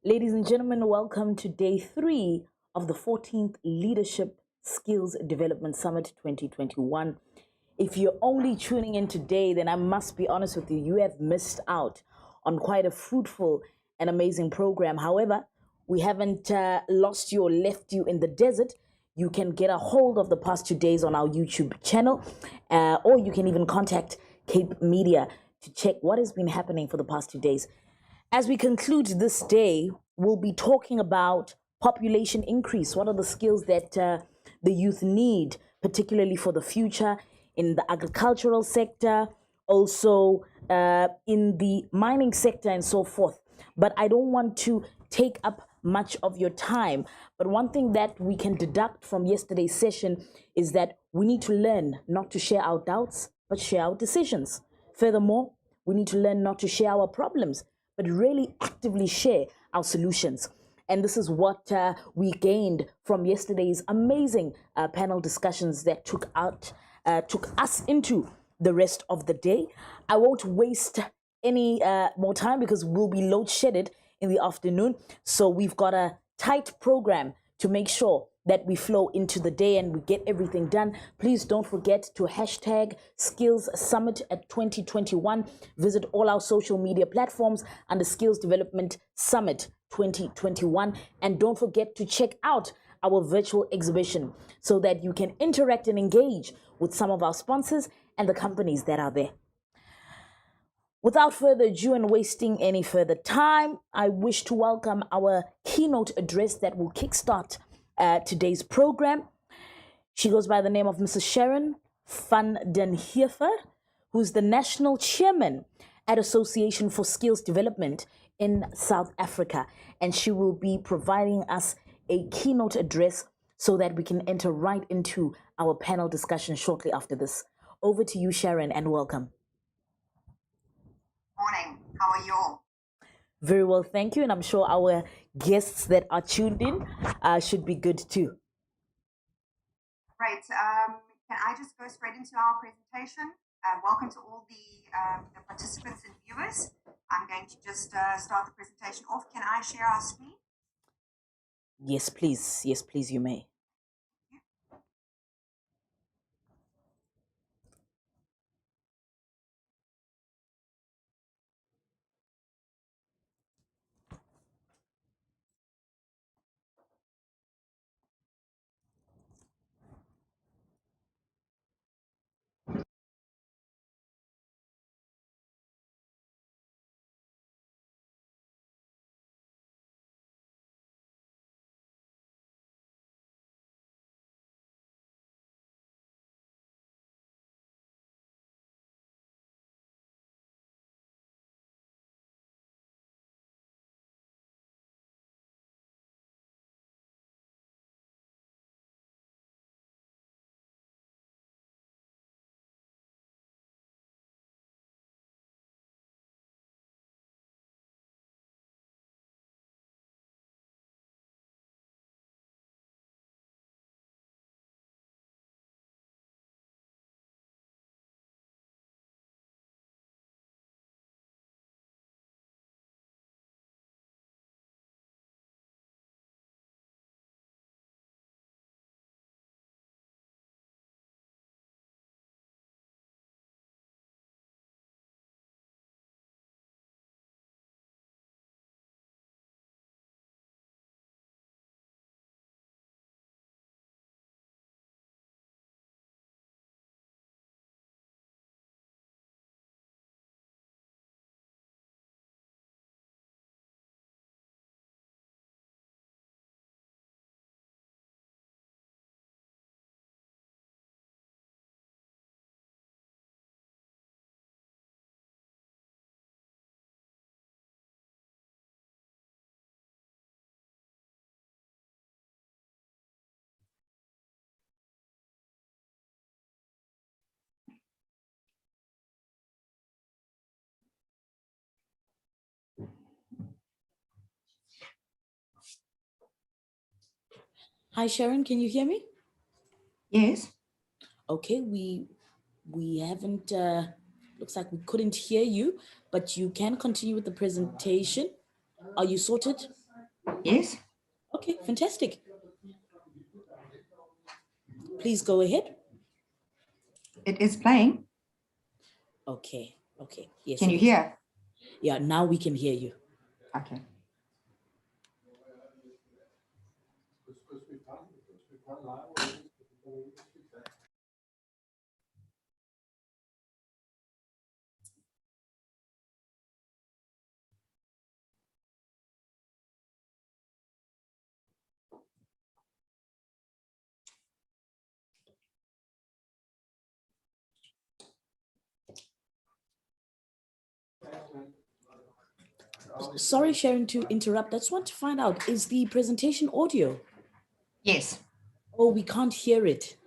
Ladies and gentlemen, welcome to day 3 of the 14th Leadership Skills Development Summit 2021. If you're only tuning in today, then I must be honest with you, you have missed out on quite a fruitful and amazing program. However, we haven't lost you or left you in the desert. You can get a hold of the past 2 days on our YouTube channel, or you can even contact Cape Media to check what has been happening for the past 2 days. As we conclude this day, we'll be talking about population increase. What are the skills that the youth need, particularly for the future in the agricultural sector, also in the mining sector, and so forth. But I don't want to take up much of your time. But one thing that we can deduct from yesterday's session is that we need to learn not to share our doubts, but share our decisions. Furthermore, we need to learn not to share our problems, but really actively share our solutions. And this is what we gained from yesterday's amazing panel discussions that took us into the rest of the day. I won't waste any more time because we'll be load shedded in the afternoon. So we've got a tight program to make sure that we flow into the day and we get everything done. Please don't forget to hashtag Skills Summit at 2021. Visit all our social media platforms under Skills Development Summit 2021. And don't forget to check out our virtual exhibition so that you can interact and engage with some of our sponsors and the companies that are there. Without further ado and wasting any further time, I wish to welcome our keynote address that will kickstart today's program. She goes by the name of Mrs. Sharon van den Heever, who's the National Chairman at Association for Skills Development in South Africa. And she will be providing us a keynote address so that we can enter right into our panel discussion shortly after this. Over to you, Sharon, and welcome. Morning. How are you all? Very well, thank you. And I'm sure our guests that are tuned in should be good too. Great. Can I just go straight into our presentation? Welcome to all the participants and viewers. I'm going to just start the presentation off. Can I share our screen? Yes, please. Yes, please, you may. Hi, Sharon, can you hear me? Yes. Okay, we haven't, looks like we couldn't hear you, but you can continue with the presentation. Are you sorted? Yes, Okay, fantastic. Please go ahead. it is playing. Okay, okay. Yes, Can it you is. hear? Yeah, now we can hear you. Okay. Sorry, Sharon, to interrupt. I just want to find out, is the presentation audio? Yes. Oh, we can't hear it.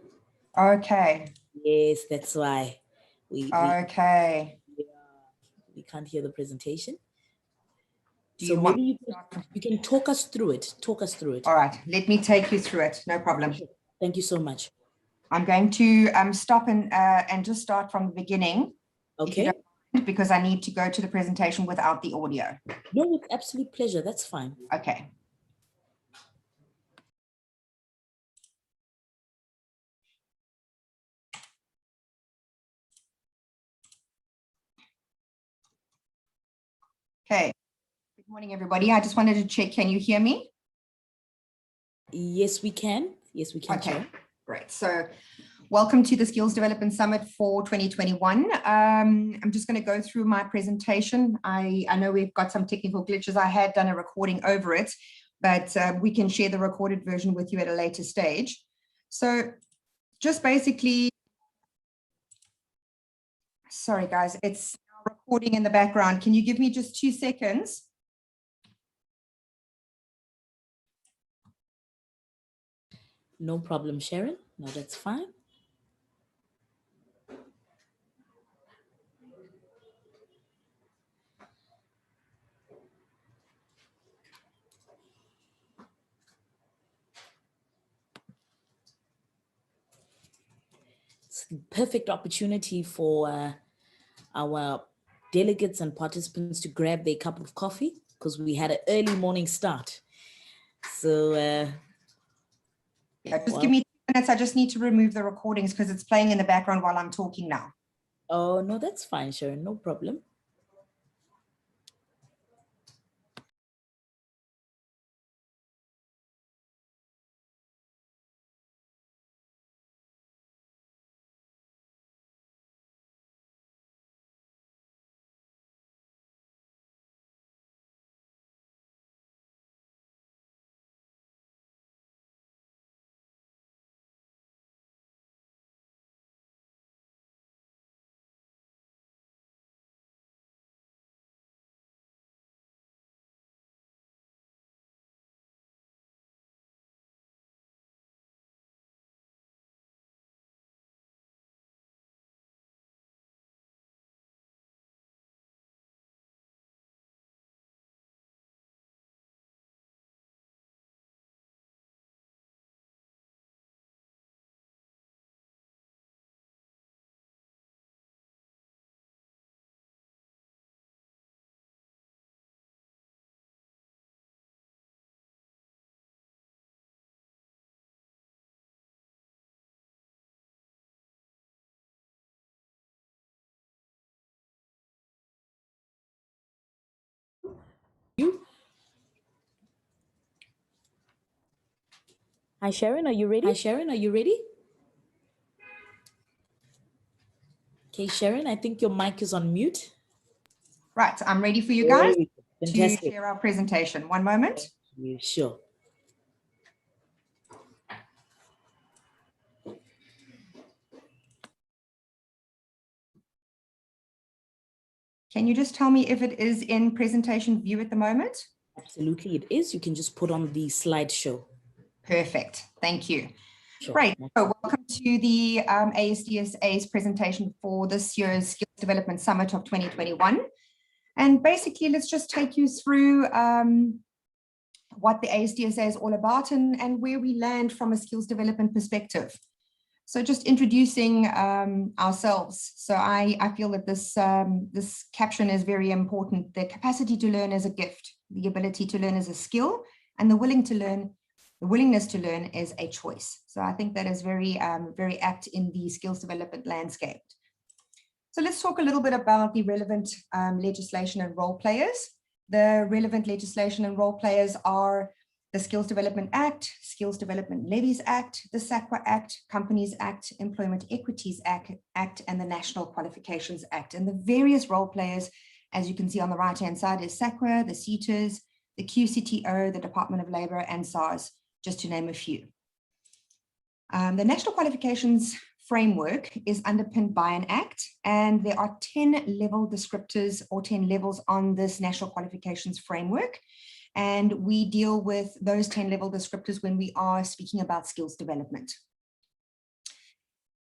Okay. Yes, that's why Okay. we can't hear the presentation. Do So you want maybe me to start from? you can talk us through it. Talk us through it. All right. Let me take you through it. No problem. Thank you so much. I'm going to stop and just start from the beginning, if you Okay. don't mind, because I need to go to the presentation without the audio. No, with absolute pleasure. That's fine. Okay. Okay. Good morning, everybody. I just wanted to check, can you hear me? Yes, we can. Yes, we can, Okay, Sharon. great. So welcome to the Skills Development Summit for 2021. I'm just going to go through my presentation. I know we've got some technical glitches. I had done a recording over it, but we can share the recorded version with you at a later stage. So just basically, sorry guys, it's recording in the background. Can you give me just 2 seconds? No problem, Sharon. No, that's fine. It's the perfect opportunity for our delegates and participants to grab their cup of coffee because we had an early morning start. So, Yeah, just give me 2 minutes. I just need to remove the recordings because it's playing in the background while I'm talking now. oh, no, that's fine, Sharon. No problem. You? Hi, Sharon. Are you ready? Hi, Sharon. Are you ready? Okay, Sharon, I think your mic is on mute. Right, I'm ready for you guys to Fantastic. share our presentation. One moment. You sure? Can you just tell me if it is in presentation view at the moment? Absolutely, it is. You can just put on the slideshow. Perfect. Thank you. Sure. Great. So welcome to the ASDSA's presentation for this year's Skills Development Summit of 2021. And basically, let's just take you through what the ASDSA is all about and where we land from a skills development perspective. So just introducing ourselves. So I feel that this caption is very important. The capacity to learn is a gift. The ability to learn is a skill. and the willingness to learn is a choice. So I think that is very, very apt in the skills development landscape. So let's talk a little bit about the relevant legislation and role players. The relevant legislation and role players are the Skills Development Act, Skills Development Levies Act, the SAQA Act, Companies Act, Employment Equities Act, and the National Qualifications Act. And the various role players, as you can see on the right-hand side, is SAQA, the CETAs, the QCTO, the Department of Labor, and SARS, just to name a few. The National Qualifications Framework is underpinned by an act, and there are 10 level descriptors or 10 levels on this National Qualifications Framework. And we deal with those 10 level descriptors when we are speaking about skills development.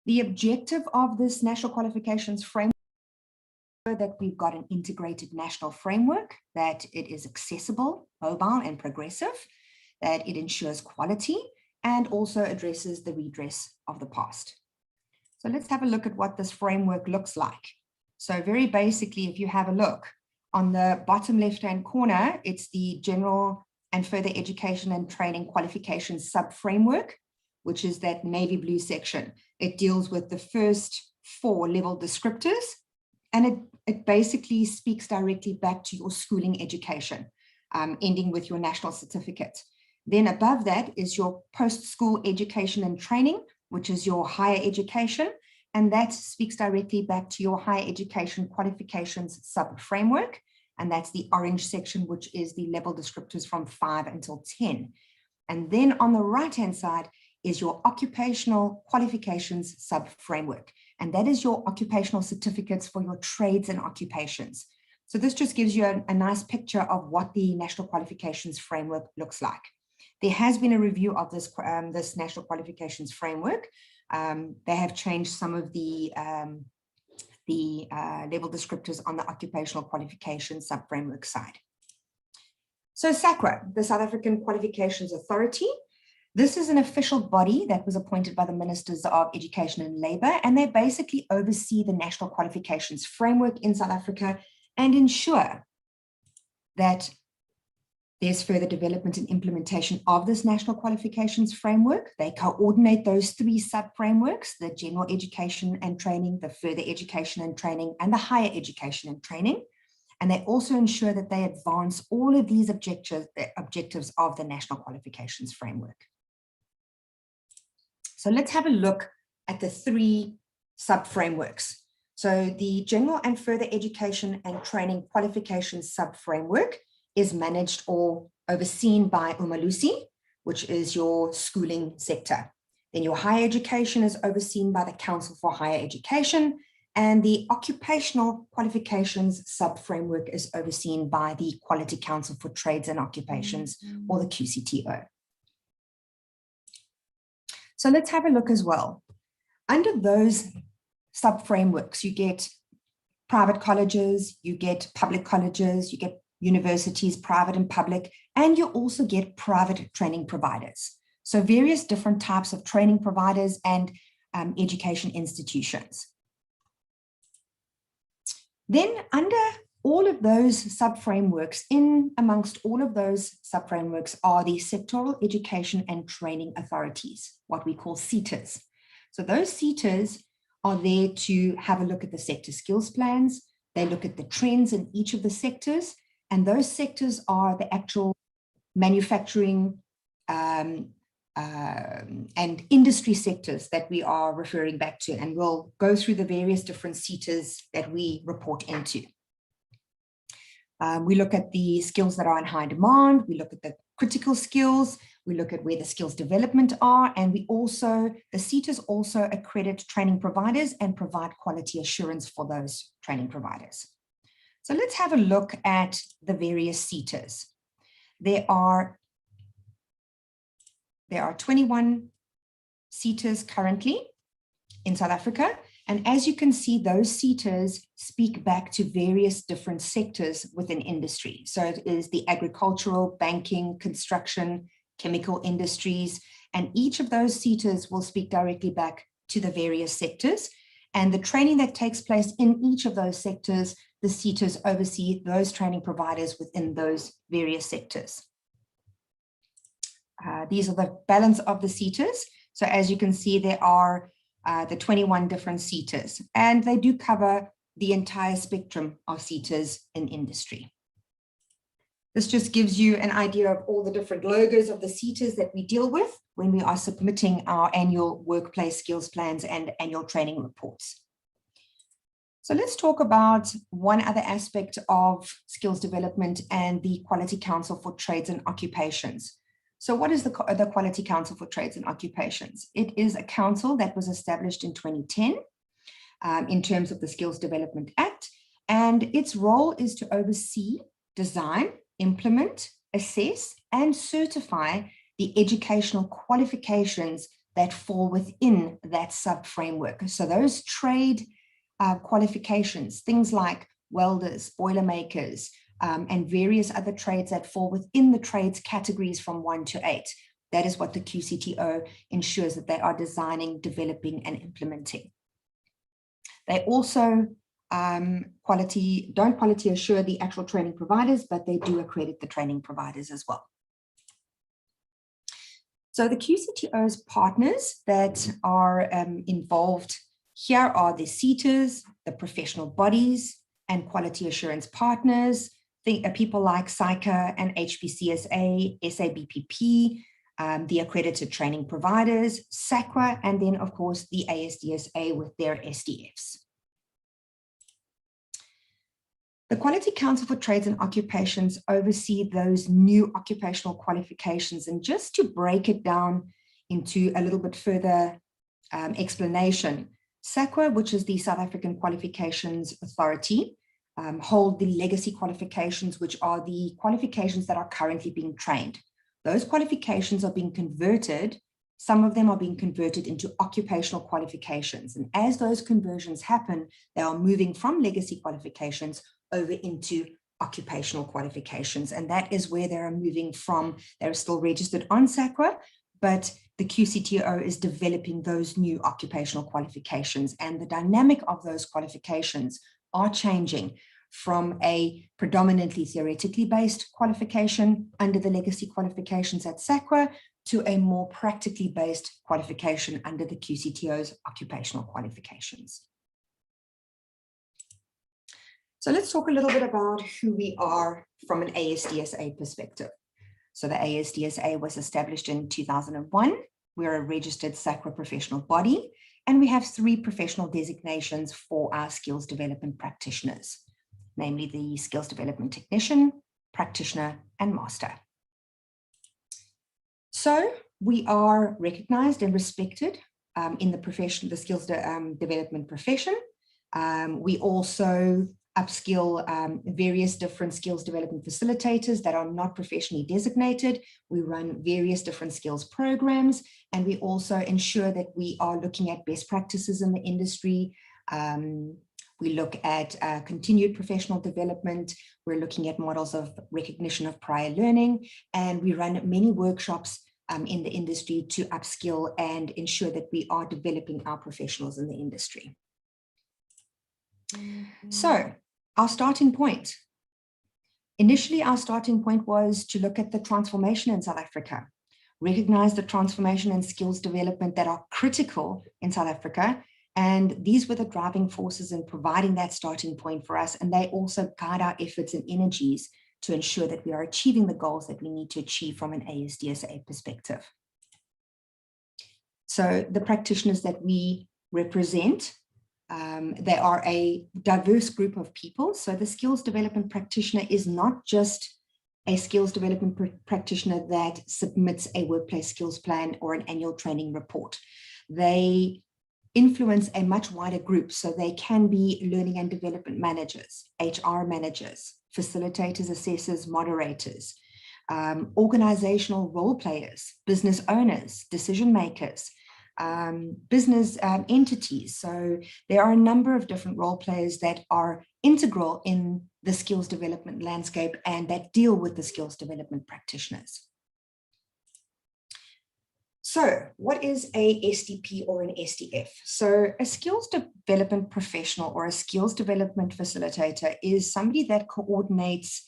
The objective of this National Qualifications Framework is that we've got an integrated national framework, that it is accessible, mobile, and progressive, that it ensures quality, and also addresses the redress of the past. So let's have a look at what this framework looks like. So very basically, if you have a look, on the bottom left-hand corner, it's the General and Further Education and Training Qualifications Sub-Framework, which is that navy blue section. It deals with the first 4 level descriptors, and it basically speaks directly back to your schooling education, ending with your national certificate. Then above that is your post-school education and training, which is your higher education, and that speaks directly back to your higher education qualifications sub-framework, and that's the orange section, which is the level descriptors from 5 until 10. And then on the right-hand side is your occupational qualifications sub-framework, and that is your occupational certificates for your trades and occupations. So this just gives you a nice picture of what the National Qualifications Framework looks like. There has been a review of this, this National Qualifications Framework. They have changed some of the level descriptors on the occupational qualifications sub-framework side. So SAQA, the South African Qualifications Authority, this is an official body that was appointed by the Ministers of Education and Labour, and they basically oversee the National Qualifications Framework in South Africa and ensure that there's further development and implementation of this National Qualifications Framework. They coordinate those 3 sub-frameworks, the general education and training, the further education and training, and the higher education and training. And they also ensure that they advance all of these objectives of the National Qualifications Framework. So let's have a look at the 3 sub-frameworks. So the General and Further Education and Training Qualifications Sub-Framework is managed or overseen by Umalusi, which is your schooling sector. Then your higher education is overseen by the Council for Higher Education, and the Occupational Qualifications Sub-Framework is overseen by the Quality Council for Trades and Occupations, or the QCTO. So let's have a look as well. Under those sub-frameworks, you get private colleges, you get public colleges, you get universities, private and public, and you also get private training providers. So various different types of training providers and education institutions. Then under all of those sub-frameworks, in amongst all of those sub-frameworks are the sectoral education and training authorities, what we call SETAs. So those SETAs are there to have a look at the sector skills plans. They look at the trends in each of the sectors, and those sectors are the actual manufacturing and industry sectors that we are referring back to, and we'll go through the various different SETAs that we report into. We look at the skills that are in high demand, we look at the critical skills, we look at where the skills development are, and we also, the SETAs also accredit training providers and provide quality assurance for those training providers. So let's have a look at the various SETAs. There are 21 SETAs currently in South Africa. And as you can see, those SETAs speak back to various different sectors within industry. So it is the agricultural, banking, construction, chemical industries, and each of those SETAs will speak directly back to the various sectors. And the training that takes place in each of those sectors, the SETAs oversee those training providers within those various sectors. These are the balance of the seaters. So as you can see, there are the 21 different seaters, and they do cover the entire spectrum of seaters in industry. This just gives you an idea of all the different logos of the seaters that we deal with when we are submitting our annual workplace skills plans and annual training reports. So let's talk about one other aspect of skills development and the Quality Council for Trades and Occupations. So what is the Quality Council for Trades and Occupations? It is a council that was established in 2010 in terms of the Skills Development Act, and its role is to oversee, design, implement, assess, and certify the educational qualifications that fall within that sub-framework. So those trade qualifications, things like welders, boilermakers, and various other trades that fall within the trades categories from 1 to 8. That is what the QCTO ensures that they are designing, developing, and implementing. They also don't quality assure the actual training providers, but they do accredit the training providers as well. So the QCTO's partners that are involved here are the CETAs, the professional bodies, and quality assurance partners, people like SICA and HPCSA, SABPP, the accredited training providers, SAQA, and then, of course, the ASDSA with their SDFs. The Quality Council for Trades and Occupations oversee those new occupational qualifications. And just to break it down into a little bit further explanation, SAQA, which is the South African Qualifications Authority, hold the legacy qualifications, which are the qualifications that are currently being trained. Those qualifications are being converted. Some of them are being converted into occupational qualifications. And as those conversions happen, they are moving from legacy qualifications over into occupational qualifications. And that is where they are moving from. They're still registered on SAQA, but the QCTO is developing those new occupational qualifications, and the dynamic of those qualifications are changing from a predominantly theoretically based qualification under the legacy qualifications at SAQA to a more practically based qualification under the QCTO's occupational qualifications. So let's talk a little bit about who we are from an ASDSA perspective. So the ASDSA was established in 2001. We're a registered SAQA professional body, and we have 3 professional designations for our skills development practitioners, namely the skills development technician, practitioner, and master. So we are recognized and respected in the skills development profession. We also upskill various different skills development facilitators that are not professionally designated. We run various different skills programs, and we also ensure that we are looking at best practices in the industry. We look at continued professional development. We're looking at models of recognition of prior learning, and we run many workshops in the industry to upskill and ensure that we are developing our professionals in the industry. So our starting point. Initially, our starting point was to look at the transformation in South Africa, recognize the transformation and skills development that are critical in South Africa. And these were the driving forces in providing that starting point for us. And they also guide our efforts and energies to ensure that we are achieving the goals that we need to achieve from an ASDSA perspective. So the practitioners that we represent, they are a diverse group of people. So the skills development practitioner is not just a skills development practitioner that submits a workplace skills plan or an annual training report. They influence a much wider group. So they can be learning and development managers, HR managers, facilitators, assessors, moderators, organizational role players, business owners, decision makers, business entities. So there are a number of different role players that are integral in the skills development landscape and that deal with the skills development practitioners. So what is a SDP or an SDF? So a skills development professional or a skills development facilitator is somebody that coordinates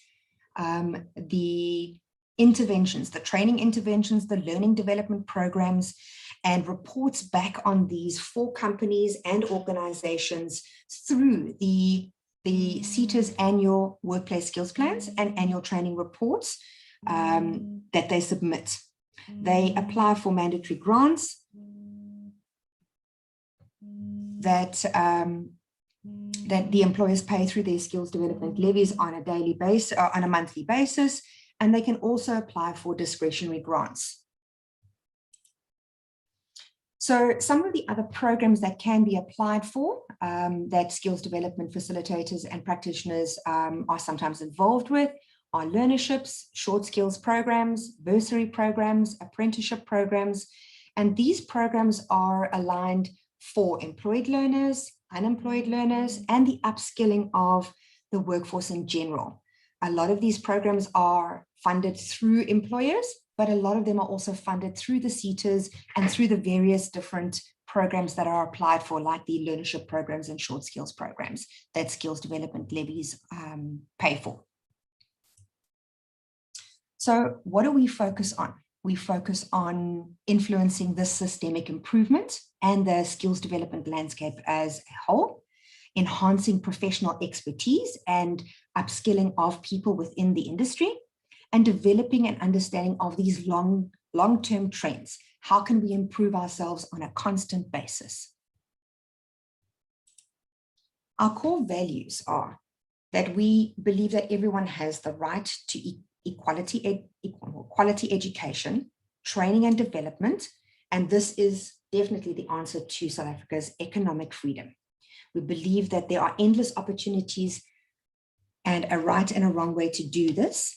the interventions, the training interventions, the learning development programs, and reports back on these for companies and organizations through the SETA's annual workplace skills plans and annual training reports that they submit. They apply for mandatory grants that the employers pay through their skills development levies on a daily basis, on a monthly basis, and they can also apply for discretionary grants. So some of the other programs that can be applied for, that skills development facilitators and practitioners are sometimes involved with, are learnerships, short skills programs, bursary programs, apprenticeship programs, and these programs are aligned for employed learners, unemployed learners, and the upskilling of the workforce in general. A lot of these programs are funded through employers, but a lot of them are also funded through the SETAs and through the various different programs that are applied for, like the learnership programs and short skills programs that skills development levies pay for. So what do we focus on? We focus on influencing this systemic improvement and the skills development landscape as a whole, enhancing professional expertise and upskilling of people within the industry, and developing an understanding of these long-term trends. How can we improve ourselves on a constant basis? Our core values are that we believe that everyone has the right to quality education, training and development, and this is definitely the answer to South Africa's economic freedom. We believe that there are endless opportunities and a right and a wrong way to do this.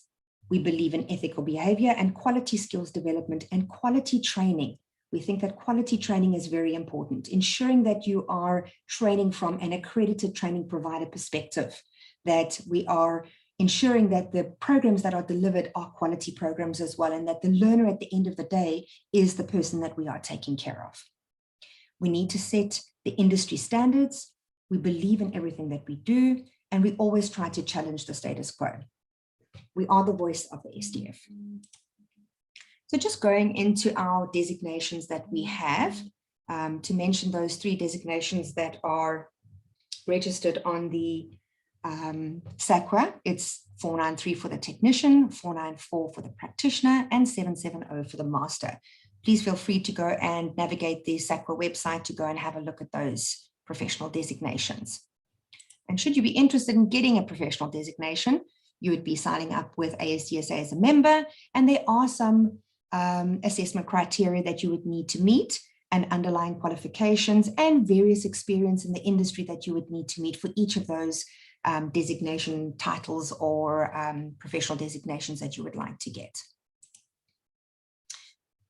We believe in ethical behavior and quality skills development and quality training. We think that quality training is very important, ensuring that you are training from an accredited training provider perspective, that we are ensuring that the programs that are delivered are quality programs as well, and that the learner at the end of the day is the person that we are taking care of. We need to set the industry standards. We believe in everything that we do, and we always try to challenge the status quo. We are the voice of the SDF. So just going into our designations that we have, to mention those 3 designations that are registered on the SAQA, it's 493 for the technician, 494 for the practitioner, and 770 for the master. Please feel free to go and navigate the SAQA website to go and have a look at those professional designations. And should you be interested in getting a professional designation, you would be signing up with ASDSA as a member, and there are some assessment criteria that you would need to meet, and underlying qualifications and various experience in the industry that you would need to meet for each of those designation titles or professional designations that you would like to get.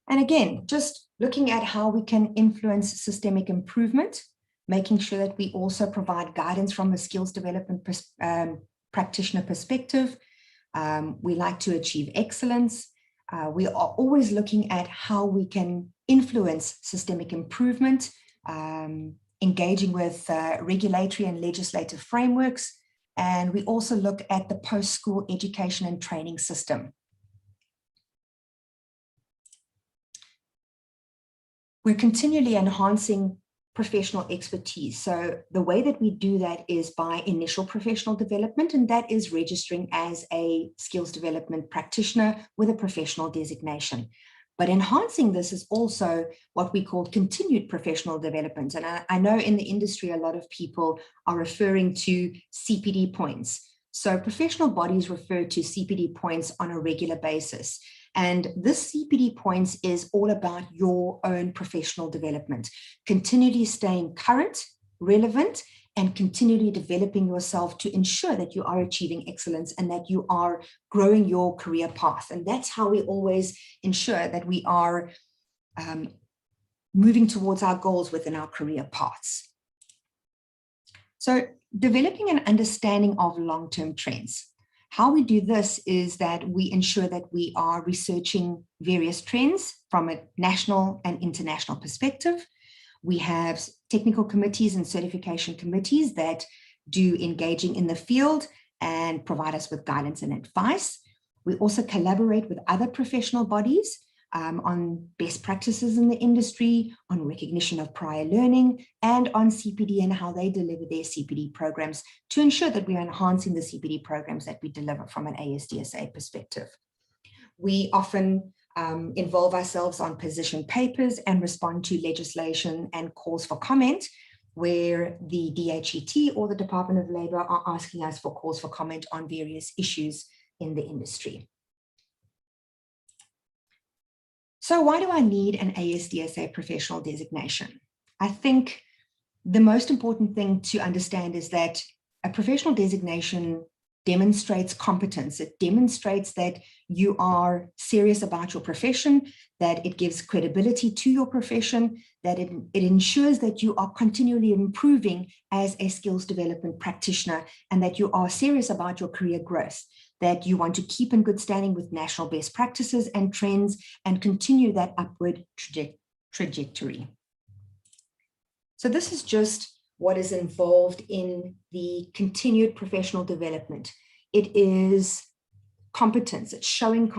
And again, just looking at how we can influence systemic improvement, making sure that we also provide guidance from a skills development practitioner perspective. We like to achieve excellence. We are always looking at how we can influence systemic improvement, engaging with regulatory and legislative frameworks. And we also look at the post-school education and training system. We're continually enhancing professional expertise. So the way that we do that is by initial professional development, and that is registering as a skills development practitioner with a professional designation. But enhancing this is also what we call continued professional development. And I know in the industry, a lot of people are referring to CPD points. So professional bodies refer to CPD points on a regular basis. And this CPD points is all about your own professional development, continually staying current, relevant, and continually developing yourself to ensure that you are achieving excellence and that you are growing your career path. And that's how we always ensure that we are moving towards our goals within our career paths. So developing an understanding of long-term trends. How we do this is that we ensure that we are researching various trends from a national and international perspective. We have technical committees and certification committees that do engaging in the field and provide us with guidance and advice. We also collaborate with other professional bodies on best practices in the industry, on recognition of prior learning, and on CPD and how they deliver their CPD programs to ensure that we are enhancing the CPD programs that we deliver from an ASDSA perspective. We often involve ourselves on position papers and respond to legislation and calls for comment where the DHET or the Department of Labour are asking us for calls for comment on various issues in the industry. So why do I need an ASDSA professional designation? I think the most important thing to understand is that a professional designation demonstrates competence. It demonstrates that you are serious about your profession, that it gives credibility to your profession, that it ensures that you are continually improving as a skills development practitioner, and that you are serious about your career growth, that you want to keep in good standing with national best practices and trends and continue that upward trajectory. So this is just what is involved in the continued professional development. It is competence, it's showing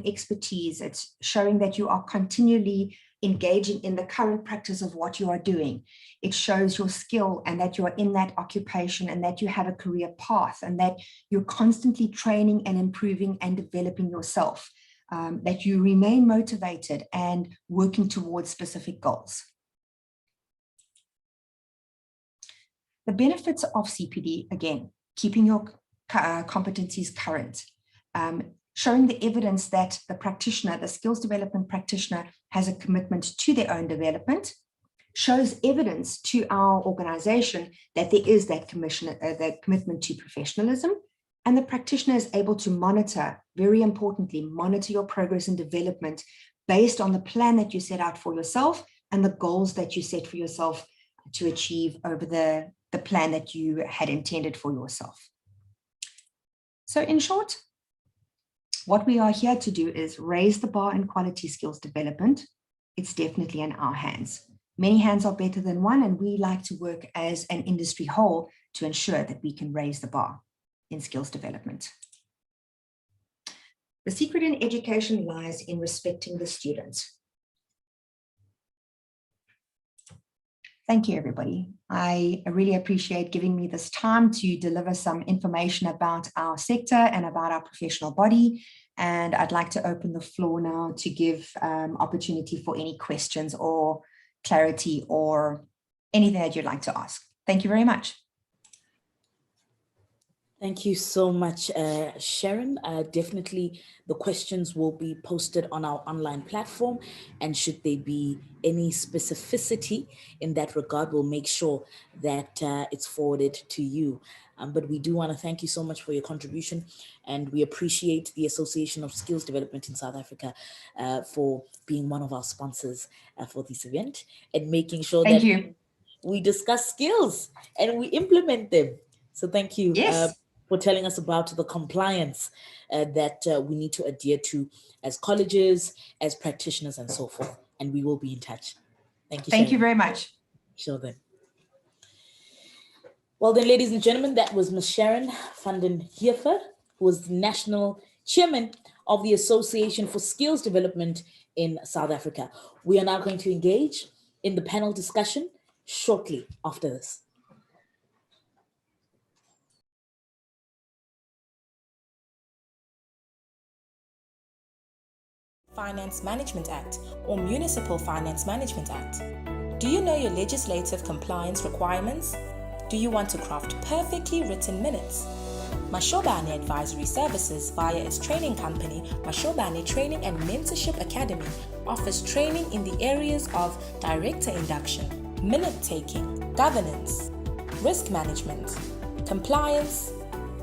expertise, it's showing that you are continually engaging in the current practice of what you are doing. It shows your skill and that you are in that occupation and that you have a career path and that you're constantly training and improving and developing yourself, that you remain motivated and working towards specific goals. The benefits of CPD, again, keeping your competencies current, showing the evidence that the practitioner, the skills development practitioner, has a commitment to their own development, shows evidence to our organization that there is that commitment to professionalism, and the practitioner is able to monitor, very importantly, monitor your progress and development based on the plan that you set out for yourself and the goals that you set for yourself to achieve over the plan that you had intended for yourself. So in short, what we are here to do is raise the bar in quality skills development. It's definitely in our hands. Many hands are better than one, and we like to work as an industry whole to ensure that we can raise the bar in skills development. The secret in education lies in respecting the student. Thank you, everybody. I really appreciate giving me this time to deliver some information about our sector and about our professional body. And I'd like to open the floor now to give opportunity for any questions or clarity or anything that you'd like to ask. Thank you very much. Thank you so much, Sharon. Definitely the questions will be posted on our online platform, and should there be any specificity in that regard, we'll make sure that it's forwarded to you. But we do want to thank you so much for your contribution, and we appreciate the Association of Skills Development in South Africa for being one of our sponsors for this event and making sure that we discuss skills and we implement them. So thank you. Yes. For telling us about the compliance that we need to adhere to as colleges, as practitioners, and so forth. And we will be in touch. Thank you, Sharon. Thank you very much. Sure then. Well then, ladies and gentlemen, that was Ms. Sharon van den Heever, who was the National Chairman of the Association for Skills Development in South Africa. We are now going to engage in the panel discussion shortly after this. Finance Management Act or Municipal Finance Management Act. Do you know your legislative compliance requirements? Do you want to craft perfectly written minutes? Mashobane Advisory Services, via its training company, Mashobane Training and Mentorship Academy, offers training in the areas of director induction, minute taking, governance, risk management, compliance,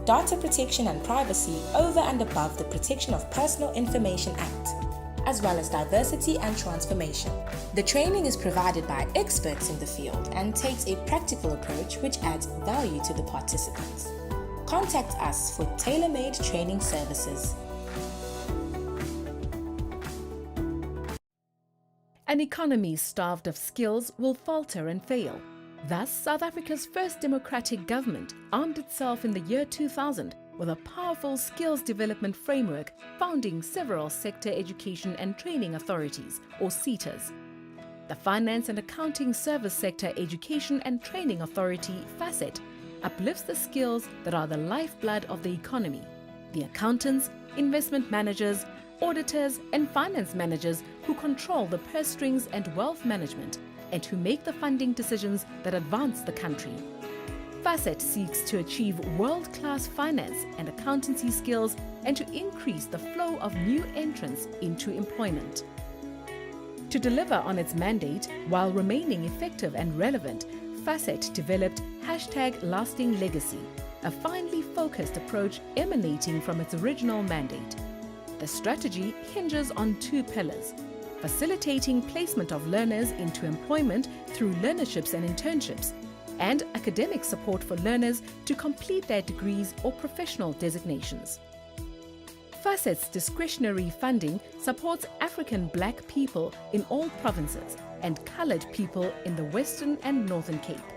data protection and privacy over and above the Protection of Personal Information Act, as well as diversity and transformation. The training is provided by experts in the field and takes a practical approach which adds value to the participants. Contact us for tailor-made training services. An economy starved of skills will falter and fail. Thus, South Africa's first democratic government armed itself in the year 2000 with a powerful skills development framework founding several sector education and training authorities, or SETAs. The Finance and Accounting Service Sector Education and Training Authority, FASET, uplifts the skills that are the lifeblood of the economy. The accountants, investment managers, auditors and finance managers who control the purse strings and wealth management and who make the funding decisions that advance the country. FASET seeks to achieve world-class finance and accountancy skills and to increase the flow of new entrants into employment. To deliver on its mandate while remaining effective and relevant, FASET developed #LastingLegacy, a finely focused approach emanating from its original mandate. The strategy hinges on two pillars: facilitating placement of learners into employment through learnerships and internships, and academic support for learners to complete their degrees or professional designations. FASET's discretionary funding supports African Black people in all provinces and coloured people in the Western and Northern Cape.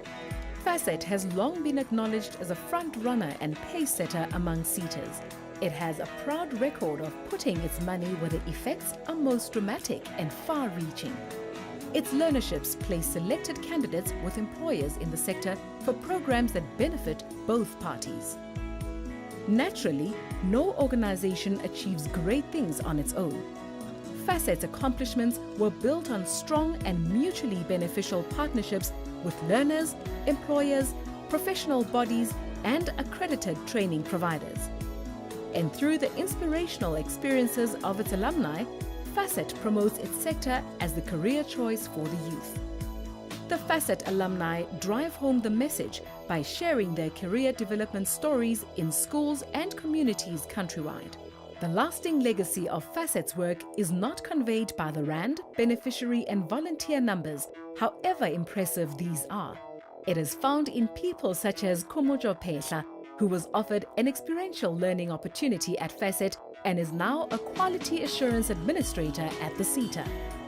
FASET has long been acknowledged as a front-runner and pace-setter among SETAs. It has a proud record of putting its money where the effects are most dramatic and far-reaching. Its learnerships place selected candidates with employers in the sector for programs that benefit both parties. Naturally, no organization achieves great things on its own. FASET's accomplishments were built on strong and mutually beneficial partnerships with learners, employers, professional bodies, and accredited training providers. And through the inspirational experiences of its alumni, FASET promotes its sector as the career choice for the youth. The FASET alumni drive home the message by sharing their career development stories in schools and communities countrywide. The lasting legacy of FASET's work is not conveyed by the RAND, beneficiary and volunteer numbers, however impressive these are. It is found in people such as Kumujo Pesha, who was offered an experiential learning opportunity at FASET and is now a quality assurance administrator at the SETA.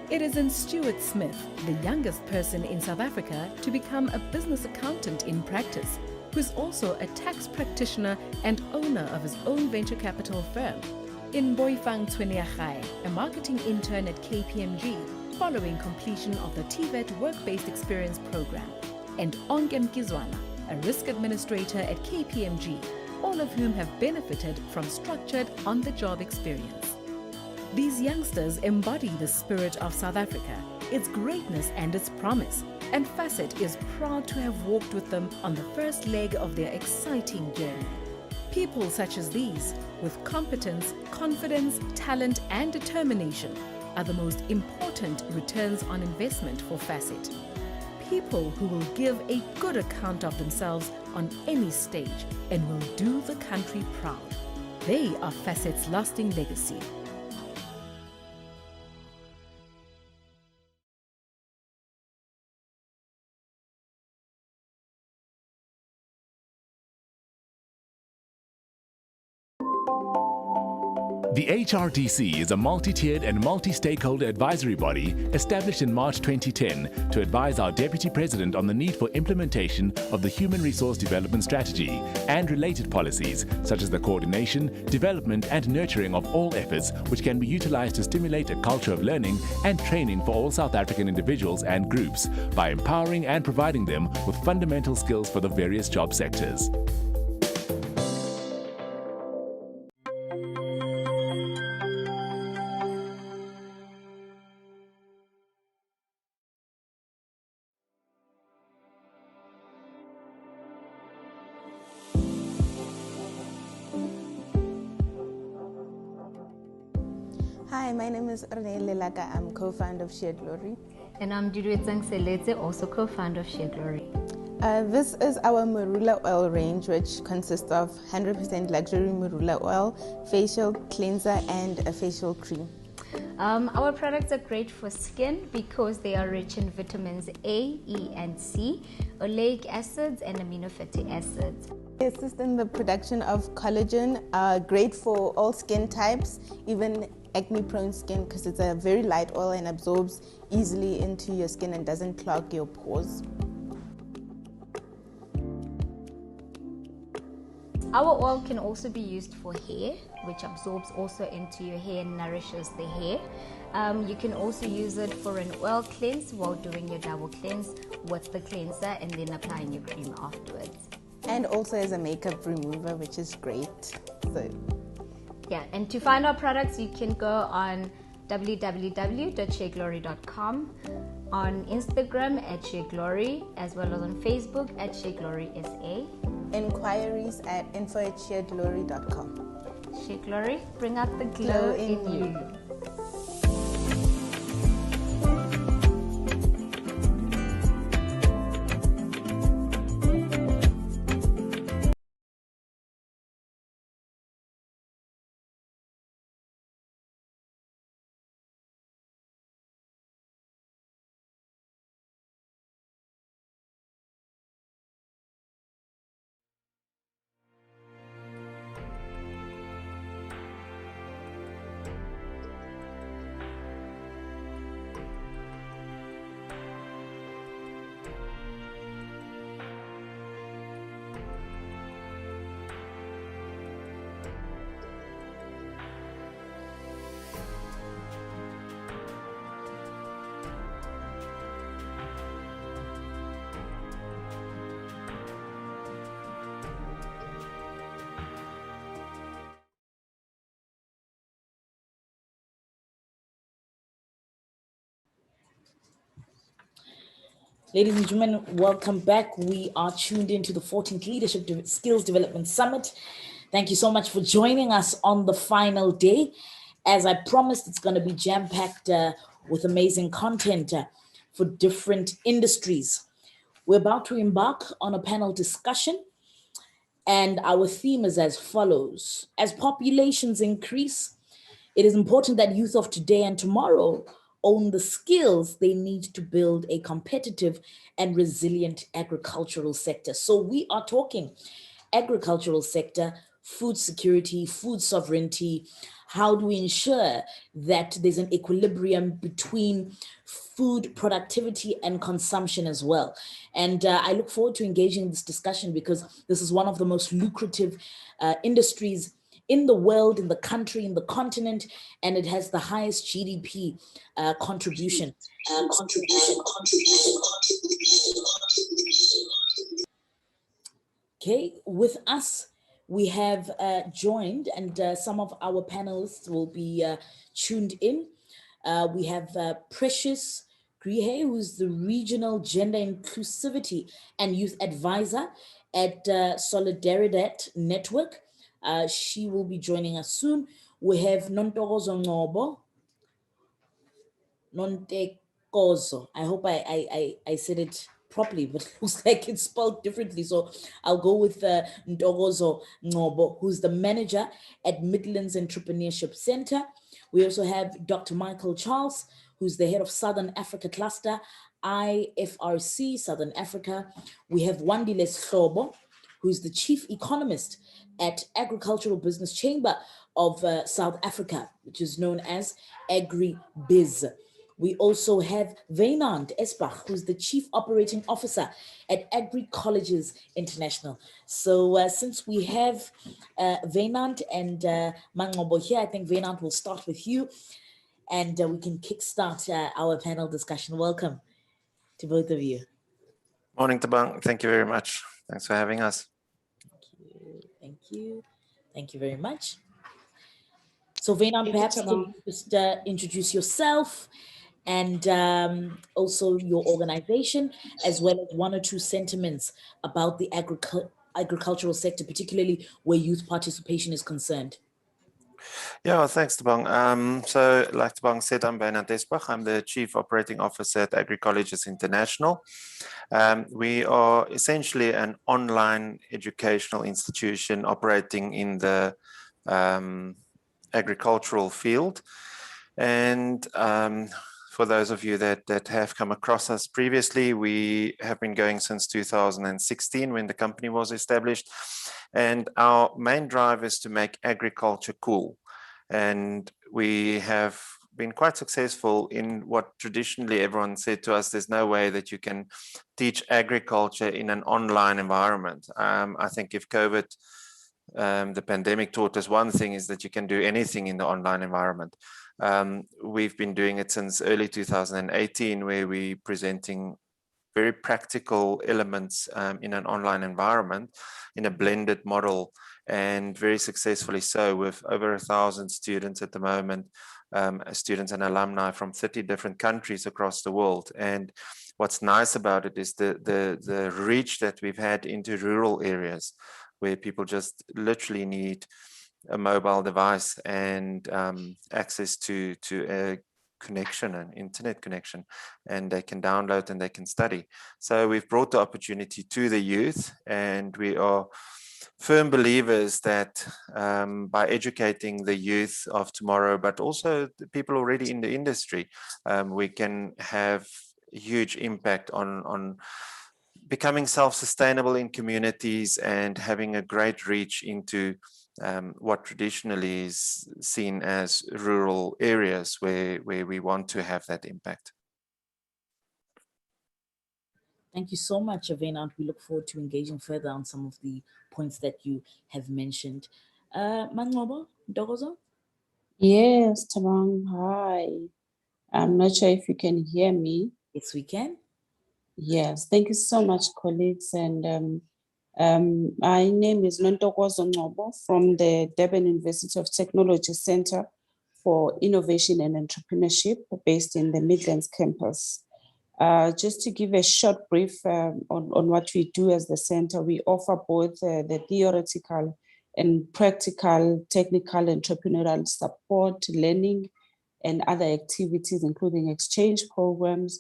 It is in Stuart Smith, the youngest person in South Africa to become a business accountant in practice, who is also a tax practitioner and owner of his own venture capital firm. In Boifang Tsweniagai, a marketing intern at KPMG, following completion of the TVET Work-Based Experience program, and Ongem Kizwana, a risk administrator at KPMG, all of whom have benefited from structured on-the-job experience. These youngsters embody the spirit of South Africa, its greatness and its promise, and FASET is proud to have walked with them on the first leg of their exciting journey. People such as these, with competence, confidence, talent and determination, are the most important returns on investment for FASET. People who will give a good account of themselves on any stage and will do the country proud. They are FASET's lasting legacy. The HRDC is a multi-tiered and multi-stakeholder advisory body established in March 2010 to advise our Deputy President on the need for implementation of the Human Resource Development Strategy and related policies, such as the coordination, development and nurturing of all efforts which can be utilized to stimulate a culture of learning and training for all South African individuals and groups by empowering and providing them with fundamental skills for the various job sectors. Hi, my name is Renee Lelaka. I'm co-founder of Shared Glory. And I'm Duduetsang Seletse, also co-founder of Shared Glory. This is our marula oil range, which consists of 100% luxury marula oil, facial cleanser, and a facial cream. Our products are great for skin because they are rich in vitamins A, E, and C, oleic acids, and amino fatty acids. They assist in the production of collagen, great for all skin types, even acne-prone skin, because it's a very light oil and absorbs easily into your skin and doesn't clog your pores. Our oil can also be used for hair, which absorbs also into your hair and nourishes the hair. You can also use it for an oil cleanse while doing your double cleanse with the cleanser and then applying your cream afterwards. And also as a makeup remover, which is great. So yeah, and to find our products, you can go on www.shareglory.com, on Instagram at ShareGlory, as well as on Facebook at ShareGlorySA. Inquiries at info@shareglory.com. ShareGlory, bring out the glow in you. Ladies and gentlemen, welcome back. We are tuned into the 14th Leadership Skills Development Summit. Thank you so much for joining us on the final day. As I promised, it's going to be jam-packed with amazing content for different industries. We're about to embark on a panel discussion, and our theme is as follows. As populations increase, it is important that youth of today and tomorrow own the skills they need to build a competitive and resilient agricultural sector. So we are talking agricultural sector, food security, food sovereignty. How do we ensure that there's an equilibrium between food productivity and consumption as well? And I look forward to engaging in this discussion because this is one of the most lucrative industries in the world, in the country, in the continent, and it has the highest GDP contribution. Okay, with us, we have joined, and some of our panelists will be tuned in. We have Precious Grihe, who's the Regional Gender Inclusivity and Youth Advisor at Solidaridad Network. She will be joining us soon. We have Nontokozo Ngobo, Nontekozo. I hope I said it properly, but it looks like it's spelled differently. So I'll go with Ntokozo Ngobo, who's the manager at Midlands Entrepreneurship Center. We also have Dr. Michael Charles, who's the head of Southern Africa Cluster, IFRC, Southern Africa. We have Wandile Slobo, who's the chief economist at Agricultural Business Chamber of South Africa, which is known as AgriBiz. We also have Wynand Esbach, who's the Chief Operating Officer at Agri Colleges International. So since we have Wynand and Mangobo here, I think Wynand will start with you and we can kickstart our panel discussion. Welcome to both of you. Morning, Tabang. Thank you very much. Thanks for having us. Thank you. Thank you very much. So Wynand, perhaps you just introduce yourself and also your organization, as well as one or two sentiments about the agricultural sector, particularly where youth participation is concerned. Yeah, well, thanks, Tabang. So like Tabang said, I'm Wynand Esbach. I'm the Chief Operating Officer at Agri Colleges International. We are essentially an online educational institution operating in the agricultural field. And for those of you that have come across us previously, we have been going since 2016 when the company was established. And our main drive is to make agriculture cool. And we have been quite successful in what traditionally everyone said to us, there's no way that you can teach agriculture in an online environment. I think if COVID the pandemic taught us one thing, is that you can do anything in the online environment. We've been doing it since early 2018, where we're presenting very practical elements in an online environment in a blended model, and very successfully so, with over 1,000 students at the moment, students and alumni from 30 different countries across the world. And what's nice about it is the reach that we've had into rural areas, where people just literally need a mobile device and access to a connection, an internet connection, and they can download and they can study. So we've brought the opportunity to the youth, and we are firm believers that by educating the youth of tomorrow, but also the people already in the industry, we can have huge impact on becoming self-sustainable in communities and having a great reach into what traditionally is seen as rural areas, where we want to have that impact. Thank you so much, Avena. We look forward to engaging further on some of the points that you have mentioned. Mangobo, Dogozo? Yes, Tabang, hi. I'm not sure if you can hear me. Yes, we can. Yes, thank you so much, colleagues. And my name is Nontokozo Ngobo from the Durban University of Technology Center for Innovation and Entrepreneurship, based in the Midlands campus. Just to give a short brief on what we do as the center, we offer both the theoretical and practical, technical, entrepreneurial support, learning, and other activities, including exchange programs,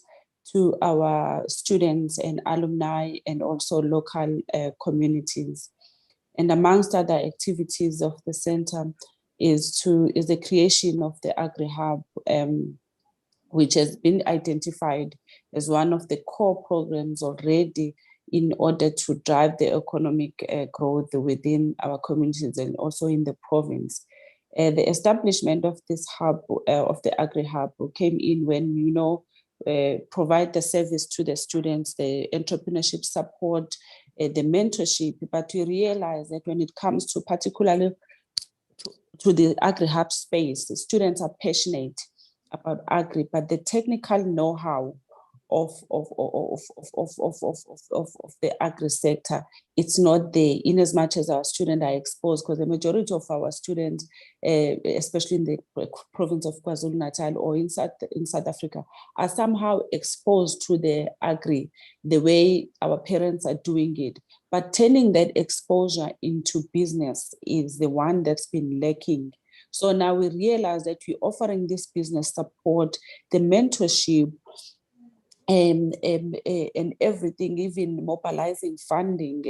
to our students and alumni, and also local communities. And amongst other activities of the center is the creation of the Agri Hub, which has been identified as one of the core programs already in order to drive the economic growth within our communities and also in the province. The establishment of this hub, of the Agri Hub, came in when, provide the service to the students, the entrepreneurship support, the mentorship. But we realize that when it comes to particularly to the Agri Hub space, the students are passionate about agri, but the technical know-how of the agri sector, it's not there, in as much as our students are exposed, because the majority of our students, especially in the province of KwaZulu-Natal or in South Africa, are somehow exposed to the agri the way our parents are doing it. But turning that exposure into business is the one that's been lacking. So now we realize that we're offering this business support, the mentorship, and everything, even mobilizing funding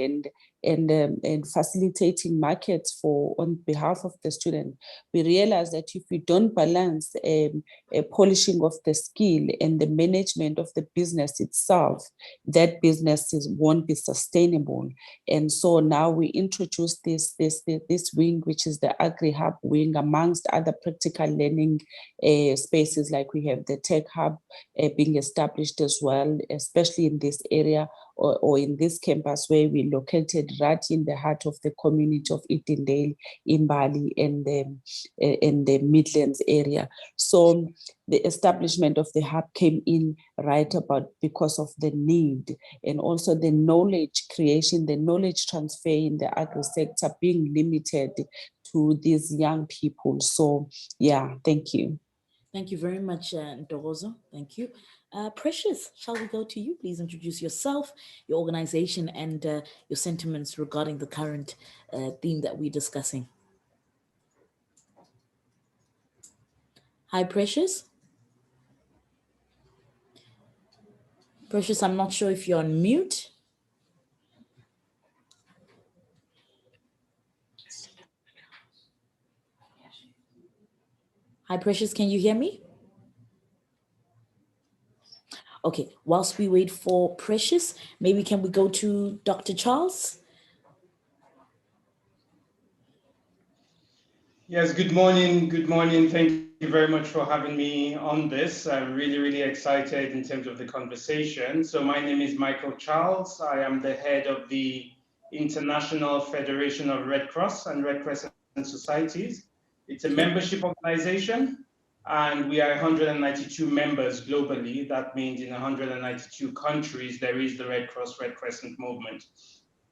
and facilitating markets on behalf of the student. We realize that if we don't balance a polishing of the skill and the management of the business itself, that business won't be sustainable. And so now we introduce this wing, which is the Agri Hub wing, amongst other practical learning spaces, like we have the Tech Hub being established as well, especially in this area or in this campus where we located right in the heart of the community of Edendale, Imbali, and the Midlands area. So the establishment of the hub came in right about because of the need, and also the knowledge creation, the knowledge transfer in the agri sector being limited to these young people. So yeah, thank you. Thank you very much, Ndogozo. Thank you. Precious, shall we go to you? Please introduce yourself, your organization, and your sentiments regarding the current theme that we're discussing. Hi, Precious. Precious, I'm not sure if you're on mute. Hi, Precious, can you hear me? Okay, whilst we wait for Precious, maybe can we go to Dr. Charles? Yes, good morning. Good morning. Thank you very much for having me on this. I'm really, really excited in terms of the conversation. So my name is Michael Charles. I am the head of the International Federation of Red Cross and Red Crescent Societies. It's a membership organization, and we are 192 members globally. That means in 192 countries, there is the Red Cross, Red Crescent movement.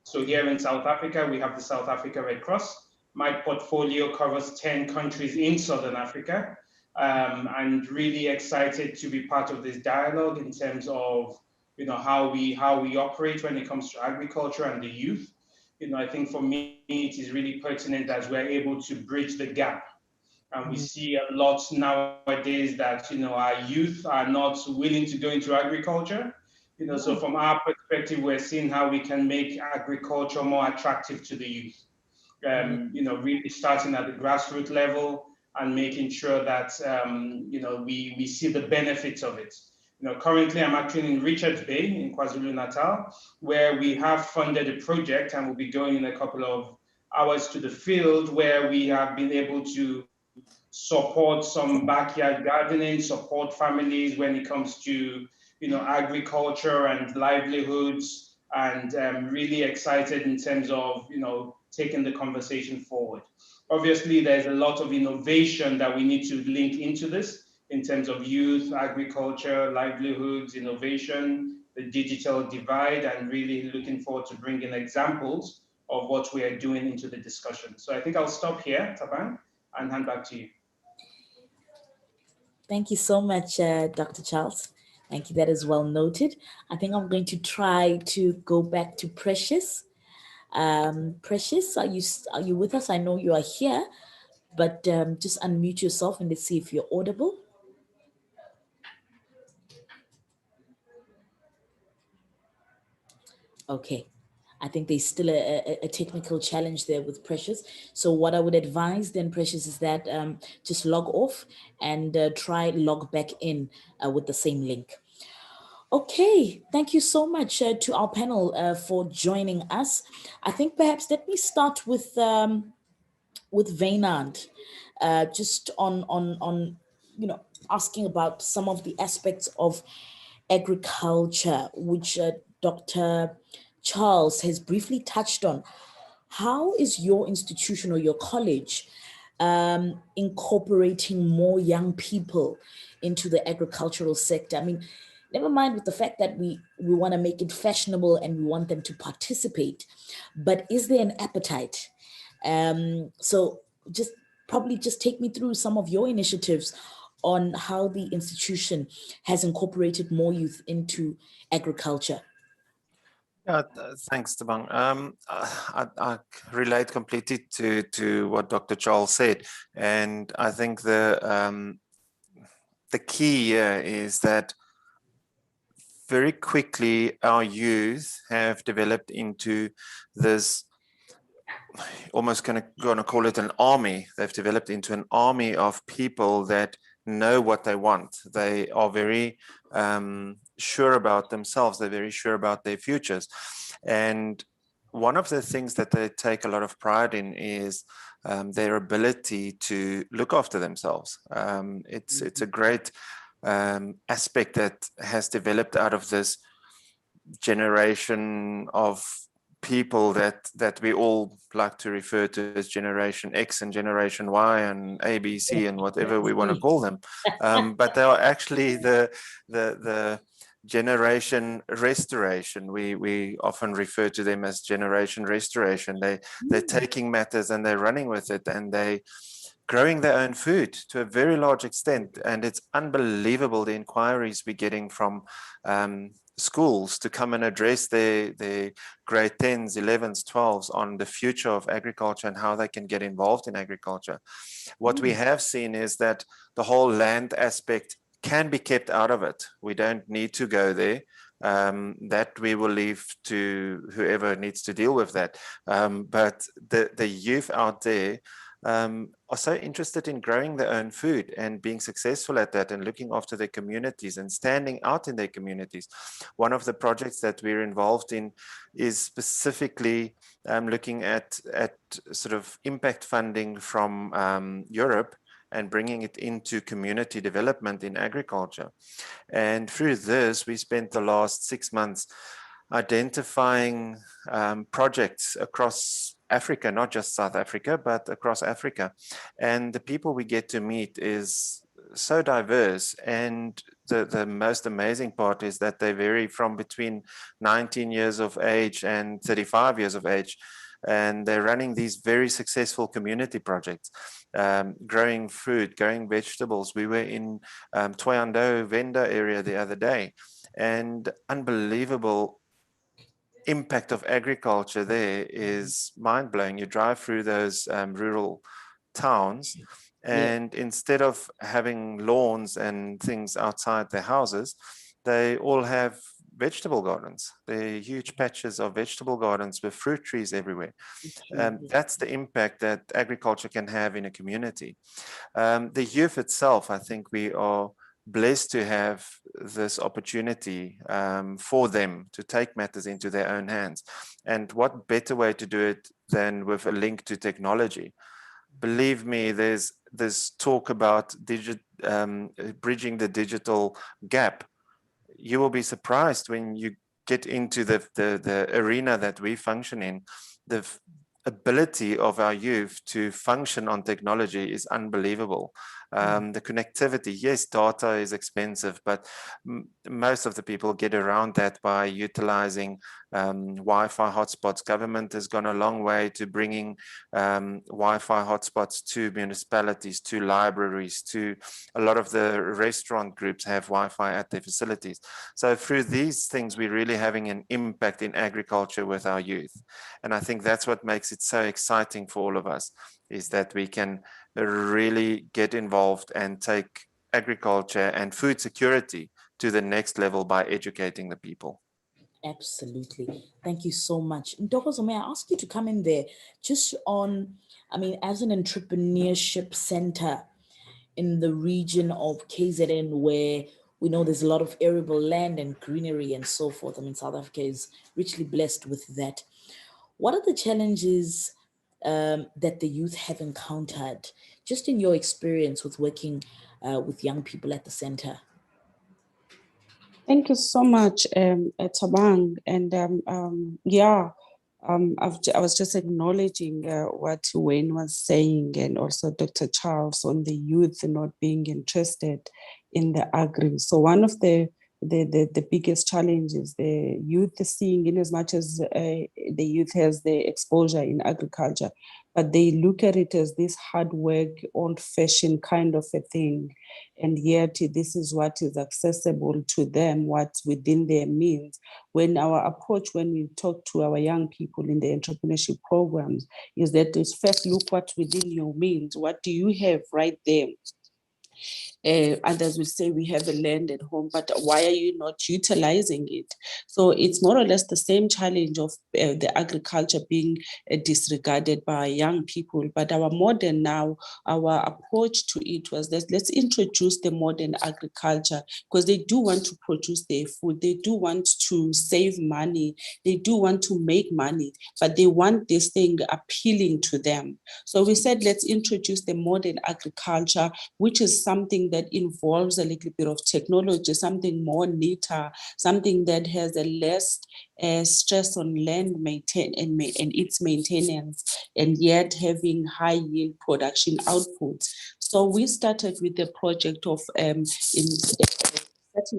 So here in South Africa, we have the South Africa Red Cross. My portfolio covers 10 countries in Southern Africa, and really excited to be part of this dialogue in terms of how we operate when it comes to agriculture and the youth. I think for me it is really pertinent that we're able to bridge the gap. And we see a lot nowadays that our youth are not willing to go into agriculture. So from our perspective, we're seeing how we can make agriculture more attractive to the youth. Really starting at the grassroots level and making sure that we see the benefits of it. Currently I'm actually in Richards Bay in KwaZulu-Natal, where we have funded a project, and we'll be going in a couple of hours to the field, where we have been able to support some backyard gardening, support families when it comes to agriculture and livelihoods, and really excited in terms of taking the conversation forward. Obviously, there's a lot of innovation that we need to link into this in terms of youth, agriculture, livelihoods, innovation, the digital divide, and really looking forward to bringing examples of what we are doing into the discussion. So I think I'll stop here, Taban, and hand back to you. Thank you so much, Dr. Charles. Thank you. That is well noted. I think I'm going to try to go back to Precious. Precious, are you with us? I know you are here, but just unmute yourself and let's see if you're audible. Okay. I think there's still a technical challenge there with Precious. So what I would advise then, Precious, is that just log off and try log back in with the same link. Okay, thank you so much to our panel for joining us. I think perhaps let me start with Vaynand, just on asking about some of the aspects of agriculture, which Dr. Charles has briefly touched on. How is your institution or your college incorporating more young people into the agricultural sector? I mean, never mind with the fact that we want to make it fashionable and we want them to participate, but is there an appetite? So just take me through some of your initiatives on how the institution has incorporated more youth into agriculture. Yeah, thanks, Tabang. I relate completely to what Dr. Charles said, and I think the key here is that very quickly our youth have developed into this, almost going to call it an army. They've developed into an army of people that know what they want. They are very sure about themselves. They're very sure about their futures. And one of the things that they take a lot of pride in is their ability to look after themselves. It's a great aspect that has developed out of this generation of people that we all like to refer to as Generation X and Generation Y and ABC and whatever we want to call them, but they are actually the generation restoration. We often refer to them as generation restoration. They're taking matters and they're running with it, and they growing their own food to a very large extent. And it's unbelievable the inquiries we're getting from schools to come and address their grade 10s, 11s, 12s on the future of agriculture and how they can get involved in agriculture. What we have seen is that the whole land aspect can be kept out of it. We don't need to go there. That we will leave to whoever needs to deal with that. But the youth out there are so interested in growing their own food and being successful at that and looking after their communities and standing out in their communities. One of the projects that we're involved in is specifically looking at sort of impact funding from Europe and bringing it into community development in agriculture. And through this, we spent the last 6 months identifying projects across Africa, not just South Africa, but across Africa. And the people we get to meet is so diverse. And the most amazing part is that they vary from between 19 years of age and 35 years of age. And they're running these very successful community projects, growing fruit, growing vegetables. We were in Thohoyandou Venda area the other day, and unbelievable impact of agriculture there is mind-blowing. You drive through those rural towns, and instead of having lawns and things outside their houses, they all have vegetable gardens. They're huge patches of vegetable gardens with fruit trees everywhere. That's the impact that agriculture can have in a community. The youth itself, I think we are blessed to have this opportunity for them to take matters into their own hands. And what better way to do it than with a link to technology? Believe me, there's this talk about bridging the digital gap. You will be surprised when you get into the arena that we function in. The ability of our youth to function on technology is unbelievable. The connectivity, yes, data is expensive, but most of the people get around that by utilizing Wi-Fi hotspots. Government has gone a long way to bringing Wi-Fi hotspots to municipalities, to libraries, to a lot of the restaurant groups have Wi-Fi at their facilities. So through these things, we're really having an impact in agriculture with our youth. And I think that's what makes it so exciting for all of us, is that we can really get involved and take agriculture and food security to the next level by educating the people. Absolutely. Thank you so much. Ntokozo, may I ask you to come in there just on, I mean, as an entrepreneurship center in the region of KZN, where we know there's a lot of arable land and greenery and so forth. I mean, South Africa is richly blessed with that. What are the challenges that the youth have encountered, just in your experience with working with young people at the center? Thank you so much, Tabang. And I was just acknowledging what Wayne was saying, and also Dr. Charles, on the youth not being interested in the agri. So one of the biggest challenges the youth is seeing, in as much as the youth has the exposure in agriculture, but they look at it as this hard work, old-fashioned kind of a thing. And yet this is what is accessible to them, what's within their means. When our approach, when we talk to our young people in the entrepreneurship programs, is that is first look what's within your means. What do you have right there? Others will say we have a land at home, but why are you not utilizing it? So it's more or less the same challenge of the agriculture being disregarded by young people. But our modern now, our approach to it was that let's introduce the modern agriculture, because they do want to produce their food. They do want to save money. They do want to make money, but they want this thing appealing to them. So we said, let's introduce the modern agriculture, which is something that involves a little bit of technology, something more neater, something that has a less stress on land and its maintenance, and yet having high yield production outputs. So we started with the project of setting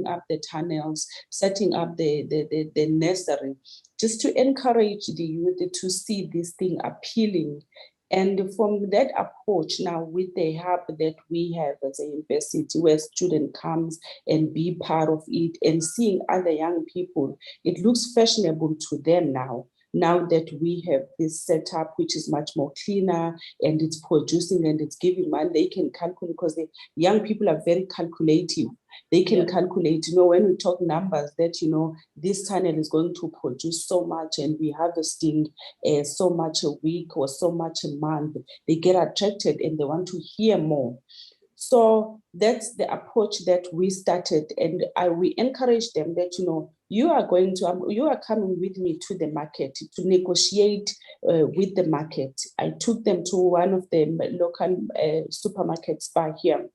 up the tunnels, setting up the nursery, just to encourage the youth to see this thing appealing. And from that approach, now with the hub that we have as a university, where student comes and be part of it and seeing other young people, it looks fashionable to them now. Now that we have this setup, which is much more cleaner and it's producing and it's giving money, they can calculate, because the young people are very calculative. They can calculate, when we talk numbers, that, this tunnel is going to produce so much and we're harvesting so much a week or so much a month. They get attracted and they want to hear more. So that's the approach that we started, and we encourage them that, you are coming with me to the market to negotiate with the market. I took them to one of the local supermarkets by here.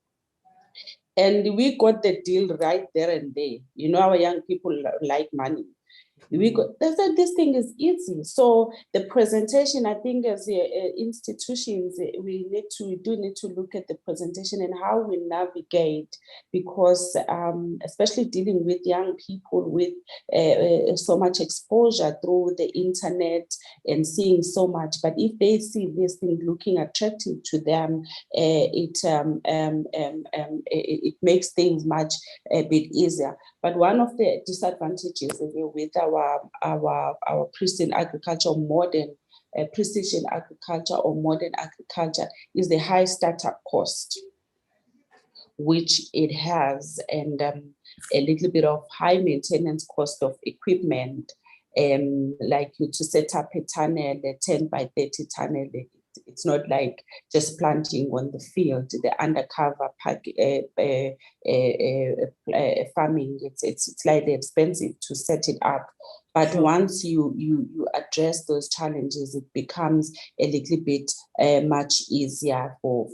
And we got the deal right there and there. Our young people like money. This thing is easy. So the presentation, I think, as institutions, we do need to look at the presentation and how we navigate, because especially dealing with young people with so much exposure through the internet and seeing so much. But if they see this thing looking attractive to them, it makes things much a bit easier. But one of the disadvantages with our precision agriculture, precision agriculture or modern agriculture is the high startup cost, which it has, and a little bit of high maintenance cost of equipment, like to set up a tunnel, a 10 by 30 tunnel. It's not like just planting on the field, the undercover farming. It's slightly expensive to set it up. But once you address those challenges, it becomes a little bit much easier for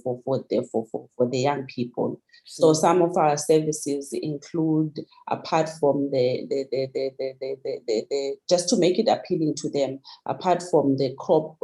the young people. So some of our services include, apart from the just to make it appealing to them, apart from the crop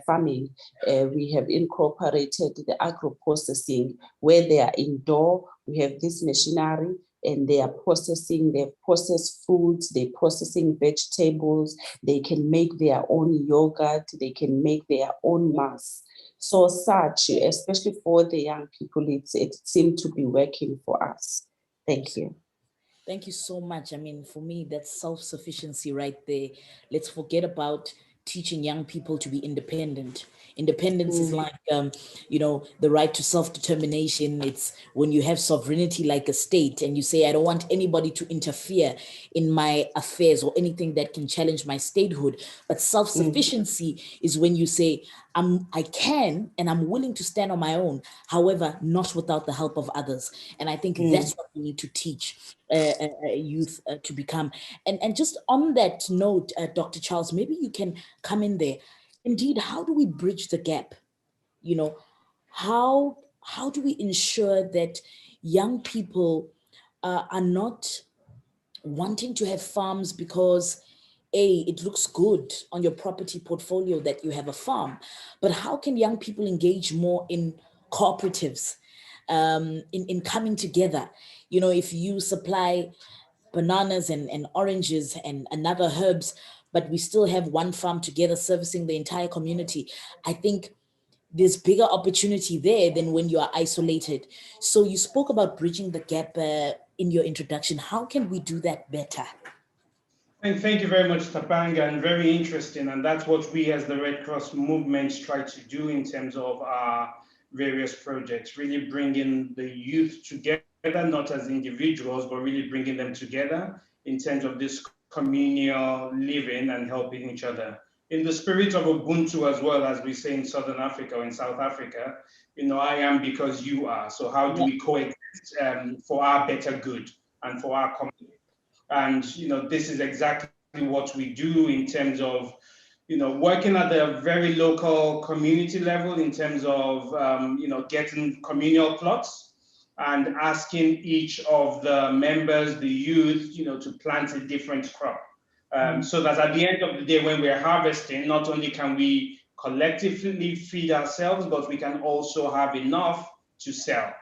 farming, we have incorporated the agro-processing, where they are indoor. We have this machinery and they are processing, they process foods, they're processing vegetables, they can make their own yogurt, they can make their own mass. So such, especially for the young people, it seemed to be working for us. Thank you. Thank you so much. I mean, for me, that's self-sufficiency right there. Let's forget about teaching young people to be independent. Independence is like, the right to self-determination. It's when you have sovereignty like a state and you say, I don't want anybody to interfere in my affairs or anything that can challenge my statehood. But self-sufficiency is when you say, I can and I'm willing to stand on my own, however, not without the help of others. And I think that's what we need to teach youth to become. And just on that note, Dr. Charles, maybe you can come in there. Indeed, how do we bridge the gap? How do we ensure that young people are not wanting to have farms because it looks good on your property portfolio that you have a farm, but how can young people engage more in cooperatives, in coming together? If you supply bananas and oranges and another herbs, but we still have one farm together servicing the entire community, I think there's bigger opportunity there than when you are isolated. So you spoke about bridging the gap in your introduction. How can we do that better? Thank you very much, Tapanga, and very interesting. And that's what we as the Red Cross movement try to do in terms of our various projects, really bringing the youth together, not as individuals, but really bringing them together in terms of this communal living and helping each other. In the spirit of Ubuntu as well, as we say in Southern Africa or in South Africa, I am because you are. So how do we coexist for our better good and for our community? And this is exactly what we do in terms of working at the very local community level in terms of getting communal plots and asking each of the members, the youth, to plant a different crop. So that at the end of the day, when we're harvesting, not only can we collectively feed ourselves, but we can also have enough to sell.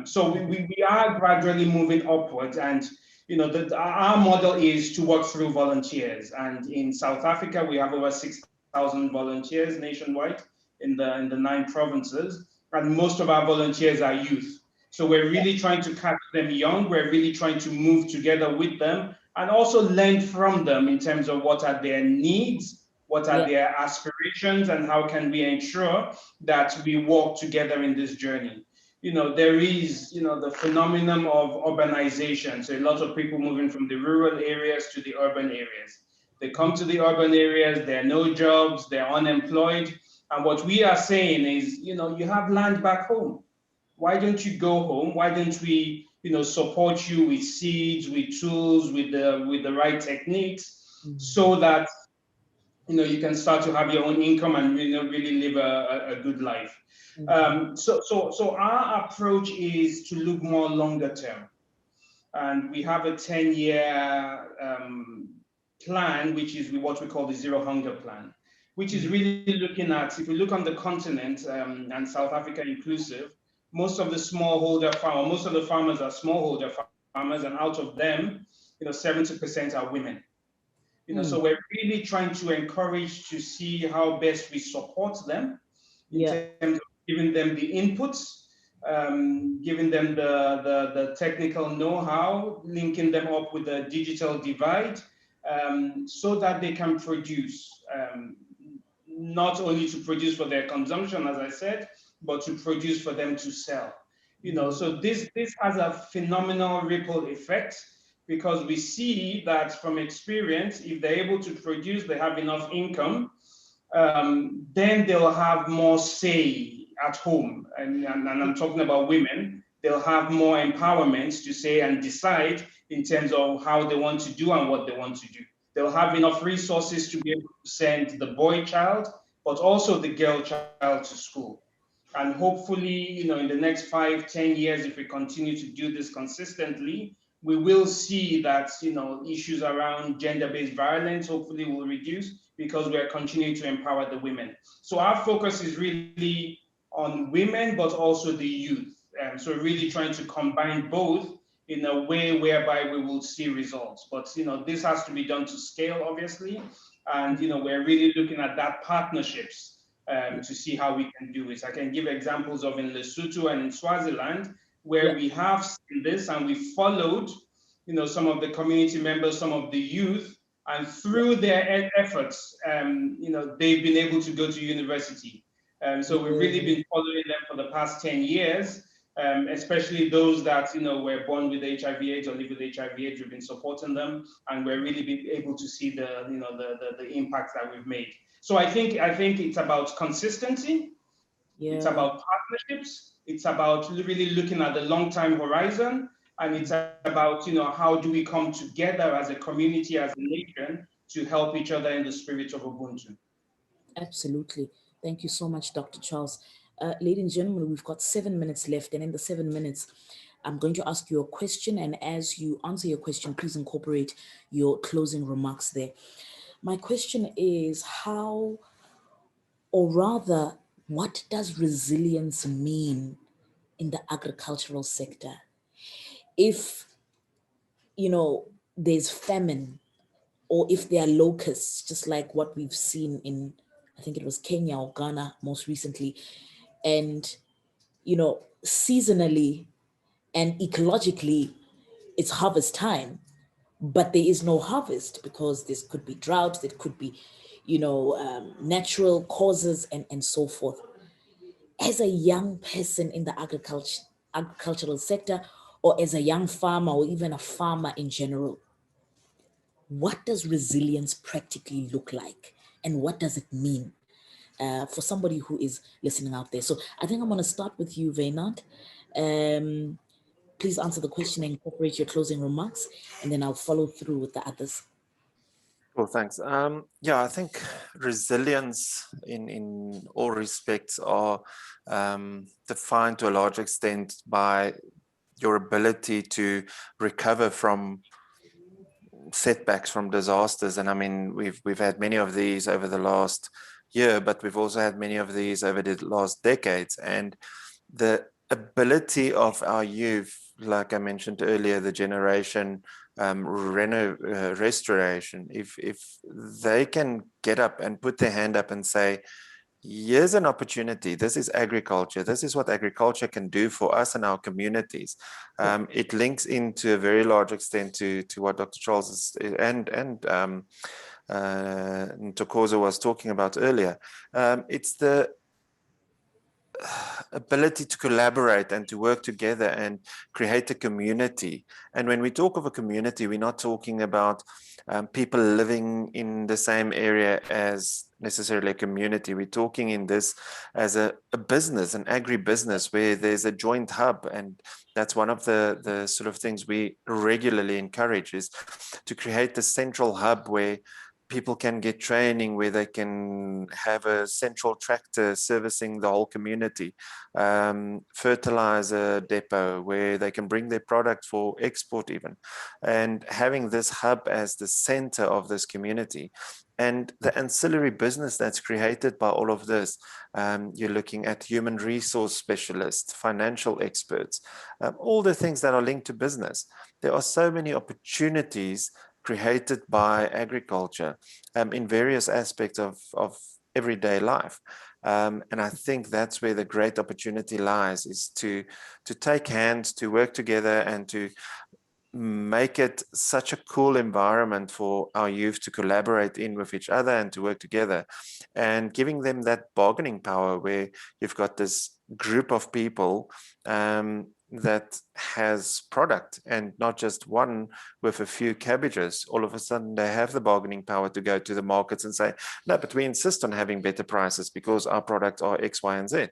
So we are gradually moving upwards, and our model is to work through volunteers. And in South Africa, we have over 6,000 volunteers nationwide in the 9 provinces, and most of our volunteers are youth. So we're really trying to catch them young. We're really trying to move together with them and also learn from them in terms of what are their needs, what are their aspirations, and how can we ensure that we walk together in this journey. There is, the phenomenon of urbanization. So a lot of people moving from the rural areas to the urban areas. They come to the urban areas, there are no jobs, they're unemployed. And what we are saying is, you have land back home. Why don't you go home? Why don't we, support you with seeds, with tools, with the right techniques, so that you can start to have your own income and really live a good life. So our approach is to look more longer term, and we have a 10-year plan, which is what we call the Zero Hunger Plan, which is really looking at, if you look on the continent, and South Africa inclusive, most of the smallholder farmers, most of the farmers are smallholder farmers, and out of them, 70% are women. So we're really trying to encourage to see how best we support them in terms of giving them the inputs, giving them the technical know-how, linking them up with the digital divide, so that they can produce, not only to produce for their consumption, as I said, but to produce for them to sell. So this has a phenomenal ripple effect, because we see that from experience, if they're able to produce, they have enough income, then they'll have more say at home. And I'm talking about women. They'll have more empowerment to say and decide in terms of how they want to do and what they want to do. They'll have enough resources to be able to send the boy child, but also the girl child to school. And hopefully, in the next 5-10 years, if we continue to do this consistently, we will see that, issues around gender-based violence hopefully will reduce, because we're continuing to empower the women. So our focus is really on women, but also the youth. So really trying to combine both in a way whereby we will see results. But, this has to be done to scale, obviously. And, we're really looking at that partnerships, to see how we can do it. I can give examples of in Lesotho and in Swaziland, where we have seen this, and we followed, some of the community members, some of the youth, and through their efforts, they've been able to go to university. So we've really been following them for the past 10 years, especially those that were born with HIV/AIDS or live with HIV/AIDS. We've been supporting them, and we're really been able to see the impact that we've made. So I think it's about consistency. It's about partnerships. It's about really looking at the long-term horizon, and it's about how do we come together as a community, as a nation, to help each other in the spirit of Ubuntu. Absolutely. Thank you so much, Dr. Charles. Ladies and gentlemen, we've got 7 minutes left, and in the 7 minutes, I'm going to ask you a question, and as you answer your question, please incorporate your closing remarks there. My question is, how, or rather, what does resilience mean in the agricultural sector? If, there's famine, or if there are locusts, just like what we've seen in, I think it was Kenya or Ghana most recently, and, seasonally and ecologically, it's harvest time, but there is no harvest because this could be drought, there could be, natural causes and so forth. As a young person in the agricultural sector, or as a young farmer, or even a farmer in general, what does resilience practically look like? And what does it mean for somebody who is listening out there? So I think I'm going to start with you, Vaynant. Please answer the question and incorporate your closing remarks, and then I'll follow through with the others. Well, thanks. Yeah, I think resilience in all respects are defined to a large extent by your ability to recover from setbacks, from disasters. And I mean, we've had many of these over the last year, but we've also had many of these over the last decades. And the ability of our youth, like I mentioned earlier, the generation restoration, if they can get up and put their hand up and say, here's an opportunity, this is agriculture, this is what agriculture can do for us and our communities. It links into a very large extent to what Dr. Charles and Ntokozo was talking about earlier. It's the ability to collaborate and to work together and create a community. And when we talk of a community, we're not talking about people living in the same area as necessarily a community. We're talking in this as a business, an agribusiness, where there's a joint hub. And that's one of the sort of things we regularly encourage, is to create a central hub where people can get training where they can have a central tractor servicing the whole community, fertilizer depot where they can bring their product for export even, and having this hub as the center of this community. And the ancillary business that's created by all of this, you're looking at human resource specialists, financial experts, all the things that are linked to business. There are so many opportunities created by agriculture in various aspects of everyday life. And I think that's where the great opportunity lies, is to take hands, to work together, and to make it such a cool environment for our youth to collaborate in with each other and to work together, and giving them that bargaining power where you've got this group of people that has product, and not just one with a few cabbages. All of a sudden they have the bargaining power to go to the markets and say, no, but we insist on having better prices because our products are X, Y, and Z.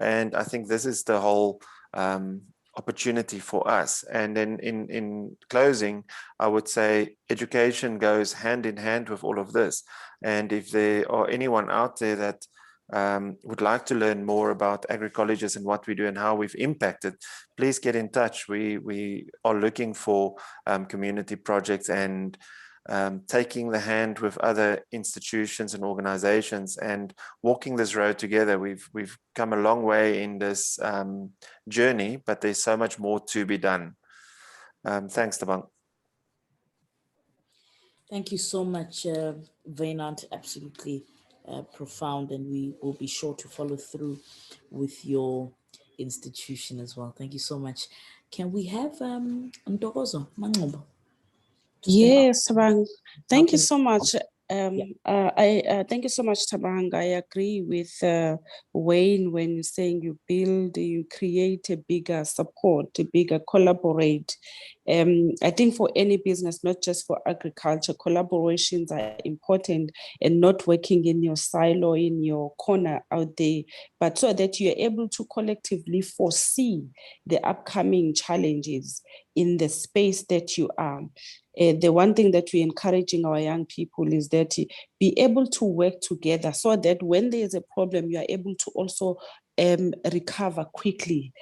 And I think this is the whole opportunity for us. And then in closing, I would say education goes hand in hand with all of this. And if there are anyone out there that would like to learn more about agrocolleges and what we do and how we've impacted, please get in touch. We are looking for community projects and taking the hand with other institutions and organizations and walking this road together. We've come a long way in this journey, but there's so much more to be done. Thanks, Tabang. Thank you so much, Vaynant. Absolutely profound, and we will be sure to follow through with your institution as well. Thank you so much. Can we have Ntokozo Mangobo? Yes, Tabang. Thank you so much. Thank you so much, Tabang. I agree with Wayne when you're saying you create a bigger support, a bigger collaborate. I think for any business, not just for agriculture, collaborations are important, and not working in your silo, in your corner out there, but so that you're able to collectively foresee the upcoming challenges in the space that you are. The one thing that we're encouraging our young people is that be able to work together so that when there's a problem, you are able to also recover quickly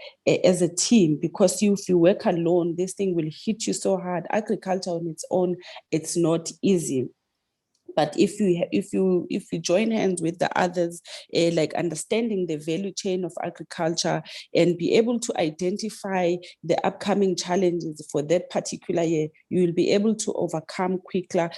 as a team, because if you work alone, this thing will hit you so hard. Agriculture on its own, it's not easy. But if you join hands with the others, like understanding the value chain of agriculture and be able to identify the upcoming challenges for that particular year, you will be able to overcome quicker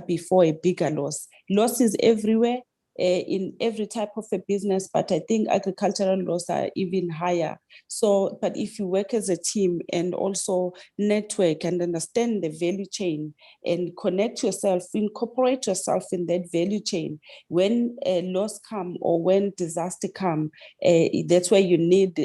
before a bigger loss. Losses everywhere, in every type of a business, but I think agricultural laws are even higher. So, but if you work as a team and also network and understand the value chain and connect yourself, incorporate yourself in that value chain, when a loss come or when disaster come, that's where you need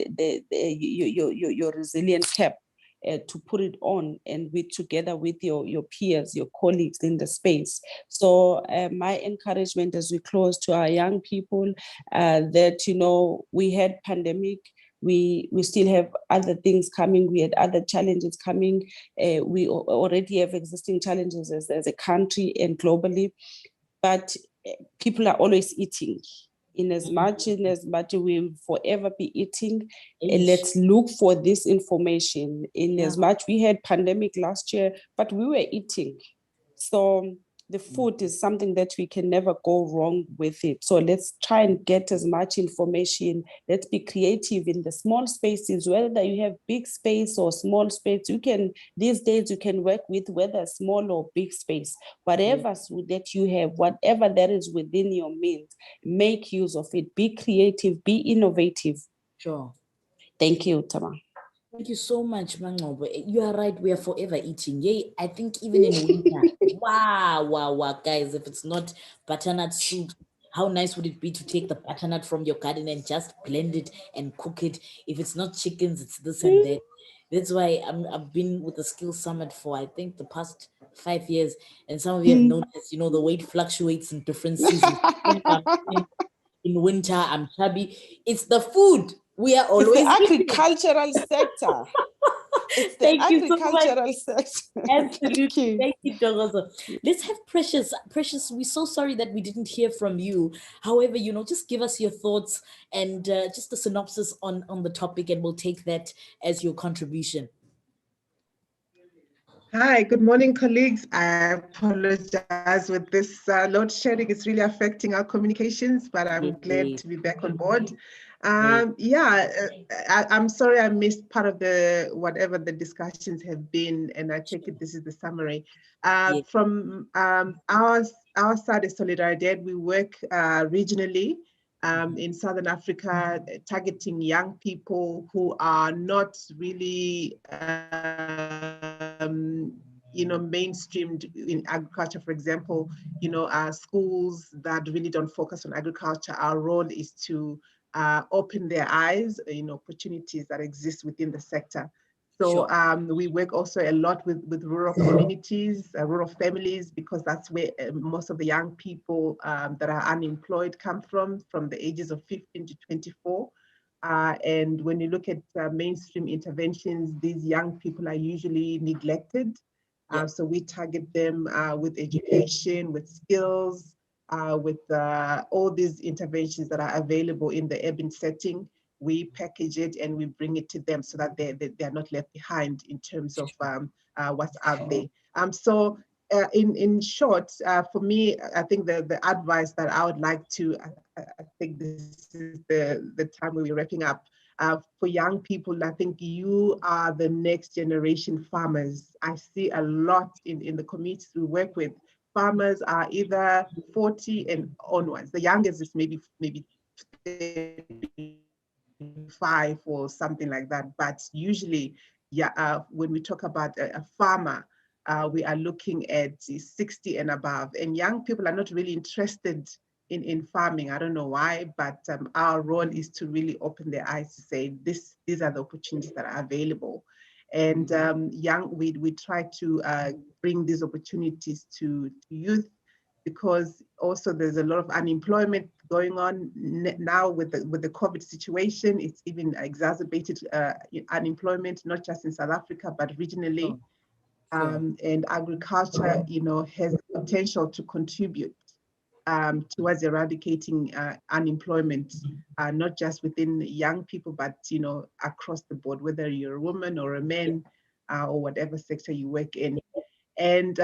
your resilient cap. To put it on and together with your peers, your colleagues in the space. So my encouragement as we close to our young people, that, we had pandemic, we still have other things coming, we had other challenges coming, we already have existing challenges as a country and globally, but people are always eating. In as much we will forever be eating, let's look for this information. In as much we had pandemic last year, but we were eating. So the food is something that we can never go wrong with it. So let's try and get as much information. Let's be creative in the small spaces, whether you have big space or small space. These days you can work with whether small or big space, whatever that you have, whatever that is within your means, make use of it. Be creative, be innovative. Sure. Thank you, Tama. Thank you so much, Mangobo. You are right. We are forever eating. Yay! I think even in winter. Wow, guys! If it's not butternut soup, how nice would it be to take the butternut from your garden and just blend it and cook it? If it's not chickens, it's this and that. That's why I've been with the Skills Summit for, I think, the past 5 years, and some of you have noticed, the weight fluctuates in different seasons. In winter, I'm chubby. It's the food. We are always it's the agricultural sector. It's the Thank you so much. agricultural sector. Absolutely. Thank you, Dorozo. Let's have Precious. Precious, we're so sorry that we didn't hear from you. However, just give us your thoughts and just a synopsis on the topic, and we'll take that as your contribution. Hi, good morning, colleagues. I apologize with this load shedding. It's really affecting our communications, but I'm glad to be back on board. I'm sorry I missed part of whatever the discussions have been, and I take it this is the summary. From our side of Solidaridad, we work regionally in Southern Africa, targeting young people who are not really mainstreamed in agriculture, for example, schools that really don't focus on agriculture. Our role is to open their eyes, opportunities that exist within the sector. So we work also a lot with rural communities, rural families, because that's where most of the young people that are unemployed come from the ages of 15 to 24. And when you look at mainstream interventions, these young people are usually neglected. So we target them with education, with skills, with all these interventions that are available in the urban setting. We package it and we bring it to them so that they're not left behind in terms of what's out there. So in short, for me, I think the advice that I would like to, I think this is the time where we're wrapping up. For young people, I think you are the next generation farmers. I see a lot in the communities we work with. Farmers are either 40 and onwards. The youngest is maybe 35 or something like that. But usually, when we talk about a farmer, we are looking at 60 and above. And young people are not really interested in farming. I don't know why, but our role is to really open their eyes to say, these are the opportunities that are available. And we try to bring these opportunities to youth, because also there's a lot of unemployment going on now with the COVID situation. It's even exacerbated unemployment, not just in South Africa, but regionally. And agriculture, has the potential to contribute towards eradicating unemployment, not just within young people, but across the board, whether you're a woman or a man, or whatever sector you work in. And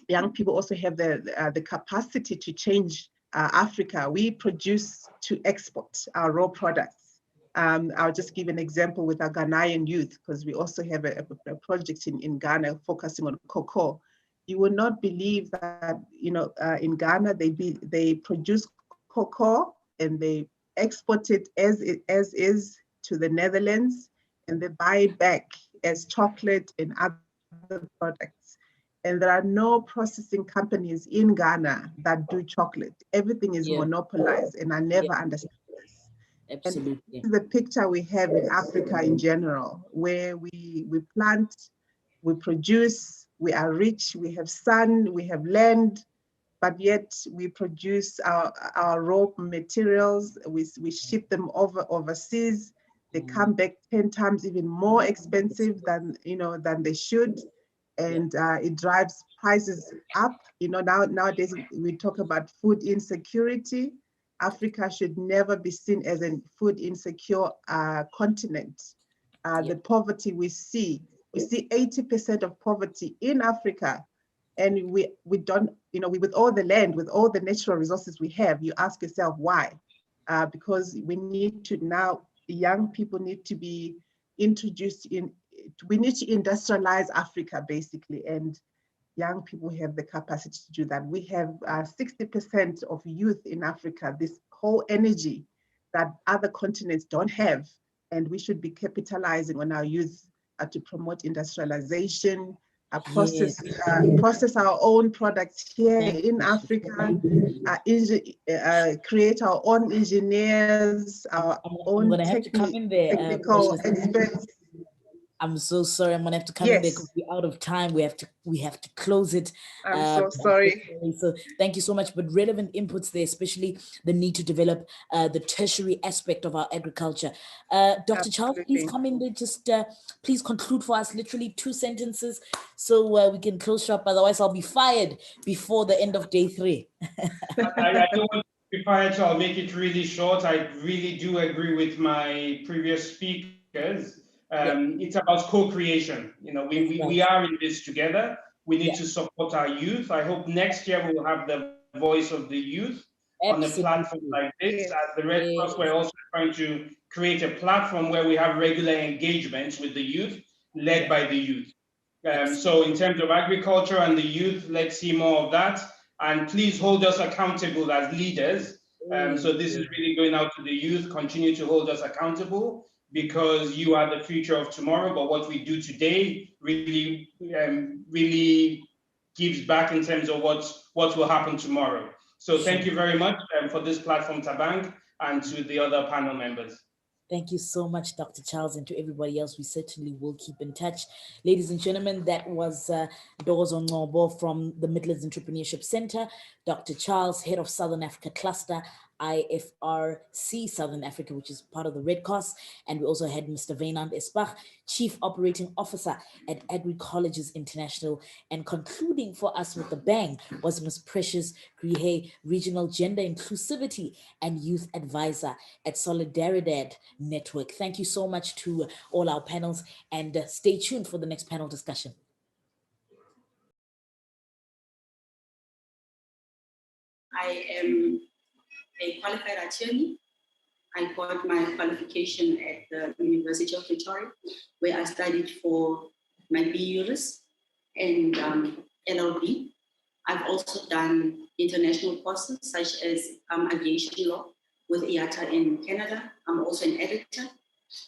young people also have the capacity to change Africa. We produce to export our raw products. I'll just give an example with our Ghanaian youth, because we also have a project in Ghana focusing on cocoa. You will not believe that in Ghana they produce cocoa and they export it as is to the Netherlands, and they buy it back as chocolate and other products. And there are no processing companies in Ghana that do chocolate. Everything is monopolized, and I never understood this. Absolutely. And this is the picture we have in Africa in general, where we plant, we produce, we are rich, we have sun, we have land, but yet we produce our raw materials, we ship them overseas. They come back 10 times even more expensive than they should. And it drives prices up. Nowadays we talk about food insecurity. Africa should never be seen as a food insecure continent. The poverty we see 80% of poverty in Africa, and we don't, with all the land, with all the natural resources we have, you ask yourself why? Because we need to now, young people need to be introduced we need to industrialize Africa basically, and young people have the capacity to do that. We have 60% of youth in Africa, this whole energy that other continents don't have, and we should be capitalizing on our youth to promote industrialization, process our own products here in Africa, create our own engineers, our own technical experts. I'm so sorry. I'm gonna have to come in there because Yes, we're out of time. We have to close it. I'm so I'm so sorry. sorry. So thank you so much. But relevant inputs there, especially the need to develop the tertiary aspect of our agriculture. Dr. Charles, please Absolutely. come in there. Just please conclude for us, literally 2 sentences, so we can close shop. Otherwise, I'll be fired before the end of day 3. I don't want to be fired, so I'll make it really short. I really do agree with my previous speakers. It's about co-creation. You know, we are in this together. We need to support our youth. I hope next year we will have the voice of the youth on a platform Absolutely. like this. Yes. At the Red Cross, we're also trying to create a platform where we have regular engagements with the youth, led by the youth. So in terms of agriculture and the youth, let's see more of that. And please hold us accountable as leaders. So this is really going out to the youth. Continue to hold us accountable, because you are the future of tomorrow. But what we do today really, really gives back in terms of what will happen tomorrow. So thank you very much for this platform, Tabang, and to the other panel members. Thank you so much, Dr. Charles, and to everybody else. We certainly will keep in touch. Ladies and gentlemen, that was Dozo Ngobo from the Midlands Entrepreneurship Center, Dr. Charles, Head of Southern Africa Cluster, IFRC Southern Africa, which is part of the Red Cross. And we also had Mr. Wynand Esbach, Chief Operating Officer at Agri Colleges International. And concluding for us with the bang was Ms. Precious Grihe, Regional Gender Inclusivity and Youth Advisor at Solidaridad Network. Thank you so much to all our panels, and stay tuned for the next panel discussion. I am a qualified attorney. I got my qualification at the University of Pretoria, where I studied for my B.Juris and LLB. I've also done international courses such as aviation law with IATA in Canada. I'm also an editor.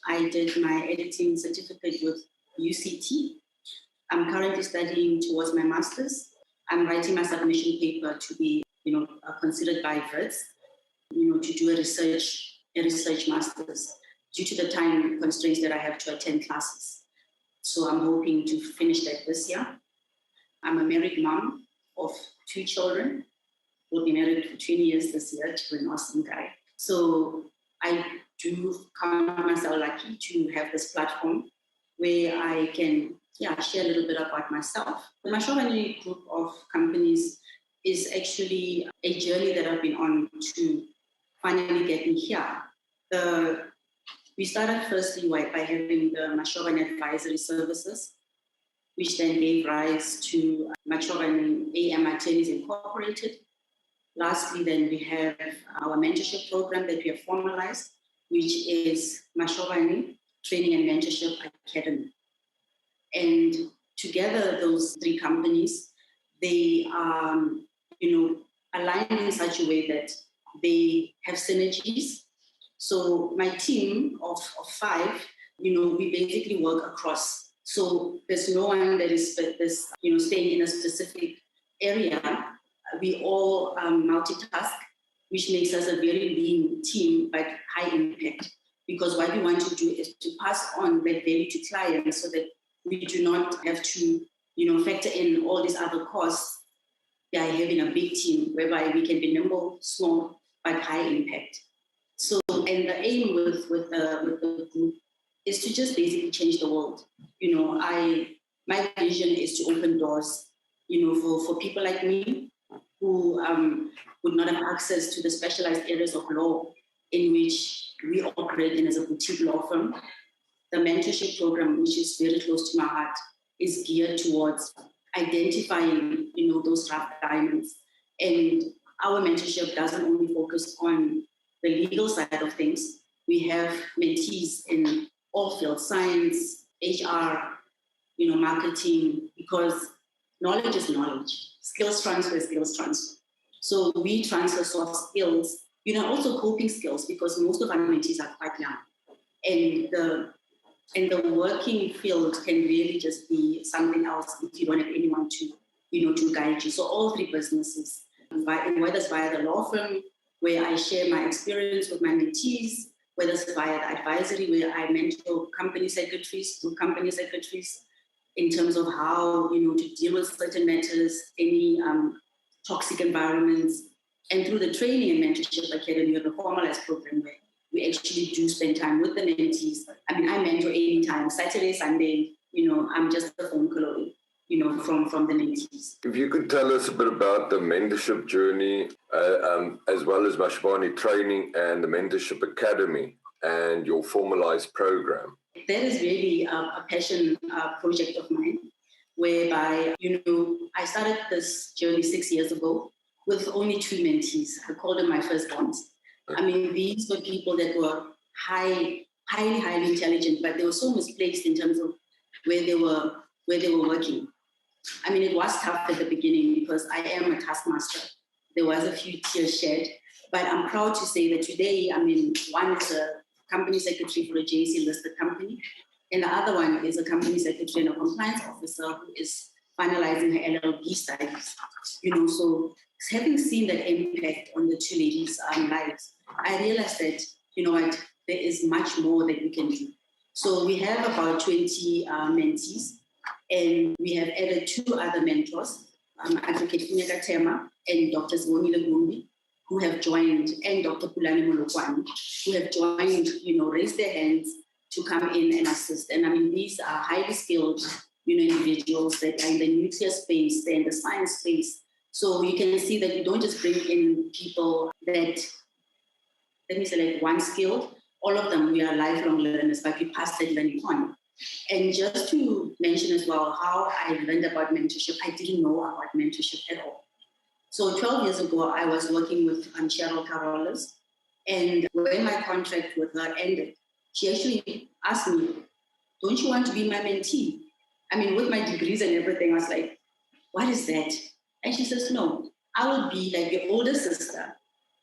I did my editing certificate with UCT. I'm currently studying towards my master's. I'm writing my submission paper to be, considered by VRITS, to do a research master's due to the time constraints that I have to attend classes. So I'm hoping to finish that this year. I'm a married mom of 2 children. We'll be married for 20 years this year to an awesome guy. So I do count myself lucky to have this platform where I can share a little bit about myself. The Mashobani group of companies is actually a journey that I've been on to finally get me here. We started firstly by having the Mashobani Advisory Services, which then gave rise to Mashobani AM Attorneys Incorporated. Lastly, then we have our mentorship program that we have formalized, which is Mashobani Training and Mentorship Academy. And together, those 3 companies, they are, aligned in such a way that they have synergies. So my team of 5, we basically work across. So there's no one that is staying in a specific area. We all multitask, which makes us a very lean team, but high impact. Because what we want to do is to pass on that value to clients so that we do not have to, factor in all these other costs by having a big team whereby we can be nimble, small, but high impact. So, and the aim with the group is to just basically change the world. My vision is to open doors, for people like me who would not have access to the specialized areas of law in which we operate in as a boutique law firm. The mentorship program, which is very close to my heart, is geared towards identifying, those rough diamonds. And our mentorship doesn't only focus on the legal side of things. We have mentees in all fields, science, HR, marketing, because knowledge is knowledge. Skills transfer is skills transfer. So we transfer soft skills, also coping skills, because most of our mentees are quite young. And the working field can really just be something else if you don't have anyone to, to guide you. So all 3 businesses, whether it's via the law firm, where I share my experience with my mentees, whether it's via the advisory, where I mentor company secretaries, group company secretaries, in terms of how, to deal with certain matters, any toxic environments, and through the training and mentorship academy or the formalized program where we actually do spend time with the mentees. I mean, I mentor anytime, Saturday, Sunday, I'm just a phone call away, from the mentees. If you could tell us a bit about the mentorship journey, as well as Mashobane training and the mentorship academy and your formalized program. That is really a passion project of mine, whereby, I started this journey 6 years ago with only 2 mentees. I called them my firstborns. I mean, these were people that were highly intelligent, but they were so misplaced in terms of where they were working. I mean, it was tough at the beginning because I am a taskmaster. There was a few tears shed, but I'm proud to say that today, I mean, one is a company secretary for a JSE listed company, and the other one is a company secretary and a compliance officer who is finalizing her LLB studies. So having seen that impact on the 2 ladies' lives, I realized that, there is much more that we can do. So we have about 20 mentees, and we have added 2 other mentors, Advocate Funeka Tema and Dr. Zwonile Gumbi, who have joined, and Dr. Pulani Molokwani, who have joined, raised their hands to come in and assist. And I mean, these are highly skilled, individuals that are in the nuclear space, they're in the science space. So you can see that we don't just bring in people that, let me say, like one skilled. All of them, we are lifelong learners, but we pass that learning on. And just to mention as well how I learned about mentorship, I didn't know about mentorship at all. So 12 years ago, I was working with Cheryl Carolus, and when my contract with her ended, she actually asked me, don't you want to be my mentee? I mean, with my degrees and everything, I was like, what is that? And she says, no, I will be like your older sister,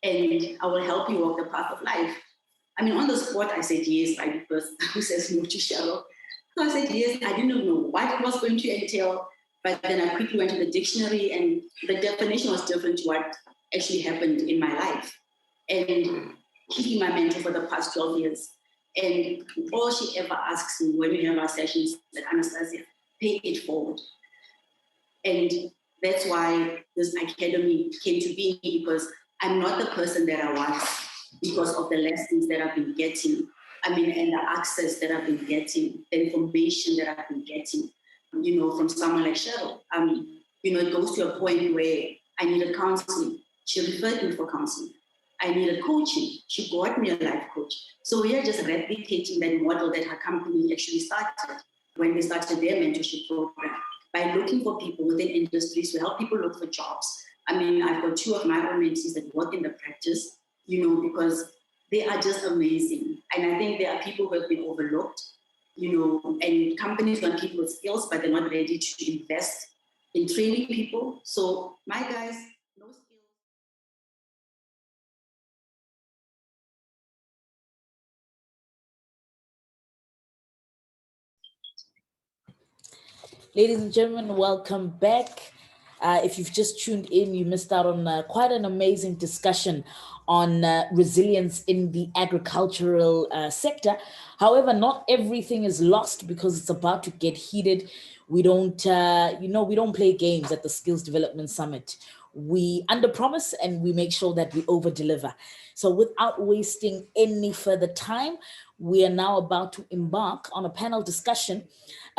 and I will help you walk the path of life. I mean, on the spot, I said yes, right? Because who says no to Cheryl? So I said yes. I didn't know what it was going to entail, but then I quickly went to the dictionary, and the definition was different to what actually happened in my life. And she's been my mentor for the past 12 years. And all she ever asks me when we have our sessions is that, Anastasia, pay it forward. And that's why this academy came to be, because I'm not the person that I was because of the lessons that I've been getting. I mean, and the access that I've been getting, the information that I've been getting, from someone like Cheryl. It goes to a point where I needed counseling. She referred me for counseling. I needed coaching. She got me a life coach. So we are just replicating that model that her company actually started when they started their mentorship program, by looking for people within industries to help people look for jobs. I mean, I've got 2 of my own mentees that work in the practice, because they are just amazing. And I think there are people who have been overlooked, and companies want people with skills, but they're not ready to invest in training people. So my guys, no skills. Ladies and gentlemen, welcome back. If you've just tuned in, you missed out on quite an amazing discussion on resilience in the agricultural sector. However, not everything is lost because it's about to get heated. We don't, we don't play games at the Skills Development Summit. We underpromise and we make sure that we over-deliver. So without wasting any further time, we are now about to embark on a panel discussion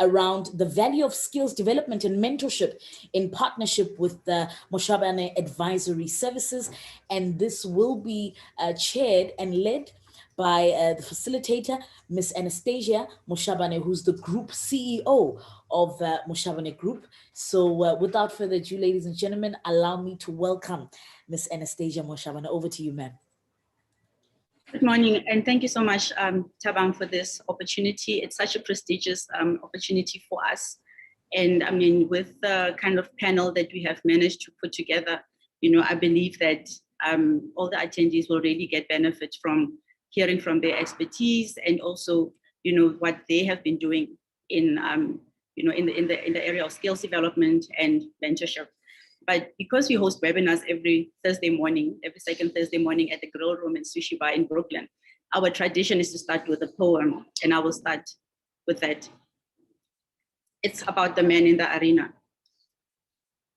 around the value of skills development and mentorship in partnership with the Mashobane Advisory Services. And this will be chaired and led by the facilitator, Miss Anastasia Mashobane, who's the Group CEO of Mashobane Group. So without further ado, ladies and gentlemen, allow me to welcome Miss Anastasia Mashobane. Over to you, ma'am. Good morning, and thank you so much, Tabang, for this opportunity. It's such a prestigious opportunity for us. And I mean, with the kind of panel that we have managed to put together, I believe that all the attendees will really get benefit from hearing from their expertise and also, what they have been doing in, in the area of skills development and mentorship. But because we host webinars every second Thursday morning at the Grill Room in Sushi Bar in Brooklyn, our tradition is to start with a poem, and I will start with that. It's about the man in the arena.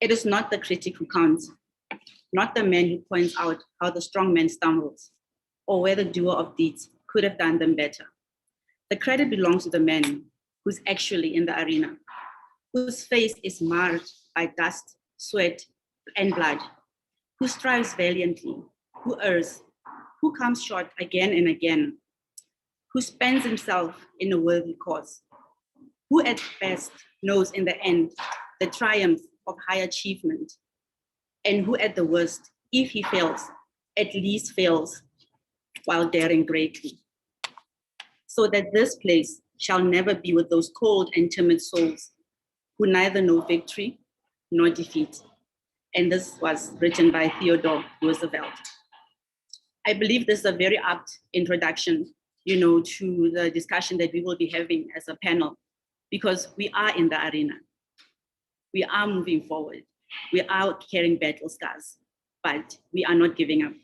It is not the critic who counts, not the man who points out how the strong man stumbles, or where the doer of deeds could have done them better. The credit belongs to the man who's actually in the arena, whose face is marred by dust, sweat, and blood, who strives valiantly, who errs, who comes short again and again, who spends himself in a worthy cause, who at best knows in the end the triumph of high achievement, and who at the worst, if he fails, at least fails while daring greatly. So that this place shall never be with those cold and timid souls who neither know victory nor defeat. And this was written by Theodore Roosevelt. I believe this is a very apt introduction, to the discussion that we will be having as a panel, because we are in the arena. We are moving forward. We are carrying battle scars, but we are not giving up.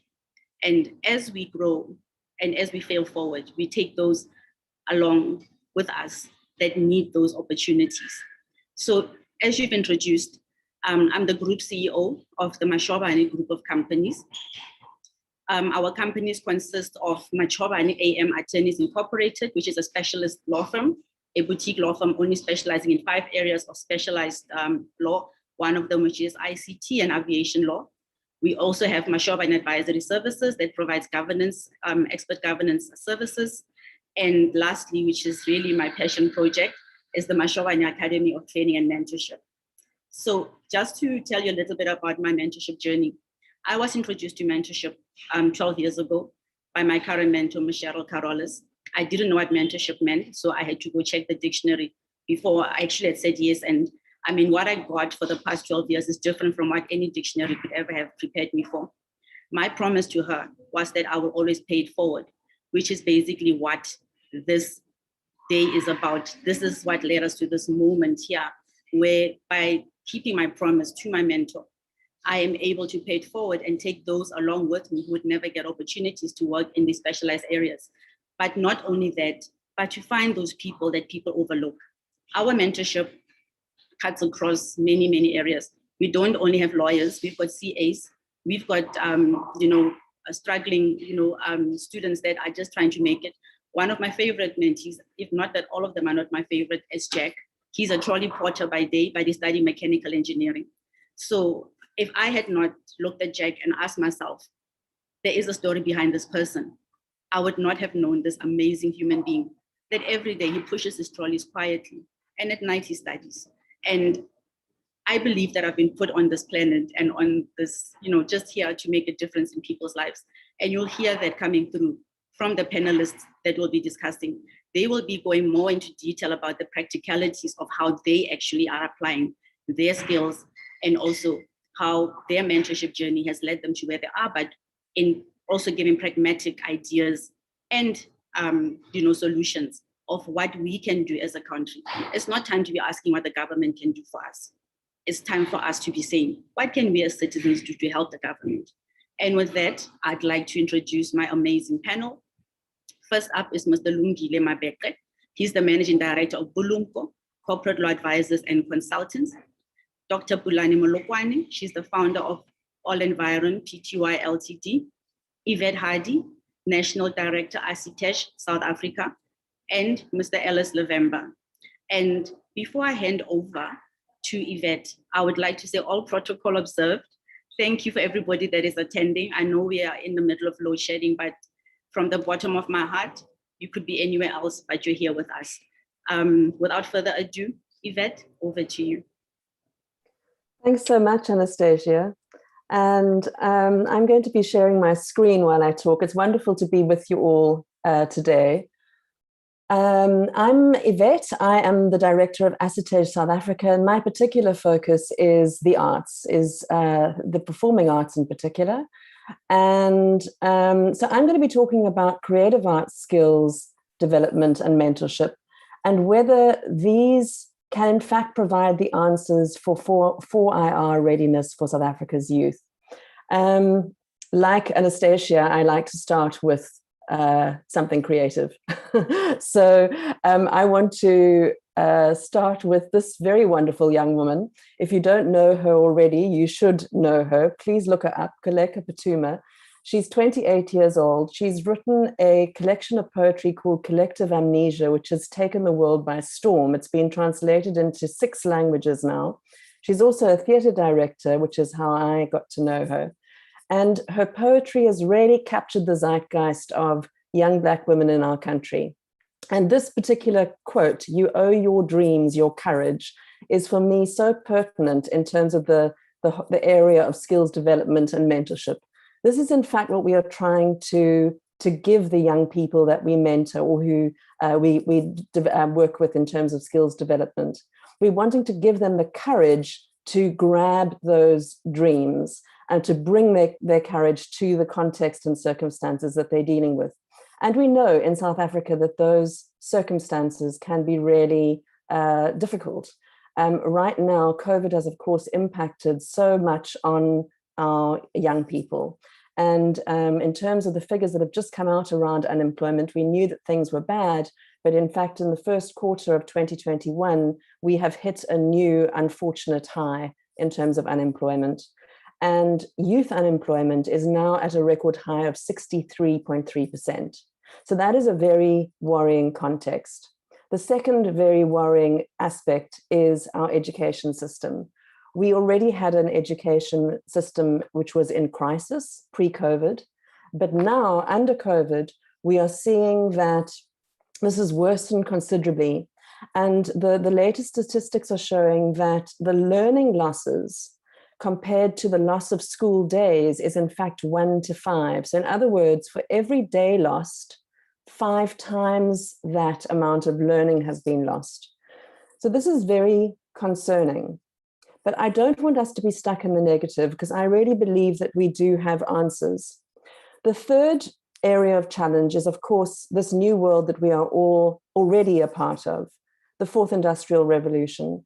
And as we grow and as we fail forward, we take those along with us that need those opportunities. So as you've introduced, I'm the group CEO of the Mashobane group of companies. Our companies consist of Mashobane AM Attorneys Incorporated, which is a specialist law firm, a boutique law firm only specializing in 5 areas of specialized law, one of them which is ICT and aviation law. We also have Mashobane Advisory Services that provides governance, expert governance services. And lastly, which is really my passion project, is the Mashobane Academy of Training and Mentorship. So just to tell you a little bit about my mentorship journey, I was introduced to mentorship 12 years ago by my current mentor, Michelle Carolis. I didn't know what mentorship meant, so I had to go check the dictionary before I actually had said yes. And I mean, what I got for the past 12 years is different from what any dictionary could ever have prepared me for. My promise to her was that I will always pay it forward, which is basically what this day is about. This is what led us to this moment here, where by keeping my promise to my mentor, I am able to pay it forward and take those along with me who would never get opportunities to work in these specialized areas. But not only that, but to find those people that people overlook. Our mentorship cuts across many, many areas. We don't only have lawyers, we've got CAs, we've got, struggling, students that are just trying to make it. One of my favorite mentees, if not that all of them are not my favorite, is Jack. He's a trolley porter by day, but he studied mechanical engineering. So if I had not looked at Jack and asked myself, there is a story behind this person, I would not have known this amazing human being that every day he pushes his trolleys quietly and at night he studies. And I believe that I've been put on this planet and on this, just here to make a difference in people's lives. And you'll hear that coming through from the panelists that we'll be discussing. They will be going more into detail about the practicalities of how they actually are applying their skills and also how their mentorship journey has led them to where they are, but in also giving pragmatic ideas and solutions of what we can do as a country. It's not time to be asking what the government can do for us. It's time for us to be saying, what can we as citizens do to help the government? And with that, I'd like to introduce my amazing panel. First up is Mr. Lungile Mabeke. He's the Managing Director of Bulumko, Corporate Law Advisors and Consultants. Dr. Pulani Molokwani, she's the founder of All Environ Pty Ltd. Yvette Hardy, National Director, ACITESH, South Africa, and Mr. Ellis Lavemba. And before I hand over to Yvette, I would like to say all protocol observed. Thank you for everybody that is attending. I know we are in the middle of load shedding, but from the bottom of my heart, you could be anywhere else, but you're here with us. Without further ado, Yvette, over to you. Thanks so much, Anastasia. And I'm going to be sharing my screen while I talk. It's wonderful to be with you all today. I'm Yvette. I am the director of ACITESH South Africa, and my particular focus is the arts, is the performing arts in particular. And so I'm going to be talking about creative arts skills development and mentorship, and whether these can in fact provide the answers for 4IR readiness for South Africa's youth. Like Anastasia, I like to start with something creative. So I want to start with this very wonderful young woman. If you don't know her already, you should know her. Please look her up, Koleka Patuma. She's 28 years old. She's written a collection of poetry called Collective Amnesia, which has taken the world by storm. It's been translated into 6 languages now. She's also a theatre director, which is how I got to know her. And her poetry has really captured the zeitgeist of young Black women in our country. And this particular quote, "You owe your dreams your courage," is for me so pertinent in terms of the area of skills development and mentorship. This is in fact what we are trying to give the young people that we mentor or who we work with in terms of skills development. We're wanting to give them the courage to grab those dreams and to bring their courage to the context and circumstances that they're dealing with. And we know in South Africa that those circumstances can be really difficult. Right now, COVID has, of course, impacted so much on our young people. And in terms of the figures that have just come out around unemployment, we knew that things were bad, but in fact, in the first quarter of 2021, we have hit a new unfortunate high in terms of unemployment. And youth unemployment is now at a record high of 63.3%. So that is a very worrying context. The second very worrying aspect is our education system. We already had an education system which was in crisis pre-COVID, but now under COVID, we are seeing that this has worsened considerably. And the latest statistics are showing that the learning losses compared to the loss of school days is in fact 1 to 5. So in other words, for every day lost, 5 times that amount of learning has been lost. So this is very concerning. But I don't want us to be stuck in the negative because I really believe that we do have answers. The third area of challenge is, of course, this new world that we are all already a part of, the fourth industrial revolution.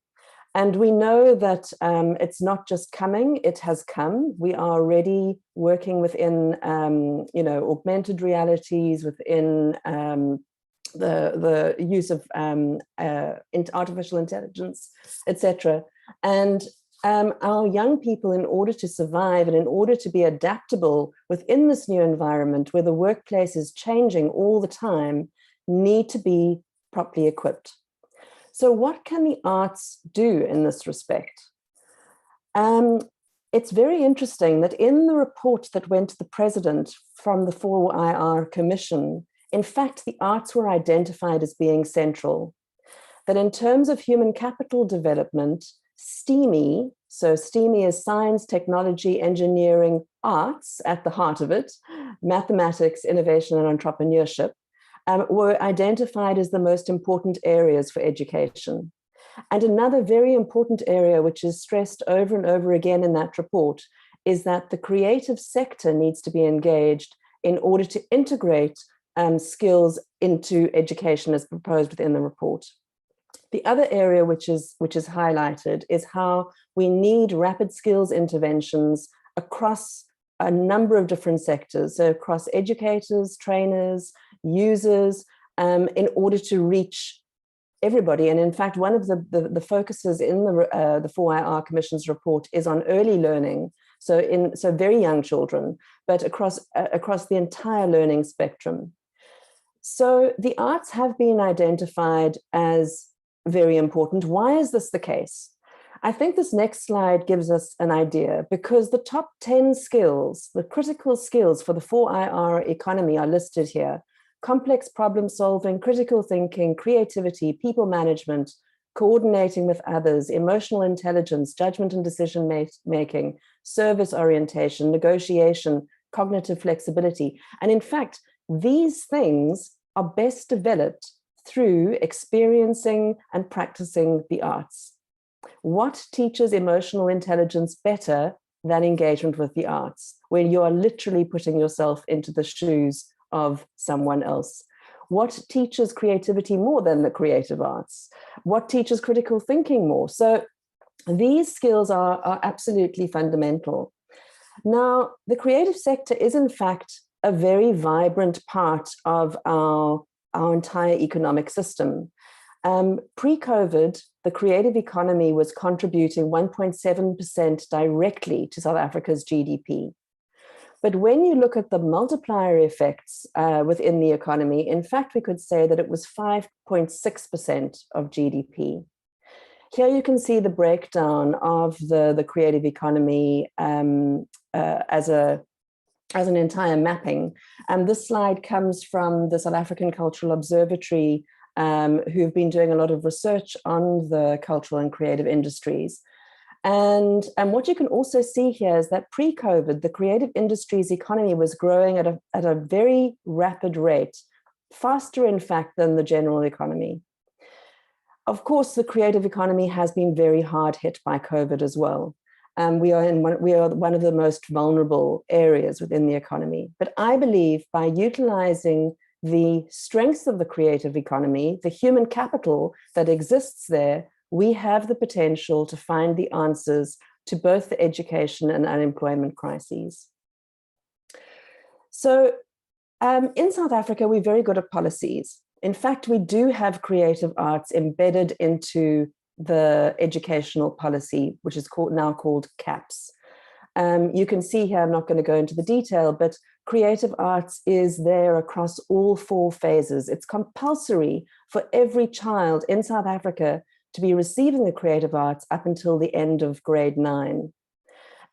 And we know that it's not just coming, it has come. We are already working within, augmented realities, within the use of artificial intelligence, etc. And our young people, in order to survive and in order to be adaptable within this new environment where the workplace is changing all the time, need to be properly equipped. So what can the arts do in this respect? It's very interesting that in the report that went to the president from the 4IR Commission, in fact, the arts were identified as being central. That in terms of human capital development, STEAMy, so STEAMy is science, technology, engineering, arts at the heart of it, mathematics, innovation, and entrepreneurship, were identified as the most important areas for education. And another very important area, which is stressed over and over again in that report, is that the creative sector needs to be engaged in order to integrate skills into education as proposed within the report. The other area which is highlighted is how we need rapid skills interventions across a number of different sectors, so across educators, trainers, users, in order to reach everybody. And in fact, one of the focuses in the 4IR Commission's report is on early learning, so very young children, but across the entire learning spectrum. So the arts have been identified as very important. Why is this the case? I think this next slide gives us an idea, because the top 10 skills, the critical skills for the 4IR economy are listed here: complex problem solving, critical thinking, creativity, people management, coordinating with others, emotional intelligence, judgment and decision making, service orientation, negotiation, cognitive flexibility. And in fact, these things are best developed through experiencing and practicing the arts. What teaches emotional intelligence better than engagement with the arts, where you are literally putting yourself into the shoes of someone else? What teaches creativity more than the creative arts? What teaches critical thinking more? So these skills are absolutely fundamental. Now, the creative sector is in fact a very vibrant part of our entire economic system. Pre-COVID, the creative economy was contributing 1.7% directly to South Africa's GDP. But when you look at the multiplier effects within the economy, in fact, we could say that it was 5.6% of GDP. Here you can see the breakdown of the creative economy as an entire mapping. And this slide comes from the South African Cultural Observatory, who've been doing a lot of research on the cultural and creative industries. And what you can also see here is that pre-COVID, the creative industries economy was growing at a very rapid rate, faster in fact than the general economy. Of course, the creative economy has been very hard hit by COVID as well. We are one of the most vulnerable areas within the economy. But I believe by utilizing the strengths of the creative economy, the human capital that exists there, we have the potential to find the answers to both the education and unemployment crises. So in South Africa, we're very good at policies. In fact, we do have creative arts embedded into the educational policy, which is now called CAPS. You can see here, I'm not going to go into the detail, but creative arts is there across all 4 phases. It's compulsory for every child in South Africa to be receiving the creative arts up until the end of grade 9.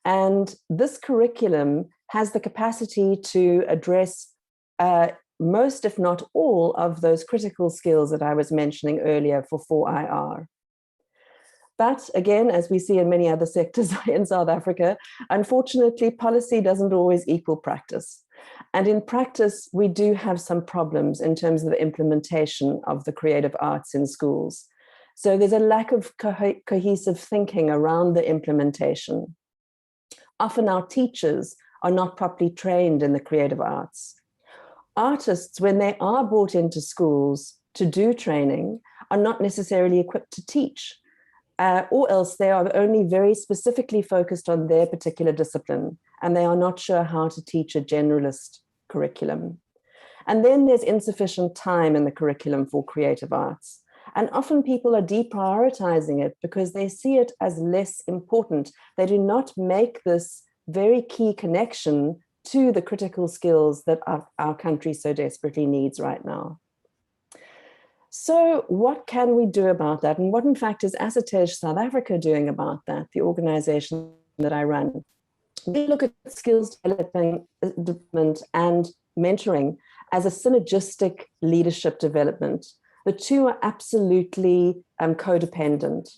And this curriculum has the capacity to address most, if not all, of those critical skills that I was mentioning earlier for 4IR. But again, as we see in many other sectors in South Africa, unfortunately, policy doesn't always equal practice. And in practice, we do have some problems in terms of the implementation of the creative arts in schools. So there's a lack of cohesive thinking around the implementation. Often our teachers are not properly trained in the creative arts. Artists, when they are brought into schools to do training, are not necessarily equipped to teach. Or else they are only very specifically focused on their particular discipline, and they are not sure how to teach a generalist curriculum. And then there's insufficient time in the curriculum for creative arts. And often people are deprioritizing it because they see it as less important. They do not make this very key connection to the critical skills that our country so desperately needs right now. So what can we do about that? And what in fact is Assetej South Africa doing about that, the organization that I run? We look at skills development and mentoring as a synergistic leadership development. The two are absolutely codependent.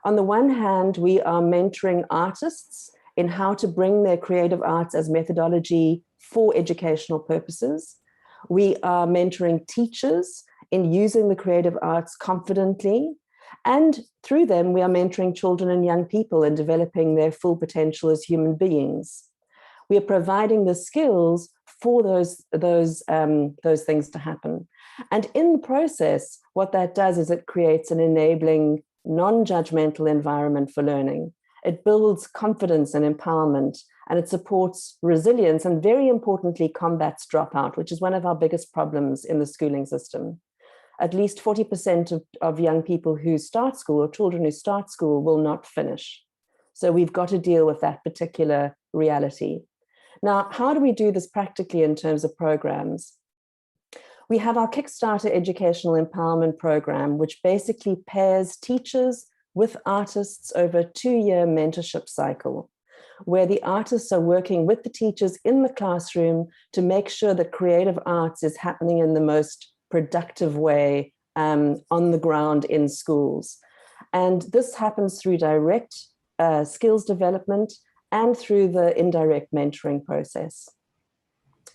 On the one hand, we are mentoring artists in how to bring their creative arts as methodology for educational purposes. We are mentoring teachers in using the creative arts confidently. And through them, we are mentoring children and young people in developing their full potential as human beings. We are providing the skills for those things to happen. And in the process, what that does is it creates an enabling, non-judgmental environment for learning. It builds confidence and empowerment, and it supports resilience, and very importantly, combats dropout, which is one of our biggest problems in the schooling system. At least 40% of young people who start school, or children who start school, will not finish. So we've got to deal with that particular reality. Now, how do we do this practically in terms of programs? We have our Kickstarter Educational Empowerment Program, which basically pairs teachers with artists over a 2-year mentorship cycle, where the artists are working with the teachers in the classroom to make sure that creative arts is happening in the most productive way on the ground in schools. And this happens through direct skills development and through the indirect mentoring process.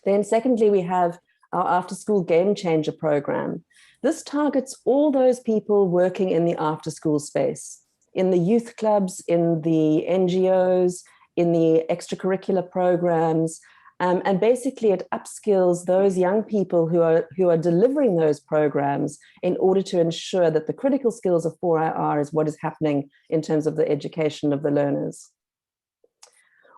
Then secondly, we have our after-school game changer program. This targets all those people working in the after-school space, in the youth clubs, in the NGOs, in the extracurricular programs, and basically it upskills those young people who are delivering those programs in order to ensure that the critical skills of 4IR is what is happening in terms of the education of the learners.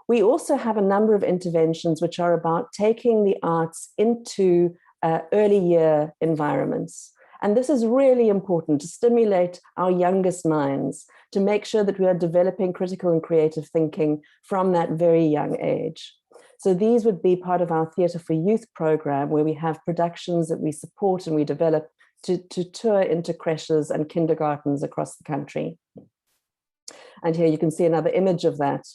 We also have a number of interventions which are about taking the arts into early year environments. And this is really important to stimulate our youngest minds, to make sure that we are developing critical and creative thinking from that very young age. So these would be part of our Theatre for Youth program, where we have productions that we support and we develop to tour into creches and kindergartens across the country. And here you can see another image of that.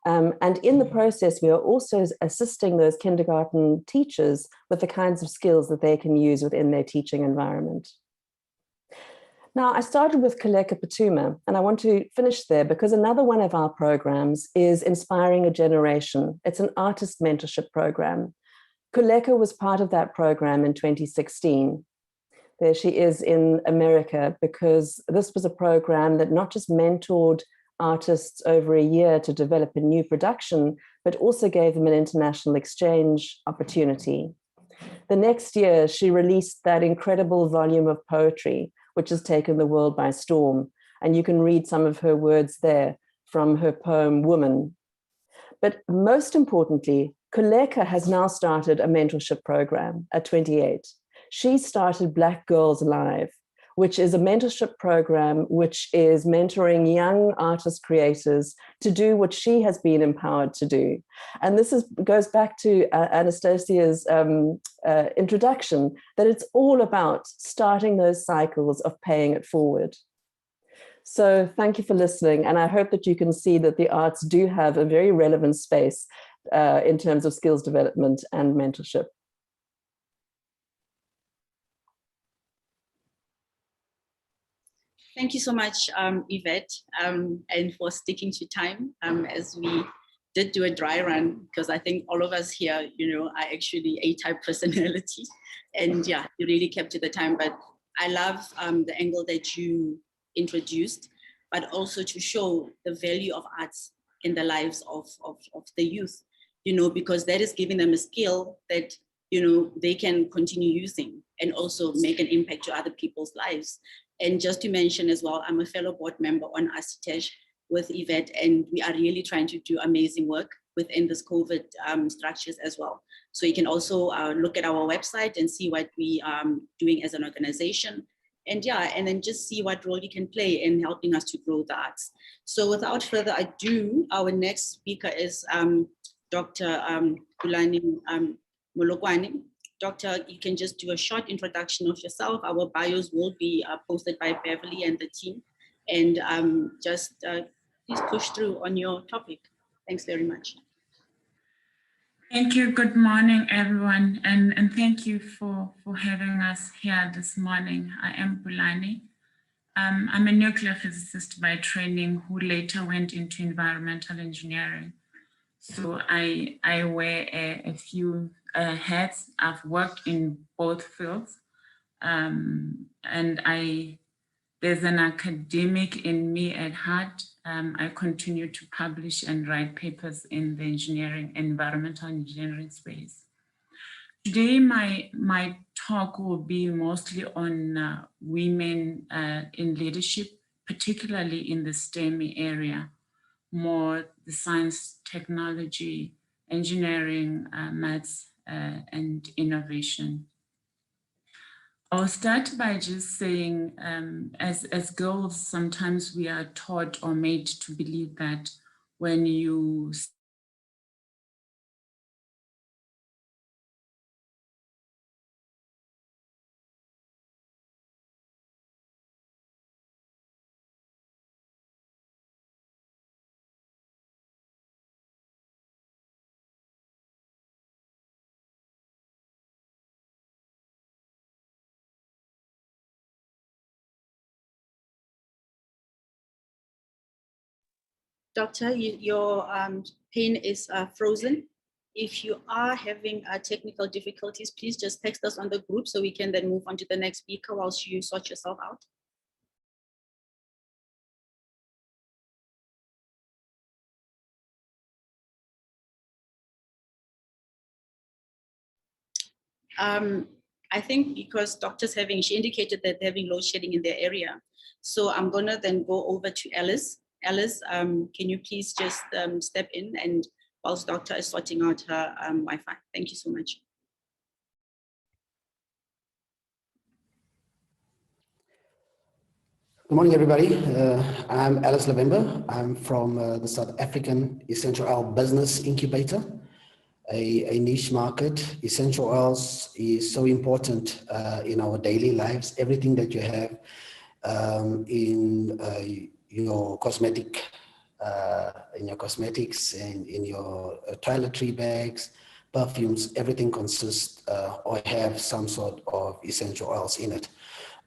And in the process, we are also assisting those kindergarten teachers with the kinds of skills that they can use within their teaching environment. Now, I started with Kuleka Patuma, and I want to finish there because another one of our programs is Inspiring a Generation. It's an artist mentorship program. Kuleka was part of that program in 2016. There she is in America, because this was a program that not just mentored artists over a year to develop a new production, but also gave them an international exchange opportunity. The next year, she released that incredible volume of poetry, which has taken the world by storm. And you can read some of her words there from her poem, Woman. But most importantly, Kuleka has now started a mentorship program at 28. She started Black Girls Live, which is a mentorship program which is mentoring young artist creators to do what she has been empowered to do. And this goes back to Anastasia's introduction, that it's all about starting those cycles of paying it forward. So thank you for listening. And I hope that you can see that the arts do have a very relevant space in terms of skills development and mentorship. Thank you so much, Yvette, and for sticking to time as we did do a dry run, because I think all of us here, are actually A-type personality. And yeah, you really kept to the time. But I love the angle that you introduced, but also to show the value of arts in the lives of the youth, because that is giving them a skill that, they can continue using and also make an impact to other people's lives. And just to mention as well, I'm a fellow board member on ASITEJ with Yvette, and we are really trying to do amazing work within this COVID structures as well. So you can also look at our website and see what we are doing as an organization. And yeah, and then just see what role you can play in helping us to grow the arts. So without further ado, our next speaker is Dr. Kulani Molokwane. Doctor, you can just do a short introduction of yourself. Our bios will be posted by Beverly and the team. And just please push through on your topic. Thanks very much. Thank you. Good morning, everyone. And thank you for having us here this morning. I am Kulani. I'm a nuclear physicist by training who later went into environmental engineering. So I wear a few hats. I've worked in both fields. And there's an academic in me at heart. I continue to publish and write papers in the environmental engineering space. Today, my talk will be mostly on women in leadership, particularly in the STEM area, more the science, technology, engineering, maths, and innovation. I'll start by just saying, as girls, sometimes we are taught or made to believe that when you Doctor, your pane is frozen. If you are having technical difficulties, please just text us on the group so we can then move on to the next speaker whilst you sort yourself out. I think because she indicated that they're having load shedding in their area. So I'm gonna then go over to Alice. Alice, can you please just step in and whilst Dr. is sorting out her Wi-Fi. Thank you so much. Good morning, everybody. I'm Alice Lavemba. I'm from the South African Essential Oil Business Incubator, a niche market. Essential oils is so important in our daily lives. Everything that you have in your cosmetics and in your toiletry bags, perfumes, everything consists or have some sort of essential oils in it.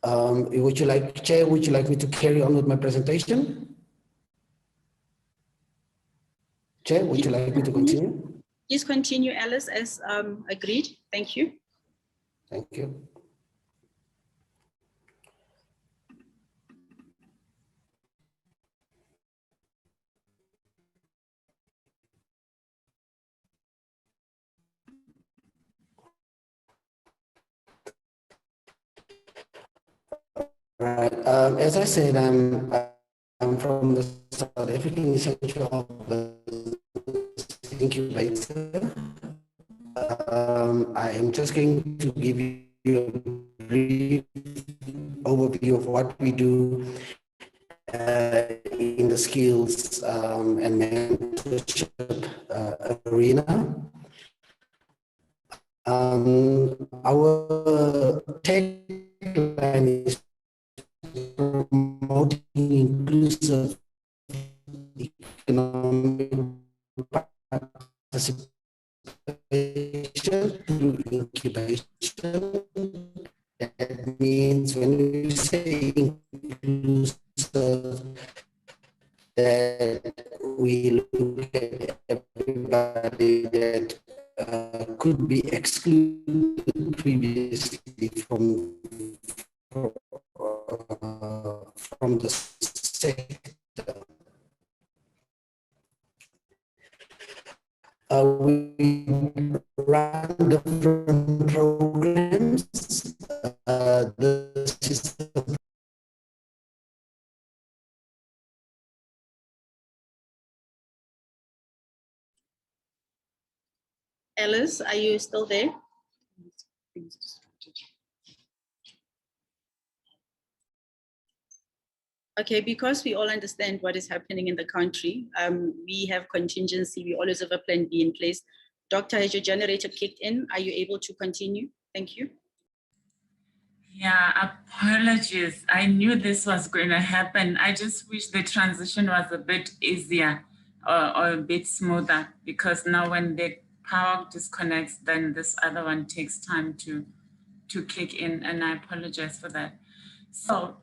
Chair, would you like me to carry on with my presentation? Chair, would you like me to continue? Please continue, Alice, as agreed. Thank you. Thank you. Right. As I said, I'm from the South African Essential Oil Business Incubator. I am just going to give you a brief overview of what we do in the skills and mentorship arena. Our tagline is promoting inclusive economic participation through incubation. That means when we say inclusive, that we look at everybody that could be excluded previously from the sector. We run different programs. This is Alice, are you still there? Okay, because we all understand what is happening in the country, we have contingency, we always have a plan B in place. Doctor, has your generator kicked in? Are you able to continue? Thank you. Yeah, apologies. I knew this was going to happen. I just wish the transition was a bit easier or a bit smoother, because now when the power disconnects, then this other one takes time to kick in, and I apologize for that. So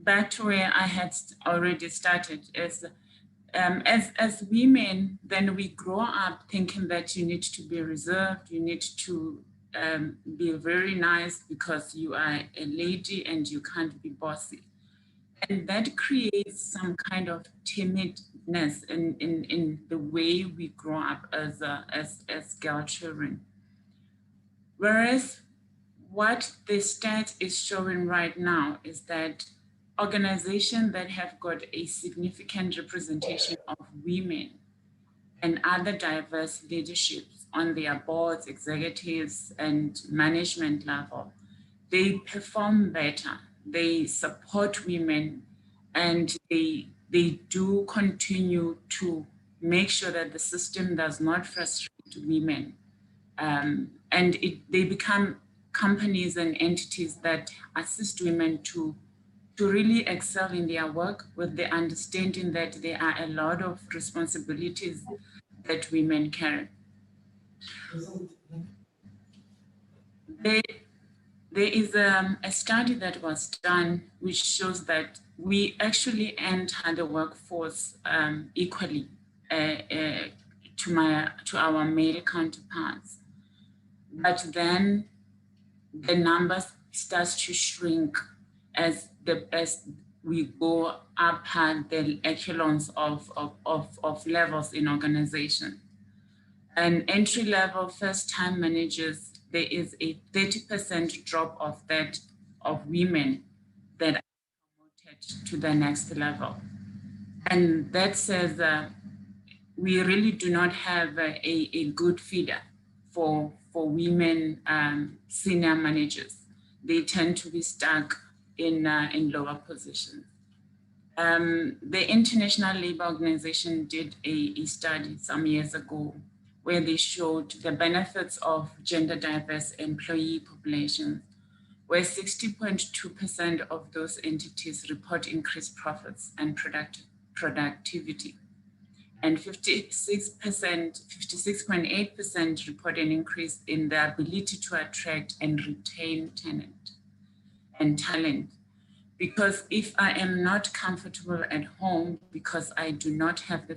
back to where I had already started is as women, then we grow up thinking that you need to be reserved, you need to be very nice because you are a lady and you can't be bossy. And that creates some kind of timidness in the way we grow up as girl children. Whereas what the stat is showing right now is that organizations that have got a significant representation of women and other diverse leaderships on their boards, executives, and management level, they perform better, they support women, and they do continue to make sure that the system does not frustrate women. And they become companies and entities that assist women to really excel in their work, with the understanding that there are a lot of responsibilities that women carry. There is a study that was done which shows that we actually enter the workforce equally to our male counterparts. But then the numbers starts to shrink as we go up the echelons of levels in organization. And entry-level first-time managers, there is a 30% drop of women that are promoted to the next level. And that says we really do not have a good feeder for women senior managers. They tend to be stuck in lower positions. The International Labour Organization did a study some years ago where they showed the benefits of gender diverse employee populations, where 60.2% of those entities report increased profits and productivity, and 56.8% report an increase in the ability to attract and retain talent. Because if I am not comfortable at home because I do not have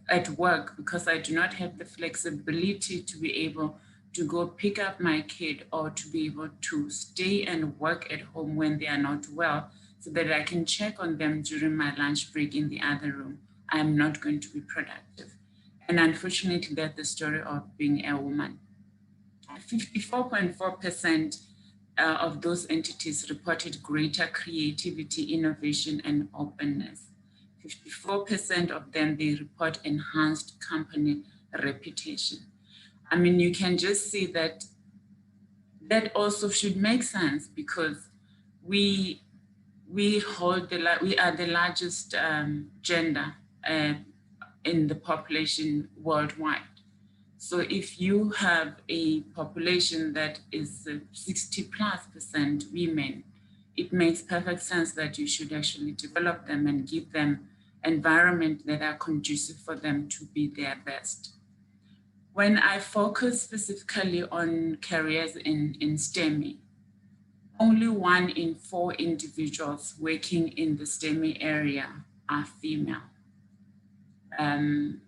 at work because I do not have the flexibility to be able to go pick up my kid or to be able to stay and work at home when they are not well so that I can check on them during my lunch break in the other room, I am not going to be productive. And unfortunately, that's the story of being a woman. 54.4% of those entities reported greater creativity, innovation, and openness. 54% of them, they report enhanced company reputation. I mean, you can just see that also should make sense because we are the largest gender in the population worldwide. So if you have a population that is 60+% women, it makes perfect sense that you should actually develop them and give them environment that are conducive for them to be their best. When I focus specifically on careers in STEM, only 1 in 4 individuals working in the STEM area are female.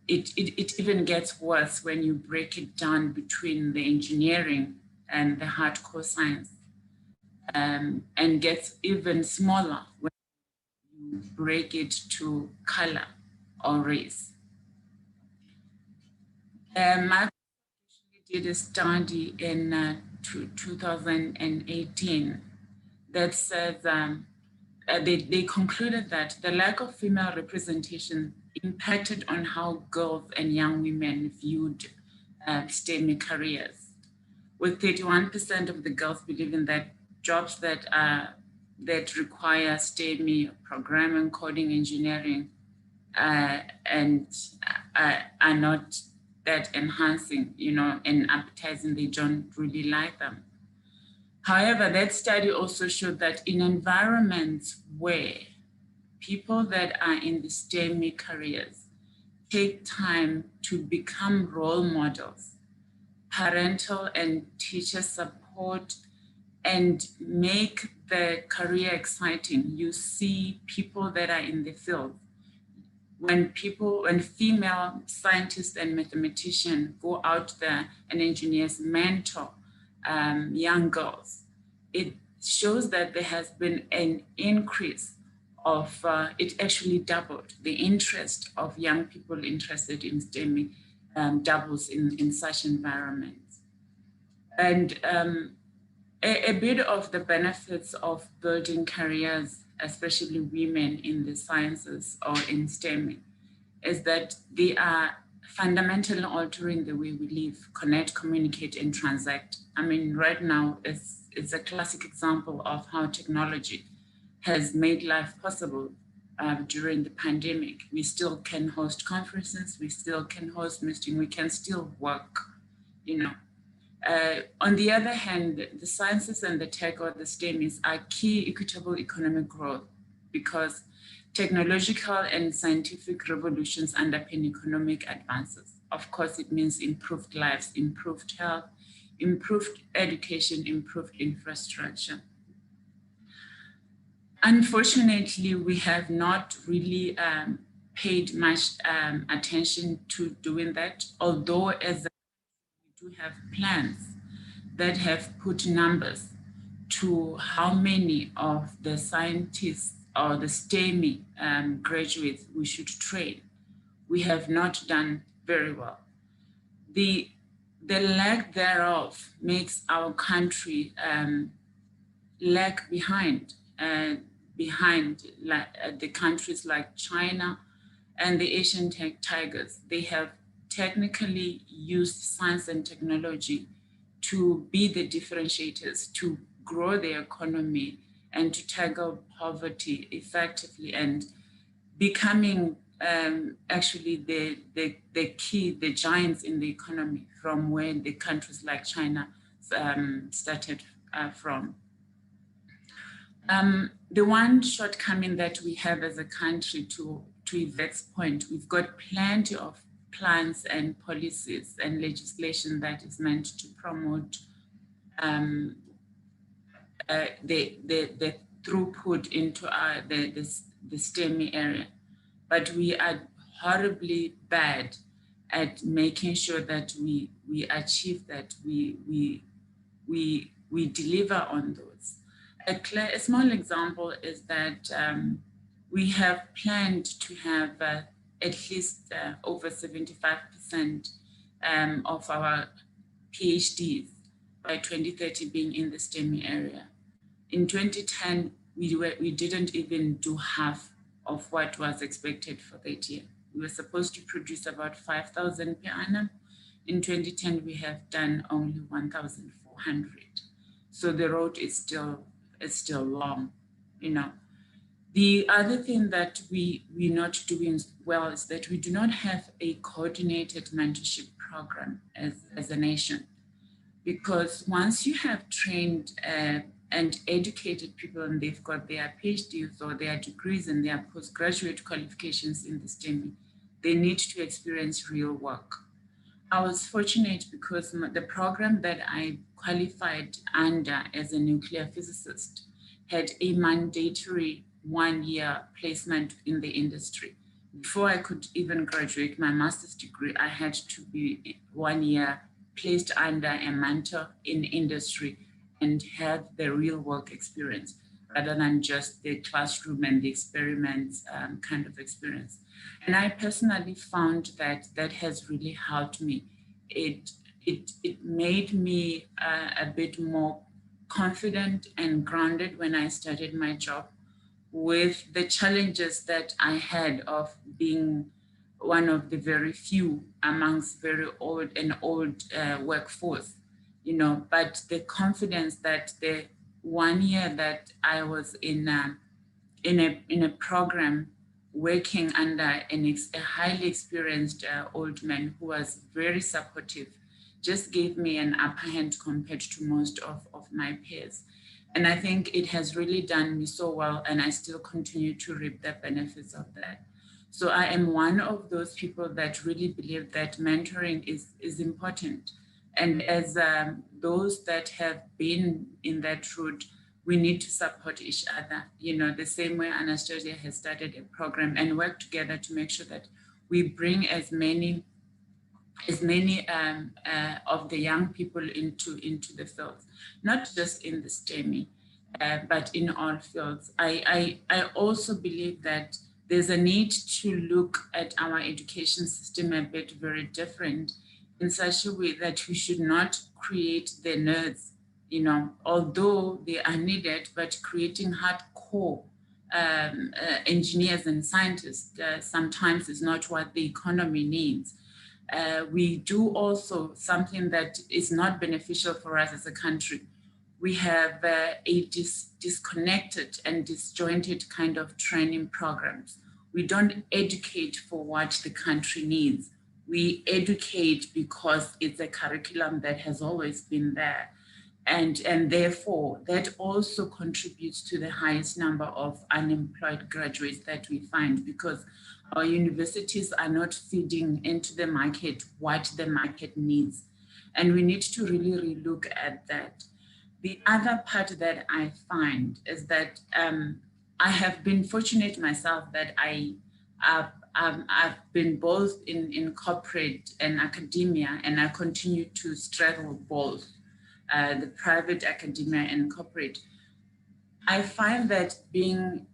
It even gets worse when you break it down between the engineering and the hardcore science, and gets even smaller when you break it to color or race. I did a study in 2018 that says they concluded that the lack of female representation impacted on how girls and young women viewed STEM careers. With 31% of the girls believing that jobs that require STEM, programming, coding, engineering, and are not that enhancing, and appetizing, they don't really like them. However, that study also showed that in environments where people that are in the STEM careers take time to become role models, parental and teacher support, and make the career exciting, you see people that are in the field. When female scientists and mathematicians go out there and engineers mentor young girls, it shows that there has been an increase of, it actually doubled. The interest of young people interested in STEM doubles in such environments. And a bit of the benefits of building careers, especially women in the sciences or in STEM, is that they are fundamentally altering the way we live, connect, communicate, and transact. I mean, right now, it's a classic example of how technology has made life possible during the pandemic. We still can host conferences, we still can host meetings, we can still work, On the other hand, the sciences and the tech or the STEMs are key equitable economic growth because technological and scientific revolutions underpin economic advances. Of course, it means improved lives, improved health, improved education, improved infrastructure. Unfortunately, we have not really paid much attention to doing that, although as we do have plans that have put numbers to how many of the scientists or the STEM graduates we should train. We have not done very well. The lack thereof makes our country lag behind the countries like China and the Asian tigers. They have technically use science and technology to be the differentiators, to grow the economy and to tackle poverty effectively, and becoming actually the key, the giants in the economy from where the countries like China started from. The one shortcoming that we have as a country, to Yvette's point, we've got plenty of plans and policies and legislation that is meant to promote the throughput into the STEM area. But we are horribly bad at making sure that we achieve that, we deliver on those. A small example is that we have planned to have at least over 75% of our PhDs by 2030 being in the STEM area. In 2010, we didn't even do half of what was expected for that year. We were supposed to produce about 5,000 per annum. In 2010, we have done only 1,400. So the road is still long, you know. The other thing that we're not doing well is that we do not have a coordinated mentorship program as a nation. Because once you have trained and educated people and they've got their PhDs or their degrees and their postgraduate qualifications in the STEM, they need to experience real work. I was fortunate because the program that I qualified under as a nuclear physicist had a mandatory 1-year placement in the industry. Before I could even graduate my master's degree, I had to be 1 year placed under a mentor in industry and have the real work experience rather than just the classroom and the experiments kind of experience. And I personally found that that has really helped me. It made me a bit more confident and grounded when I started my job, with the challenges that I had of being one of the very few amongst very old workforce, you know, but the confidence that the 1 year that I was in a program working under a highly experienced old man who was very supportive just gave me an upper hand compared to most of my peers. And I think it has really done me so well, and I still continue to reap the benefits of that. So I am one of those people that really believe that mentoring is important. And as those that have been in that route, we need to support each other. You know, the same way Anastasia has started a program and work together to make sure that we bring as many of the young people into the fields, not just in the STEM, but in all fields. I also believe that there's a need to look at our education system a bit very different, in such a way that we should not create the nerds, you know, although they are needed, but creating hardcore engineers and scientists sometimes is not what the economy needs. We do also something that is not beneficial for us as a country. We have a disconnected and disjointed kind of training programs. We don't educate for what the country needs. We educate because it's a curriculum that has always been there. And therefore, that also contributes to the highest number of unemployed graduates that we find, because our universities are not feeding into the market what the market needs. And we need to really relook at that. The other part that I find is that I have been fortunate myself that I've been both in corporate and academia, and I continue to straddle both, the private academia and corporate. I find that being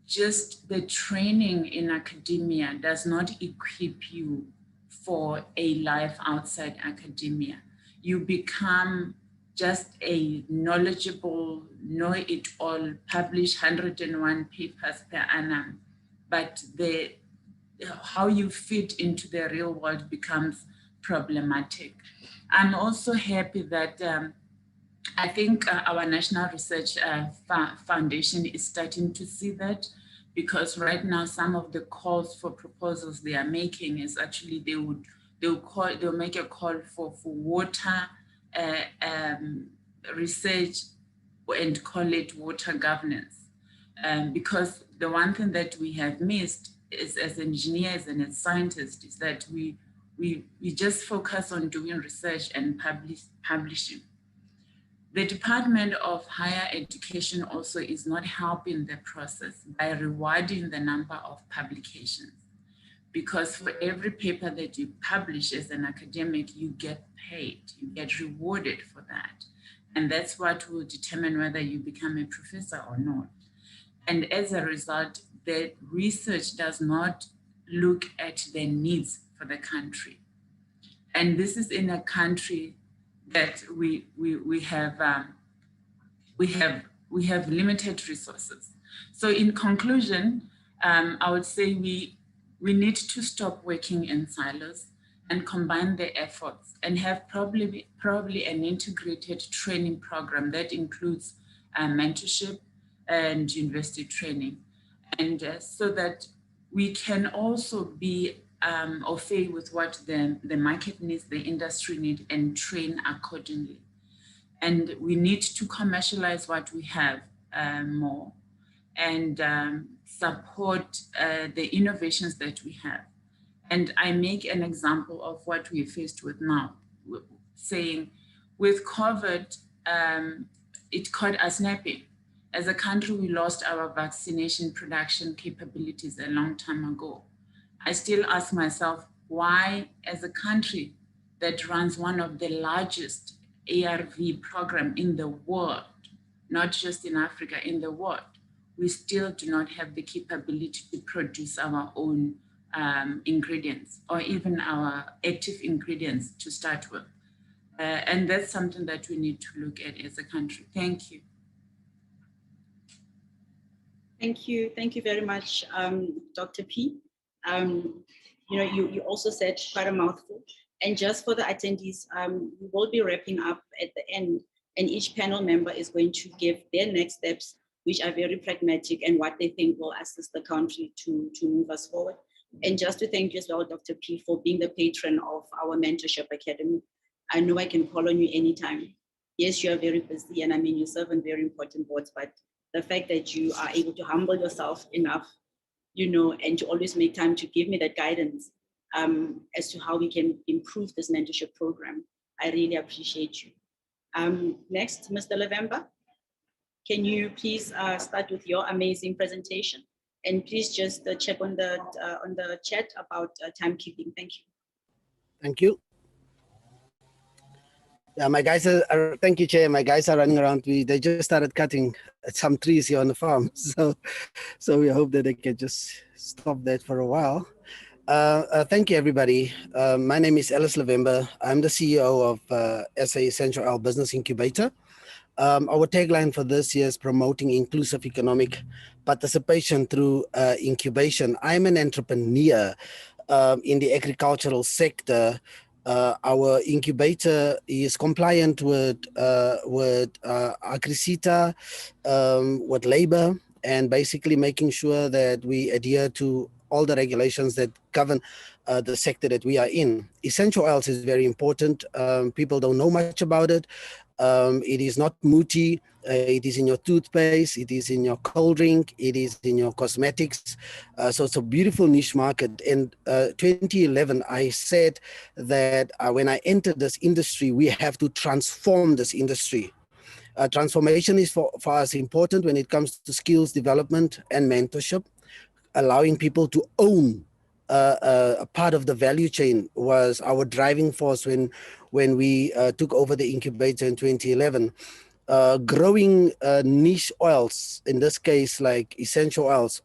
just the training in academia does not equip you for a life outside academia. You become just a knowledgeable, know-it-all, publish 101 papers per annum. But the how you fit into the real world becomes problematic. I'm also happy that I think our National Research Foundation is starting to see that, because right now some of the calls for proposals they are making is actually they'll make a call for water research and call it water governance. Because the one thing that we have missed is, as engineers and as scientists, is that we just focus on doing research and publishing. The Department of Higher Education also is not helping the process by rewarding the number of publications. Because for every paper that you publish as an academic, you get paid, you get rewarded for that. And that's what will determine whether you become a professor or not. And as a result, the research does not look at the needs for the country. And this is in a country that we have limited resources. So in conclusion, I would say we need to stop working in silos and combine the efforts and have probably an integrated training program that includes mentorship and university training. And so that we can also be au fait with what the market needs, the industry needs, and train accordingly. And we need to commercialize what we have more and support the innovations that we have. And I make an example of what we're faced with now, saying with COVID, it caught us napping. As a country, we lost our vaccination production capabilities a long time ago. I still ask myself, why, as a country that runs one of the largest ARV program in the world, not just in Africa, in the world, we still do not have the capability to produce our own ingredients or even our active ingredients to start with. And that's something that we need to look at as a country. Thank you. Thank you. Thank you very much, Dr. P. You also said quite a mouthful. And just for the attendees, we will be wrapping up at the end, and each panel member is going to give their next steps, which are very pragmatic and what they think will assist the country to move us forward. And just to thank you as well, Dr. P, for being the patron of our Mentorship Academy. I know I can call on you anytime. Yes, you are very busy, and I mean, you serve on very important boards, but the fact that you are able to humble yourself enough, and to always make time to give me that guidance as to how we can improve this mentorship program, I really appreciate you. Next, Mr. Lavemba, can you please start with your amazing presentation? And please just check on the chat about timekeeping. Thank you. Thank you. Yeah, my guys are thank you, Chair. My guys are running around. They just started cutting some trees here on the farm. So we hope that they can just stop that for a while. Thank you, everybody. My name is Alice Lavemba. I'm the CEO of SA Essential Oil Business Incubator. Our tagline for this year is promoting inclusive economic participation through incubation. I'm an entrepreneur in the agricultural sector. Our incubator is compliant with AgriSeta, with labor, and basically making sure that we adhere to all the regulations that govern the sector that we are in. Essential oils is very important. People don't know much about it. It is not moody. It is in your toothpaste. It is in your cold drink. It is in your cosmetics. So it's a beautiful niche market. In 2011, I said that when I entered this industry, we have to transform this industry. Transformation is for us important when it comes to skills development and mentorship. Allowing people to own a part of the value chain was our driving force when we took over the incubator in 2011. Growing niche oils, in this case like essential oils,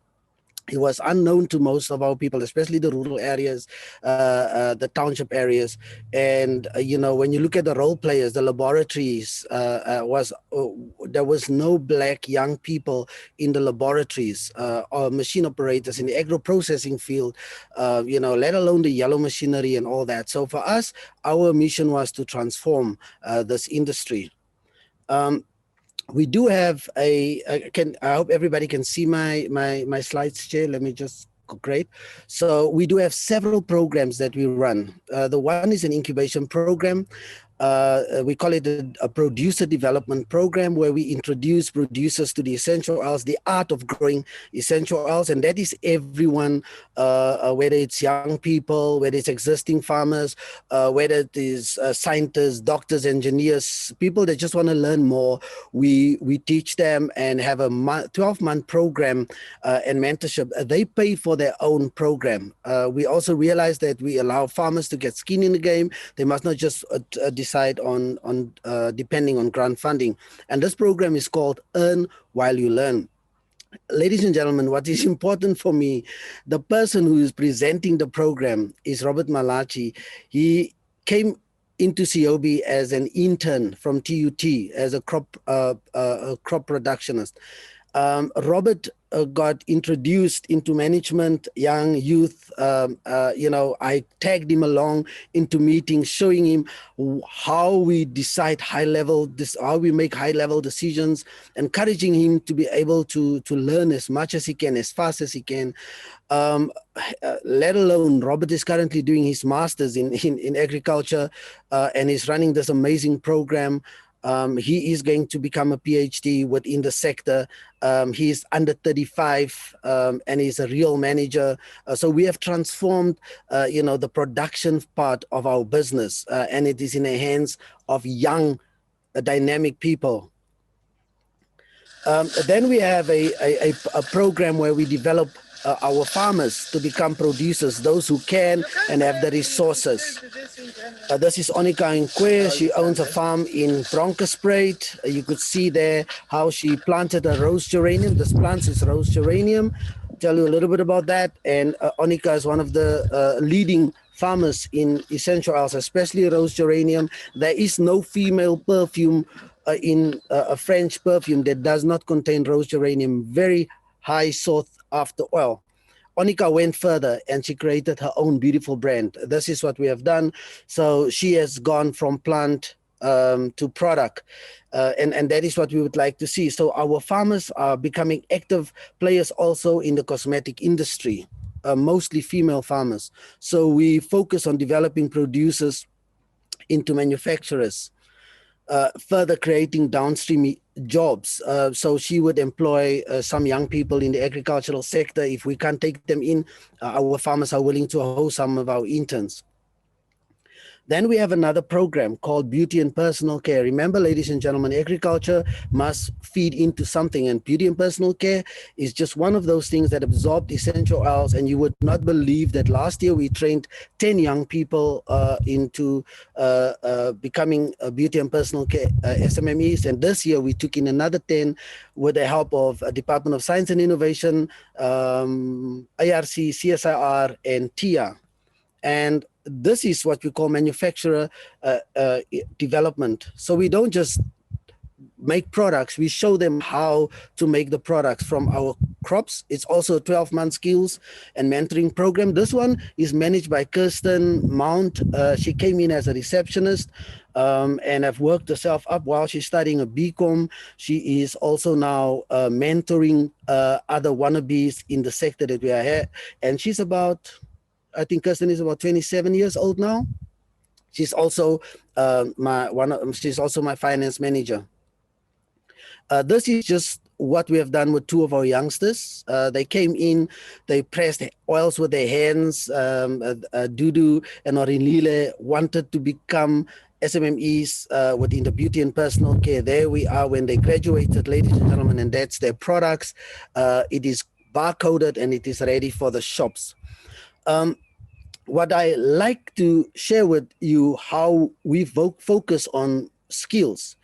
It was unknown to most of our people, especially the rural areas, the township areas. And, when you look at the role players, the laboratories, there was no black young people in the laboratories or machine operators in the agro-processing field, let alone the yellow machinery and all that. So for us, our mission was to transform this industry. We do have I hope everybody can see my slides, Chair. Let me just, great. So we do have several programs that we run. The one is an incubation program. We call it a producer development program, where we introduce producers to the essential oils, the art of growing essential oils. And that is everyone, whether it's young people, whether it's existing farmers, whether it is scientists, doctors, engineers, people that just want to learn more. We teach them and have a 12-month program and mentorship. They pay for their own program. We also realize that we allow farmers to get skin in the game. They must not just decide on depending on grant funding. And this program is called Earn While You Learn. Ladies and gentlemen, what is important for me, the person who is presenting the program is Robert Malachi. He came into COB as an intern from TUT as a crop productionist. Robert got introduced into management, young youth. I tagged him along into meetings, showing him how we decide how we make high-level decisions, encouraging him to be able to learn as much as he can, as fast as he can. Let alone, Robert is currently doing his master's in agriculture, and he's running this amazing program. He is going to become a PhD within the sector. He's under 35, and he's a real manager. So we have transformed, the production part of our business, and it is in the hands of young, dynamic people. Then we have a program where we develop our farmers to become producers, those who can and have the resources. This is Onika Nkwe. She owns a farm in Bronkhorstspruit. You could see there how she planted a rose geranium. This plant is rose geranium. Tell you a little bit about that. And Onika is one of the leading farmers in essential oils, especially rose geranium. There is no female perfume in a French perfume that does not contain rose geranium, very high sought after oil. Onika went further and she created her own beautiful brand. This is what we have done. So she has gone from plant to product, and that is what we would like to see. So our farmers are becoming active players also in the cosmetic industry, mostly female farmers. So we focus on developing producers into manufacturers. Further creating downstream jobs. So she would employ some young people in the agricultural sector. If we can't take them in, our farmers are willing to host some of our interns. Then we have another program called Beauty and Personal Care. Remember, ladies and gentlemen, agriculture must feed into something, and beauty and personal care is just one of those things that absorb essential oils. And you would not believe that last year we trained 10 young people into becoming beauty and personal care SMMEs. And this year we took in another 10 with the help of Department of Science and Innovation, ARC, CSIR, and TIA. And this is what we call manufacturer development. So we don't just make products, we show them how to make the products from our crops. It's also a 12-month skills and mentoring program. This one is managed by Kirsten Mount. She came in as a receptionist and have worked herself up while she's studying a BCom. She is also now mentoring other wannabes in the sector that we are here. And she's about, I think Kirsten is about 27 years old now. She's also she's also my finance manager. This is just what we have done with two of our youngsters. They came in, they pressed oils with their hands. Dudu and Orinile wanted to become SMMEs within the beauty and personal care. There we are when they graduated, ladies and gentlemen, and that's their products. It is barcoded and it is ready for the shops. What I like to share with you how we focus on skills.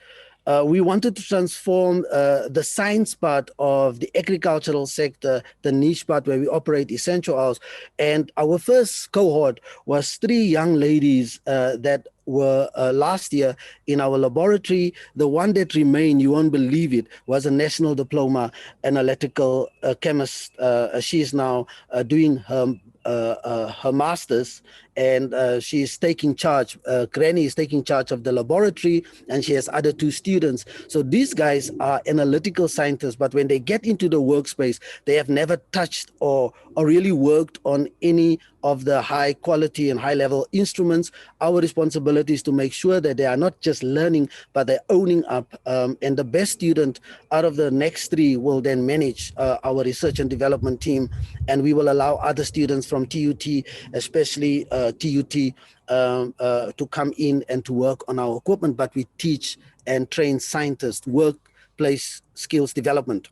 We wanted to transform the science part of the agricultural sector, the niche part where we operate essential oils. And our first cohort was 3 young ladies that were last year in our laboratory. The one that remained, you won't believe it, was a national diploma analytical chemist. She is now doing her master's, and she is taking charge. Granny is taking charge of the laboratory, and she has other 2 students. So these guys are analytical scientists, but when they get into the workspace, they have never touched or really worked on any of the high quality and high level instruments. Our responsibility is to make sure that they are not just learning, but they're owning up. And the best student out of the next 3 will then manage our research and development team. And we will allow other students from TUT, especially TUT, to come in and to work on our equipment. But we teach and train scientists, workplace skills development.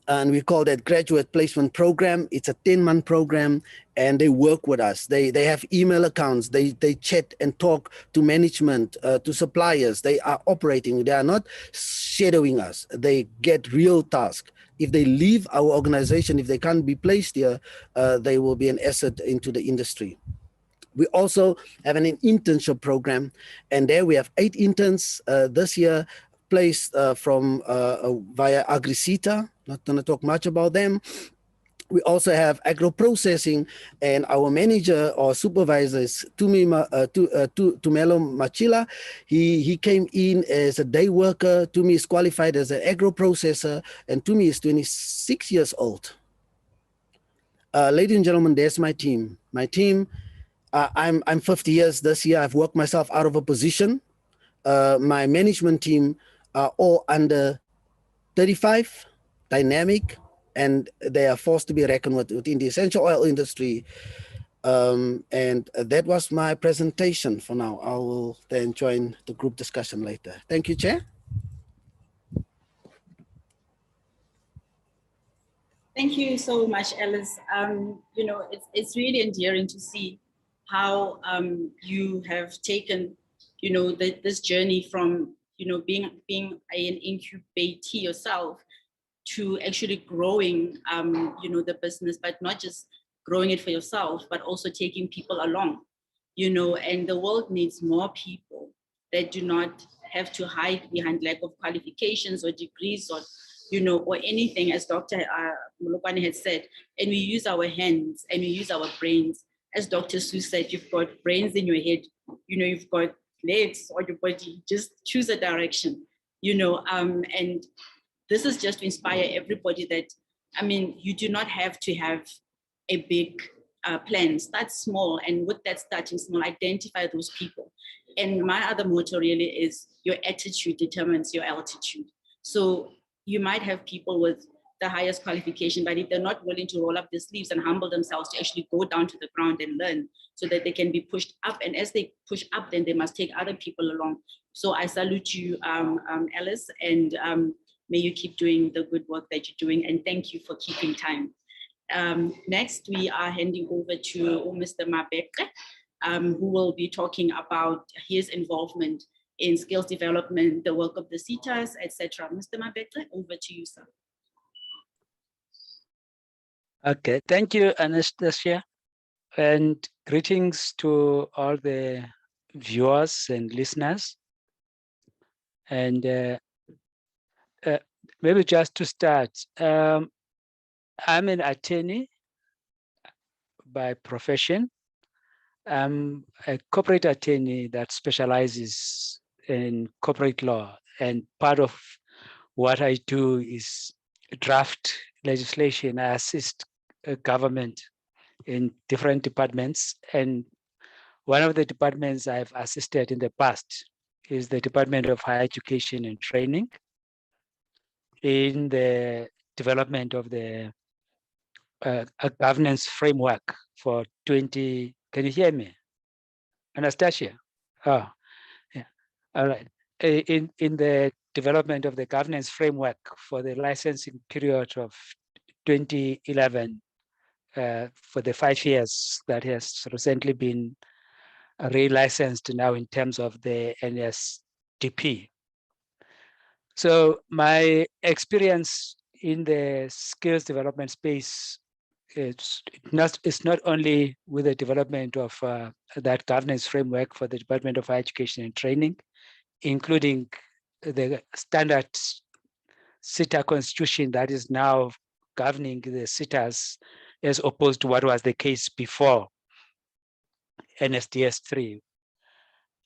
And we call that graduate placement program. It's a 10-month program, and they work with us. They have email accounts. They chat and talk to management, to suppliers. They are operating. They are not shadowing us. They get real tasks. If they leave our organization, if they can't be placed here, they will be an asset into the industry. We also have an internship program, and there we have 8 interns this year placed from via Agrisita. Not going to talk much about them. We also have agro-processing, and our manager or supervisor is Tumelo Machila. He came in as a day worker. Tumi is qualified as an agro-processor, and Tumi is 26 years old. Ladies and gentlemen, there's my team. My team, I'm 50 years this year. I've worked myself out of a position. My management team are all under 35, dynamic, and they are forced to be reckoned with within the essential oil industry. And that was my presentation for now. I will then join the group discussion later. Thank you, Chair. Thank you so much, Alice. You know, it's really endearing to see how you have taken, you know, this journey from, you know, being an incubatee yourself to actually growing, you know, the business, but not just growing it for yourself, but also taking people along, you know, and the world needs more people that do not have to hide behind lack of qualifications or degrees or, you know, or anything, as Dr. Molokwane had said, and we use our hands and we use our brains. As Dr. Sue said, you've got brains in your head, you know, you've got legs or your body, just choose a direction, you know, and this is just to inspire everybody that, I mean, you do not have to have a big plan. Start small, and with that starting small, identify those people. And my other motto really is your attitude determines your altitude. So you might have people with the highest qualification, but if they're not willing to roll up their sleeves and humble themselves to actually go down to the ground and learn so that they can be pushed up, and as they push up, then they must take other people along. So I salute you, Alice, and may you keep doing the good work that you're doing, and thank you for keeping time. Next, we are handing over to Mr. Mabeke, who will be talking about his involvement in skills development, the work of the CETAs, etc. Mr. Mabeke, over to you, sir. Okay, thank you, Anastasia, and greetings to all the viewers and listeners. And maybe just to start, I'm an attorney by profession. I'm a corporate attorney that specializes in corporate law, and part of what I do is draft legislation. I assist government in different departments, and one of the departments I've assisted in the past is the Department of Higher Education and Training in the development of the a governance framework for 20. Can you hear me, Anastasia? Oh, yeah. All right. In the development of the governance framework for the licensing period of 2011 for the 5 years that has recently been relicensed now in terms of the NSDP. So my experience in the skills development space it's not only with the development of that governance framework for the Department of Higher Education and Training, including the standard SITA constitution that is now governing the SITAs as opposed to what was the case before NSDS 3.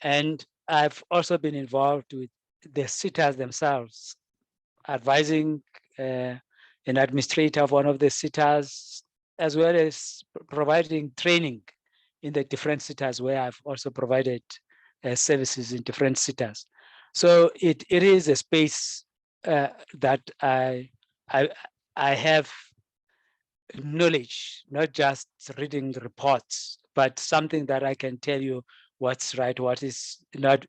And I've also been involved with the SITAs themselves, advising an administrator of one of the SITAs, as well as providing training in the different SITAs where I've also provided services in different SITAs. So it is a space that I have knowledge, not just reading reports, but something that I can tell you what's right, what is not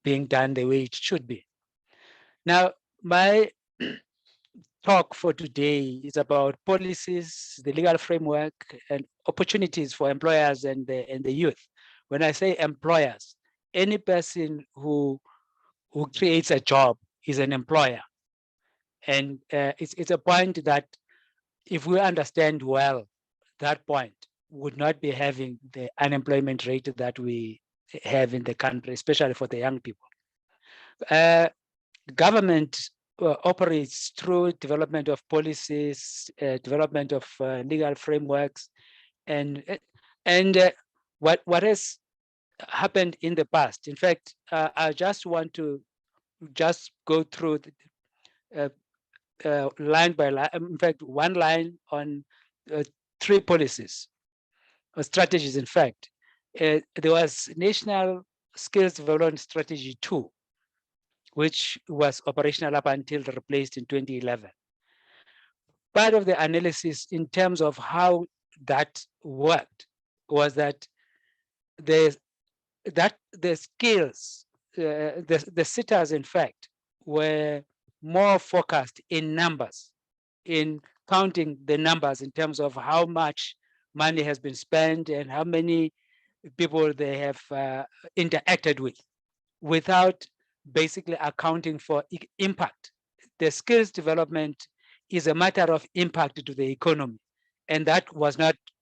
being done the way it should be. Now, my talk for today is about policies, the legal framework, and opportunities for employers and the youth. When I say employers, any person who creates a job is an employer. And it's a point that if we understand well, that point would not be having the unemployment rate that we have in the country, especially for the young people. Government operates through development of policies, development of legal frameworks, and what has happened in the past. In fact, I just want to go through line by line. In fact, one line on 3 policies or strategies. In fact, there was National Skills Development Strategy 2, which was operational up until replaced in 2011. Part of the analysis in terms of how that worked was that the skills, the SITAs, in fact, were more focused in numbers, in counting the numbers in terms of how much money has been spent and how many people they have interacted with, without basically accounting for impact. The skills development is a matter of impact to the economy, and that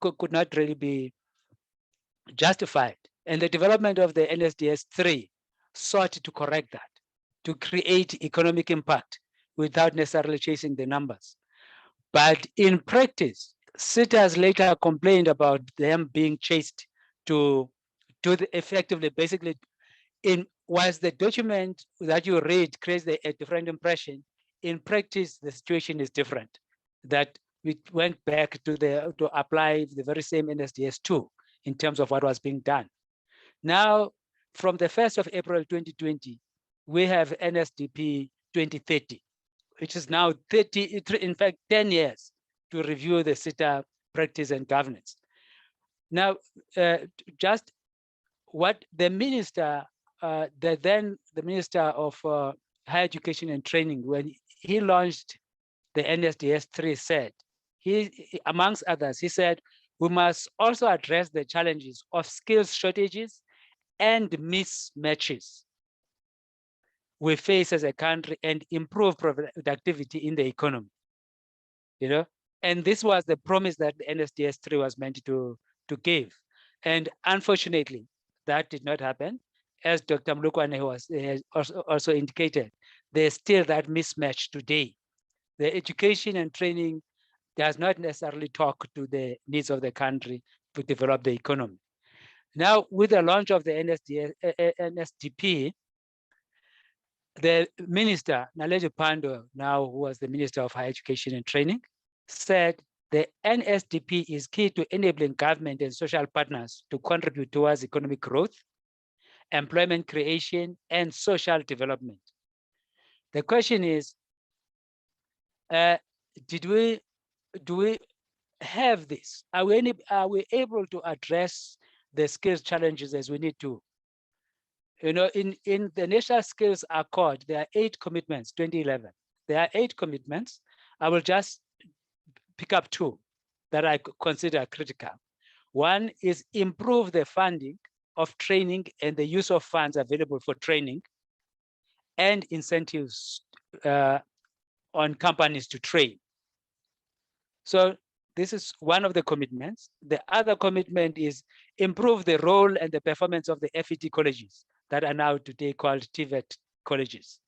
could not really be justified. And the development of the NSDS 3 sought to correct that, to create economic impact without necessarily chasing the numbers. But in practice, SITAs later complained about them being chased to effectively, basically, whilst the document that you read creates a different impression, in practice, the situation is different. That we went back to apply the very same NSDS 2 in terms of what was being done. Now, from the 1st of April 2020, we have NSDP 2030, which is now 10 years to review the SITA practice and governance. Now, just what the minister, the Minister of Higher Education and Training, when he launched the NSDS 3 said, amongst others, he said, we must also address the challenges of skills shortages and mismatches we face as a country and improve productivity in the economy. And this was the promise that the NSDS 3 was meant to give. And unfortunately, that did not happen. As Dr. Mlukwane has also indicated, there's still that mismatch today. The education and training does not necessarily talk to the needs of the country to develop the economy. Now, with the launch of the NSDP, the minister, Naledi Pandor, now who was the Minister of Higher Education and Training, said the NSDP is key to enabling government and social partners to contribute towards economic growth, employment creation, and social development. The question is, do we have this? Are we able to address the skills challenges as we need to? In the National Skills Accord, there are 8 commitments, 2011. There are 8 commitments. I will just pick up 2 that I consider critical. One is improve the funding of training and the use of funds available for training and incentives on companies to train. So this is one of the commitments. The other commitment is improve the role and the performance of the FET colleges that are now today called TVET colleges.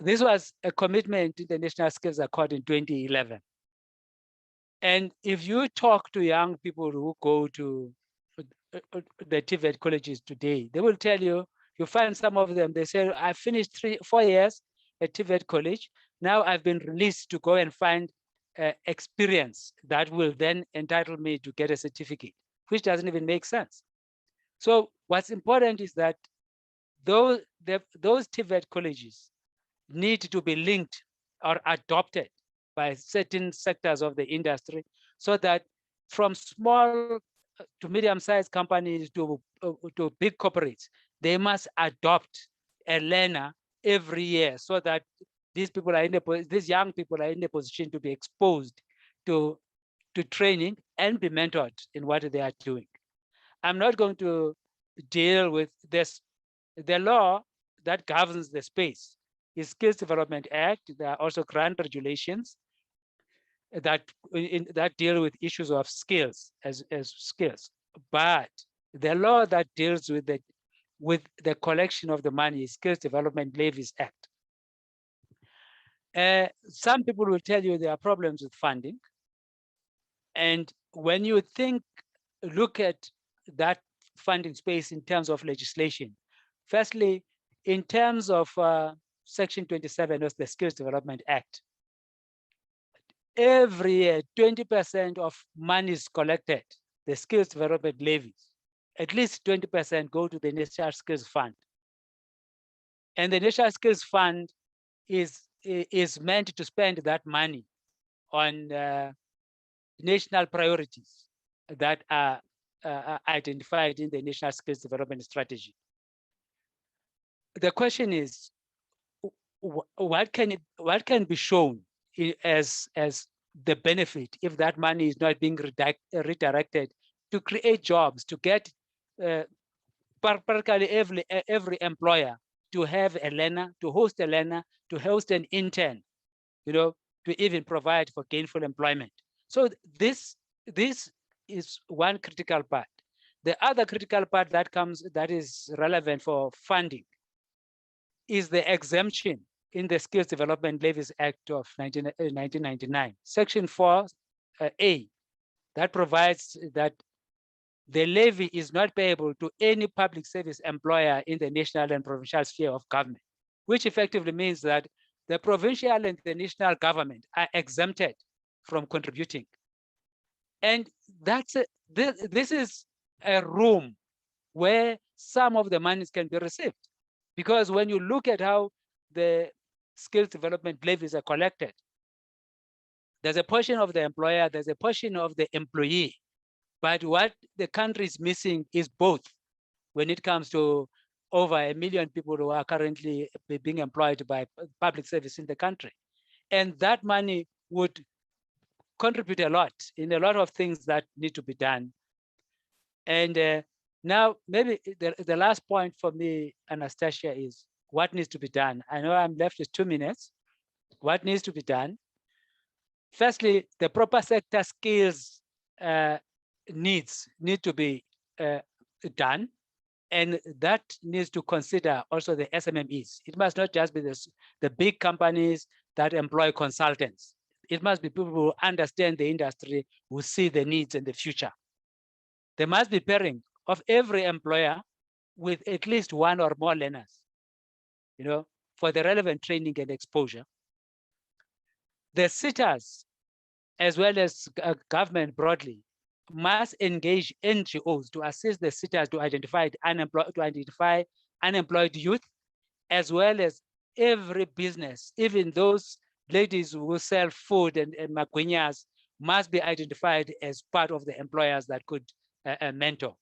This was a commitment to the National Skills Accord in 2011. And if you talk to young people who go to the TVET colleges today, they will tell you, you find some of them, they say, I finished 4 years at TVET college. Now I've been released to go and find experience that will then entitle me to get a certificate, which doesn't even make sense. So what's important is that those TVET colleges need to be linked or adopted by certain sectors of the industry, so that from small to medium-sized companies to big corporates, they must adopt a learner every year, so that these people are these young people are in a position to be exposed to training and be mentored in what they are doing. I'm not going to deal with this. The law that governs the space is Skills Development Act. There are also grant regulations that deal with issues of skills as skills. But the law that deals with the collection of the money is Skills Development Levies Act. Some people will tell you there are problems with funding. And when you look at that funding space in terms of legislation, firstly, in terms of Section 27 of the Skills Development Act, every year, 20% of money is collected, the skills development levies. At least 20% go to the National Skills Fund. And the National Skills Fund is meant to spend that money on national priorities that are identified in the National Skills Development Strategy. The question is, what can be shown as the benefit if that money is not being redirected to create jobs, to get practically every employer to have a learner, to host a learner, to host an intern, to even provide for gainful employment. So this is one critical part. The other critical part that is relevant for funding is the exemption in the Skills Development Levies Act of 1999, Section 4A, that provides that the levy is not payable to any public service employer in the national and provincial sphere of government, which effectively means that the provincial and the national government are exempted from contributing. And this is a room where some of the monies can be received. Because when you look at how the skills development levies are collected, there's a portion of the employer, there's a portion of the employee. But what the country is missing is both when it comes to over 1 million people who are currently being employed by public service in the country. And that money would contribute a lot in a lot of things that need to be done. And now, maybe the last point for me, Anastasia, is what needs to be done. I know I'm left with 2 minutes. What needs to be done? Firstly, the proper sector skills need to be done. And that needs to consider also the SMMEs. It must not just be the big companies that employ consultants. It must be people who understand the industry, who see the needs and the future. There must be pairing of every employer with at least one or more learners, for the relevant training and exposure. The sitters, as well as government broadly, must engage NGOs to assist the sitters to identify unemployed youth, as well as every business, even those ladies who sell food and magwinyas must be identified as part of the employers that could mentor.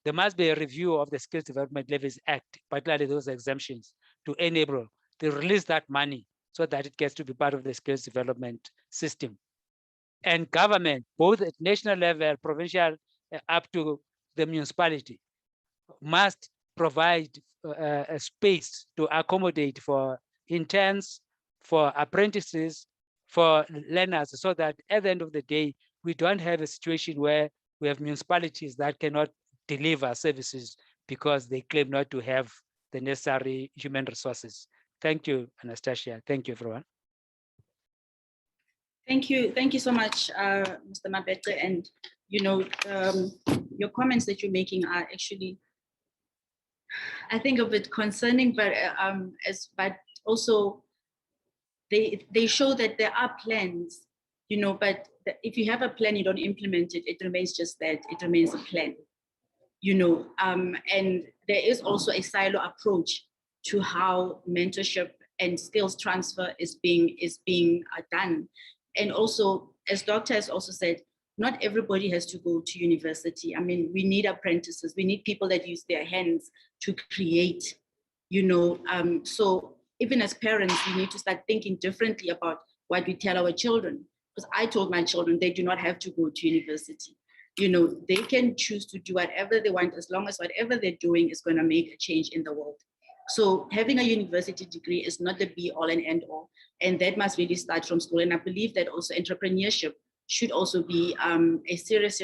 There must be a review of the Skills Development Levies Act, particularly those exemptions, to enable to release that money so that it gets to be part of the skills development system. And government, both at national level, provincial, up to the municipality, must provide a space to accommodate for interns, for apprentices, for learners, so that at the end of the day, we don't have a situation where we have municipalities that cannot deliver services because they claim not to have the necessary human resources. Thank you, Anastasia. Thank you, everyone. Thank you so much, Mr. Mabete. And your comments that you're making are actually, I think, a bit concerning, but also they show that there are plans, but if you have a plan, you don't implement it, it remains just that, it remains a plan, and there is also a silo approach to how mentorship and skills transfer is being done. And also, as Doctor has also said, not everybody has to go to university. I mean, we need apprentices, we need people that use their hands to create, so even as parents, we need to start thinking differently about what we tell our children. Because I told my children they do not have to go to university. They can choose to do whatever they want as long as whatever they're doing is going to make a change in the world. So having a university degree is not the be all and end all. And that must really start from school. And I believe that also entrepreneurship should also be a serious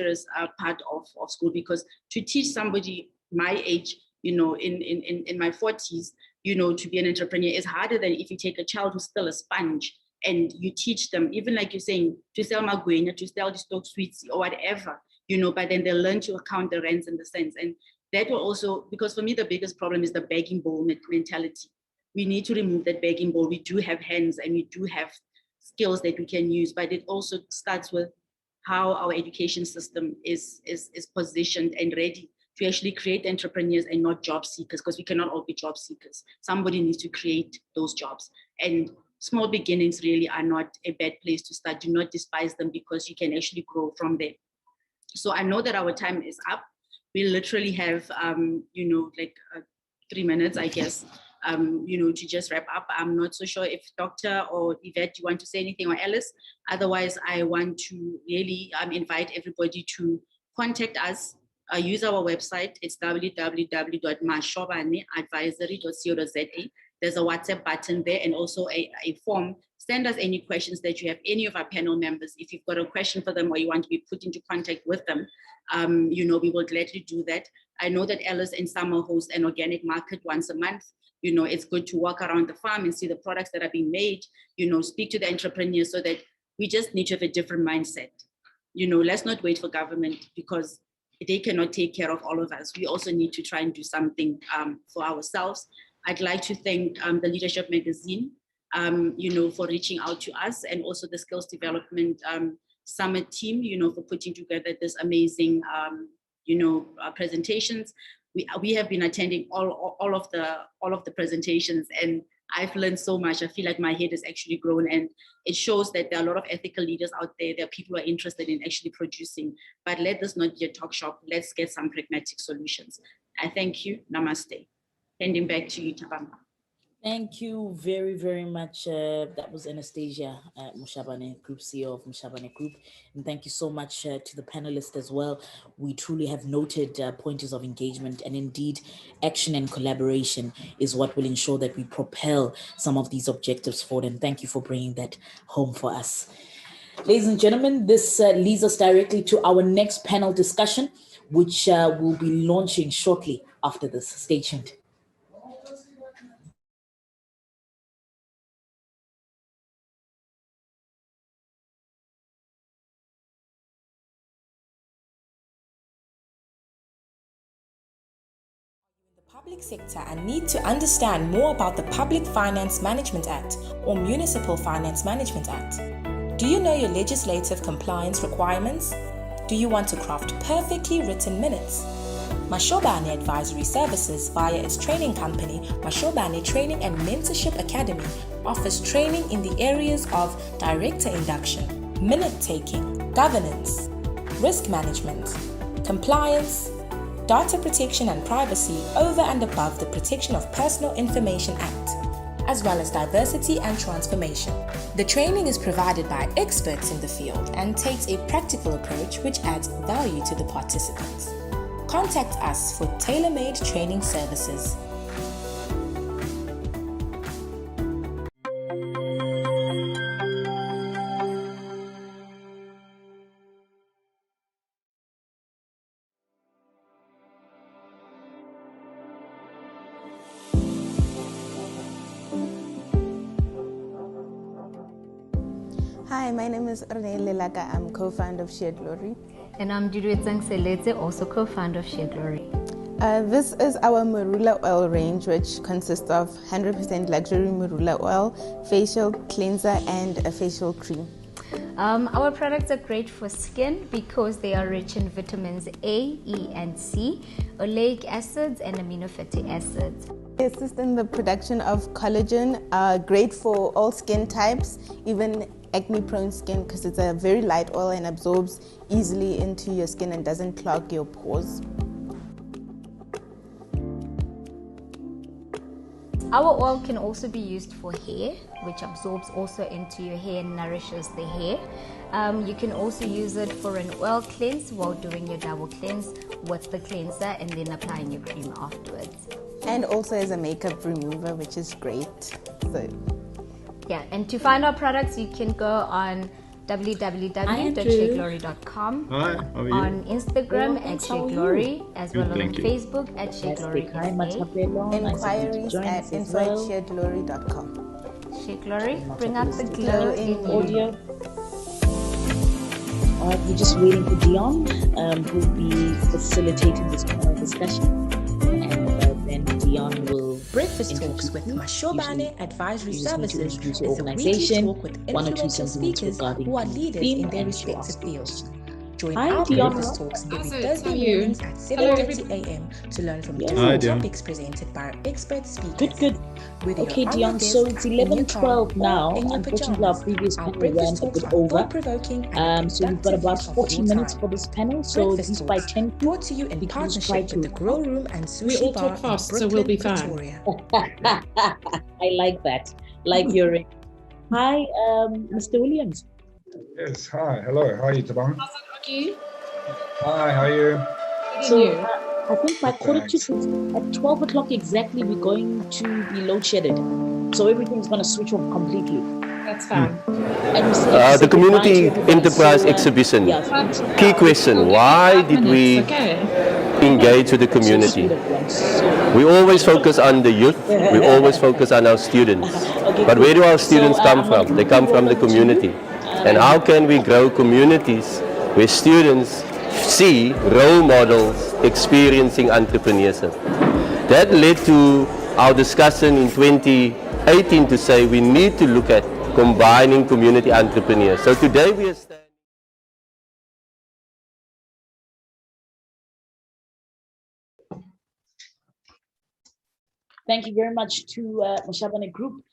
part of school, because to teach somebody my age, in my 40s, to be an entrepreneur is harder than if you take a child who's still a sponge and you teach them, even like you're saying, to sell magwenya, to sell the stock sweets or whatever, but then they'll learn to count the rands and the cents. And that will also, because for me, the biggest problem is the begging bowl mentality. We need to remove that begging bowl. We do have hands and we do have skills that we can use, but it also starts with how our education system is positioned and ready to actually create entrepreneurs and not job seekers, because we cannot all be job seekers. Somebody needs to create those jobs. And small beginnings really are not a bad place to start. Do not despise them, because you can actually grow from there. So I know that our time is up. We literally have, 3 minutes, I guess, to just wrap up. I'm not so sure if Dr. or Yvette, you want to say anything, or Alice. Otherwise, I want to really invite everybody to contact us. Use our website. It's www.mashobaneadvisory.co.za. There's a WhatsApp button there and also a form. Send us any questions that you have, any of our panel members. If you've got a question for them or you want to be put into contact with them, we will gladly do that. I know that Alice and Summer host an organic market once a month. It's good to walk around the farm and see the products that are being made, speak to the entrepreneurs, so that we just need to have a different mindset. Let's not wait for government, because they cannot take care of all of us. We also need to try and do something for ourselves. I'd like to thank the Leadership Magazine, for reaching out to us, and also the Skills Development Summit team, for putting together this amazing, presentations. We have been attending all of the presentations, and I've learned so much. I feel like my head has actually grown, and it shows that there are a lot of ethical leaders out there. There are people who are interested in actually producing. But let this not be a talk shop. Let's get some pragmatic solutions. I thank you. Namaste. Handing back to you, Tabamba. Thank you very, very much. That was Anastasia Mushabane, Group CEO of Mushabane Group. And thank you so much to the panelists as well. We truly have noted pointers of engagement, and indeed action and collaboration is what will ensure that we propel some of these objectives forward. And thank you for bringing that home for us. Ladies and gentlemen, this leads us directly to our next panel discussion, which will be launching shortly after this. Stay tuned. Public sector and need to understand more about the Public Finance Management Act or Municipal Finance Management Act. Do you know your legislative compliance requirements? Do you want to craft perfectly written minutes? Mashobane Advisory Services, via its training company, Mashobane Training and Mentorship Academy, offers training in the areas of director induction, minute taking, governance, risk management, compliance, data protection and privacy over and above the Protection of Personal Information Act, as well as diversity and transformation. The training is provided by experts in the field and takes a practical approach which adds value to the participants. Contact us for tailor-made training services. Hi, my name is Renee Lelaka. I'm co-founder of Shared Glory. And I'm Diruetsang Seletse, also co-founder of Shared Glory. This is our marula oil range, which consists of 100% luxury marula oil, facial cleanser, and a facial cream. Our products are great for skin because they are rich in vitamins A, E, and C, oleic acids, and amino fatty acids. They assist in the production of collagen, great for all skin types, even acne-prone skin, because it's a very light oil and absorbs easily into your skin and doesn't clog your pores. Our oil can also be used for hair, which absorbs also into your hair and nourishes the hair. You can also use it for an oil cleanse while doing your double cleanse with the cleanser and then applying your cream afterwards. And also as a makeup remover, which is great. Yeah, and to find our products, you can go on www.shareglory.com, on Instagram at shareglory, as well as on Facebook at shareglory. Inquiries at info@shareglory.com. Shareglory, bring out the glow in audio. All right, we're just waiting for Dion, who'll be facilitating this panel discussion, and then Dion will Breakfast Talks with Mashobane Advisory Services is a weekly talk with influential speakers who are leaders in their respective fields. Join our Breakfast Talks every Thursday mornings at 7:30 a.m. to learn from different topics presented by our expert speakers. Good. Okay, Dion, so it's 11:12 now. Unfortunately, our previous panel ran a bit over. So we've got about 40 minutes for this panel. So this by 10 brought to you in partnership with the Grow Room and Sushi Bar fast, in Brooklyn, so we'll be fine. Pretoria. I like that. Like your hi, Mr. Williams. Yes, hi. Hello. How are you, Tabang? You? Hi, how are you? So I think by quarter to at 12 o'clock exactly, we're going to be load shedded. So everything's going to switch off completely. That's fine. The community enterprise exhibition. Key question, why did we engage with the community? We always focus on the youth, we always focus on our students. But where do our students come from? They come from the community. And how can we grow communities where students see role models experiencing entrepreneurship? That led to our discussion in 2018 to say we need to look at combining community entrepreneurs. So today we are standing. Thank you very much to Mashabane Group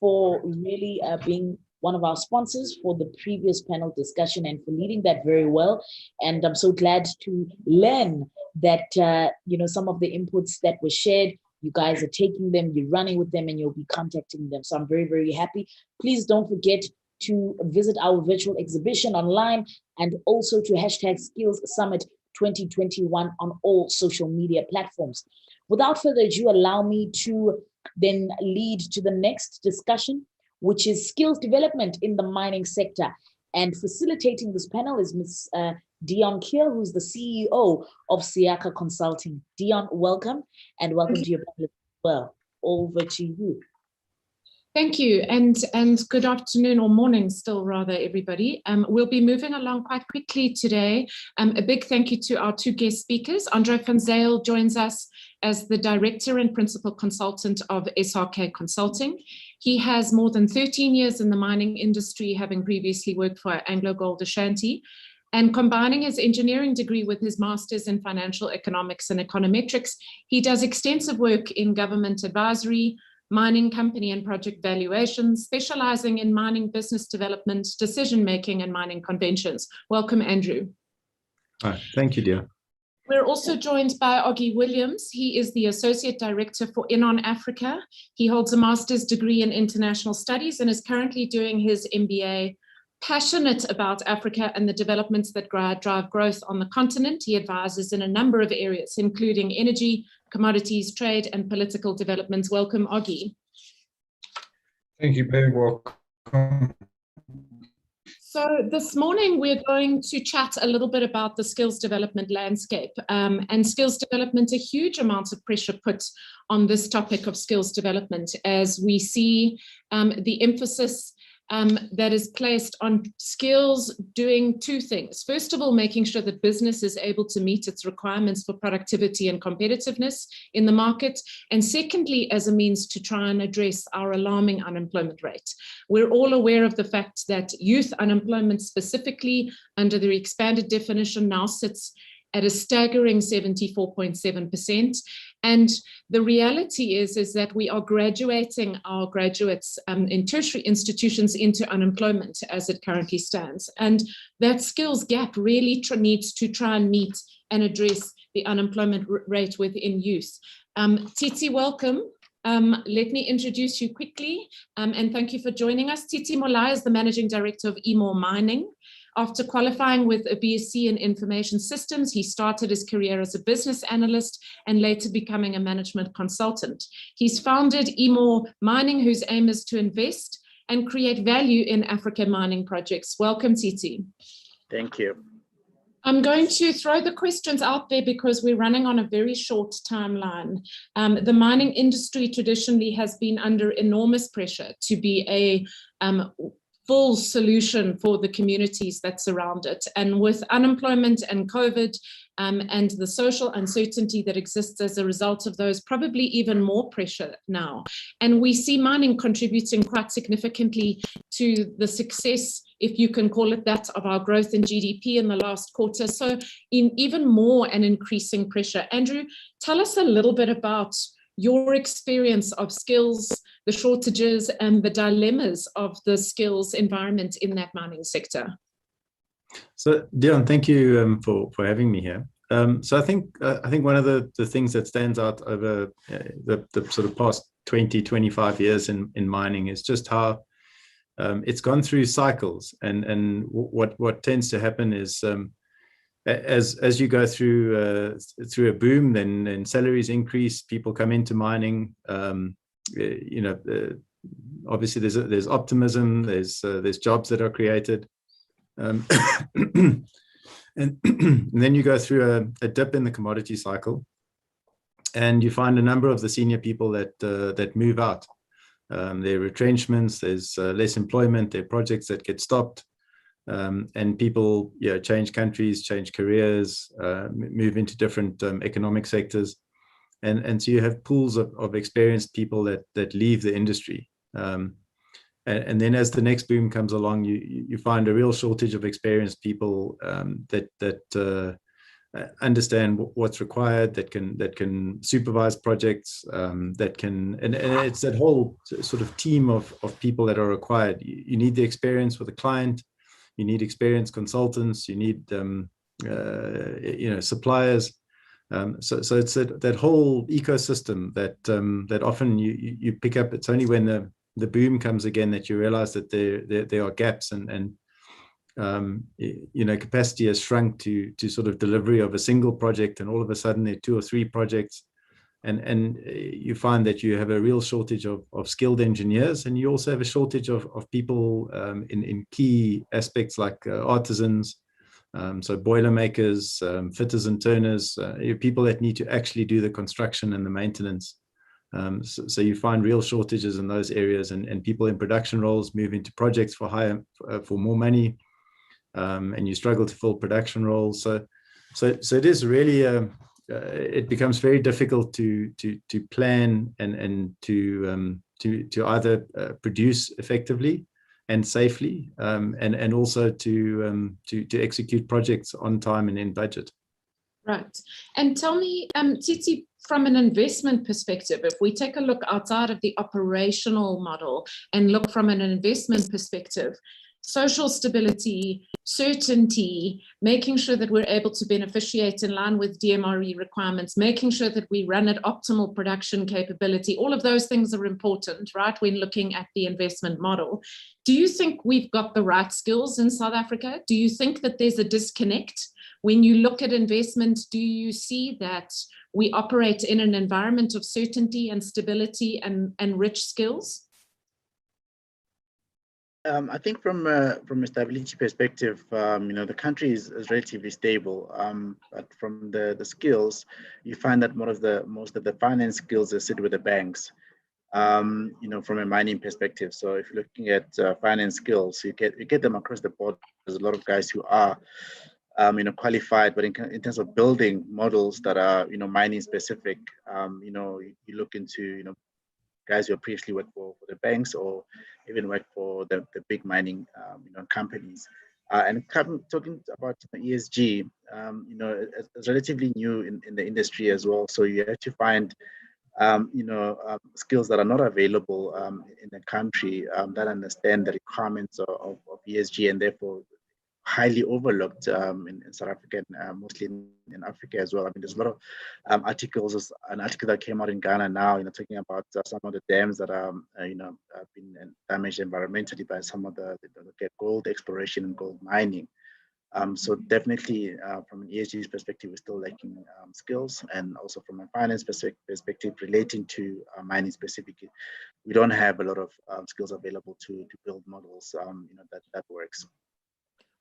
for really being one of our sponsors for the previous panel discussion and for leading that very well. And I'm so glad to learn that, some of the inputs that were shared, you guys are taking them, you're running with them, and you'll be contacting them. So I'm very, very happy. Please don't forget to visit our virtual exhibition online and also to hashtag Skills Summit 2021 on all social media platforms. Without further ado, allow me to then lead to the next discussion, which is skills development in the mining sector. And facilitating this panel is Ms. Dion Kiel, who's the CEO of Siaka Consulting. Dion, welcome, and welcome to your panel as well. Over to you. Thank you, and good afternoon or morning still rather, everybody. We'll be moving along quite quickly today. A big thank you to our two guest speakers. Andre van Zyl joins us as the Director and Principal Consultant of SRK Consulting. He has more than 13 years in the mining industry, having previously worked for Anglo Gold Ashanti, and combining his engineering degree with his master's in financial economics and econometrics, he does extensive work in government advisory, mining company and project valuations, specializing in mining business development, decision-making, and mining conventions. Welcome, Andrew. Hi, thank you, dear. We're also joined by Oggy Williams. He is the Associate Director for Inon Africa. He holds a master's degree in international studies and is currently doing his MBA. Passionate about Africa and the developments that drive growth on the continent, he advises in a number of areas, including energy, commodities, trade, and political developments. Welcome, Oggy. Thank you, very welcome. So this morning, we're going to chat a little bit about the skills development landscape, and skills development, a huge amount of pressure put on this topic of skills development as we see the emphasis that is placed on skills doing two things. First of all, making sure that business is able to meet its requirements for productivity and competitiveness in the market. And secondly, as a means to try and address our alarming unemployment rate. We're all aware of the fact that youth unemployment specifically under the expanded definition now sits at a staggering 74.7%. And the reality is that we are graduating our graduates in tertiary institutions into unemployment as it currently stands. And that skills gap really needs to try and meet and address the unemployment rate within youth. Titi, welcome. Let me introduce you quickly and thank you for joining us. Titi Molai is the Managing Director of Emore Mining. After qualifying with a BSc in Information Systems, he started his career as a business analyst and later becoming a management consultant. He's founded Emore Mining, whose aim is to invest and create value in African mining projects. Welcome, Titi. Thank you. I'm going to throw the questions out there because we're running on a very short timeline. The mining industry traditionally has been under enormous pressure to be a full solution for the communities that surround it. And with unemployment and COVID and the social uncertainty that exists as a result of those, probably even more pressure now. And we see mining contributing quite significantly to the success, if you can call it that, of our growth in GDP in the last quarter. So in even more and increasing pressure. Andrew, tell us a little bit about your experience of skills, the shortages and the dilemmas of the skills environment in that mining sector. So, Dion, thank you for having me here. So I think one of the things that stands out over the sort of past 20, 25 years in mining is just how it's gone through cycles. And what tends to happen is as you go through a boom, then salaries increase, people come into mining. Obviously there's optimism, there's jobs that are created, and then you go through a dip in the commodity cycle, and you find a number of the senior people that move out. There are retrenchments, there's less employment, there are projects that get stopped, and people change countries, change careers, move into different economic sectors. And so you have pools of experienced people that leave the industry. And then as the next boom comes along, you find a real shortage of experienced people that understand what's required, that can supervise projects, and it's that whole sort of team of people that are required. You need the experience with the client, you need experienced consultants, you need suppliers. So it's that whole ecosystem that often you pick up. It's only when the boom comes again that you realize that there are gaps, and capacity has shrunk to sort of delivery of a single project, and all of a sudden there are 2 or 3 projects, and you find that you have a real shortage of skilled engineers, and you also have a shortage of people in key aspects like artisans. So boilermakers, fitters and turners, people that need to actually do the construction and the maintenance. So you find real shortages in those areas, and people in production roles move into projects for more money, and you struggle to fill production roles. So it is really it becomes very difficult to plan and to either produce effectively and safely, and also to execute projects on time and in budget. Right. And tell me, Titi, from an investment perspective, if we take a look outside of the operational model and look from an investment perspective, social stability, certainty, making sure that we're able to beneficiate in line with DMRE requirements, making sure that we run at optimal production capability, all of those things are important, right, when looking at the investment model. Do you think we've got the right skills in South Africa? Do you think that there's a disconnect? When you look at investment, do you see that we operate in an environment of certainty and stability and rich skills? I think from a stability perspective, the country is relatively stable. But from the skills, you find that most of the finance skills are sit with the banks. from a mining perspective. So if you're looking at finance skills, you get them across the board. There's a lot of guys who are, qualified, but in terms of building models that are, mining specific, you look into, guys who have previously worked for the banks or even worked for the big mining, companies. And talking about ESG, it's relatively new in the industry as well. So you have to find skills that are not available in the country that understand the requirements of ESG, and therefore highly overlooked in South Africa and mostly in Africa as well. I mean, there's a lot of articles. There's an article that came out in Ghana now, talking about some of the dams that are, have been damaged environmentally by some of the gold exploration and gold mining. So definitely from an ESG perspective, we're still lacking skills, and also from a finance perspective relating to mining specifically, we don't have a lot of skills available to build models that works.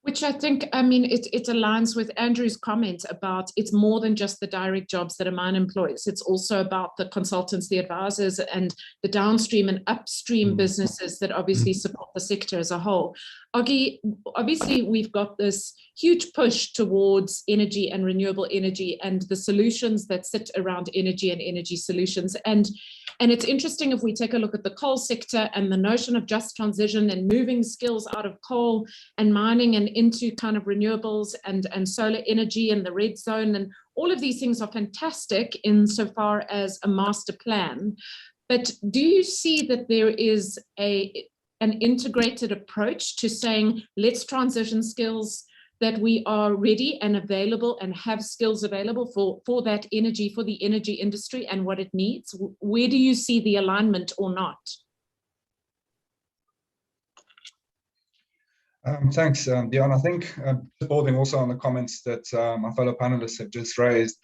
Which I think, it aligns with Andrew's comment about it's more than just the direct jobs that a mine employs. It's also about the consultants, the advisors, and the downstream and upstream businesses that obviously support the sector as a whole. Augie, obviously we've got this huge push towards energy and renewable energy and the solutions that sit around energy and energy solutions. And it's interesting if we take a look at the coal sector and the notion of just transition and moving skills out of coal and mining and into kind of renewables and solar energy and the red zone, and all of these things are fantastic insofar as a master plan. But do you see that there is an integrated approach to saying, let's transition skills that we are ready and available and have skills available for that energy, for the energy industry and what it needs? Where do you see the alignment or not? Thanks, Dion. I think building also on the comments that my fellow panelists have just raised,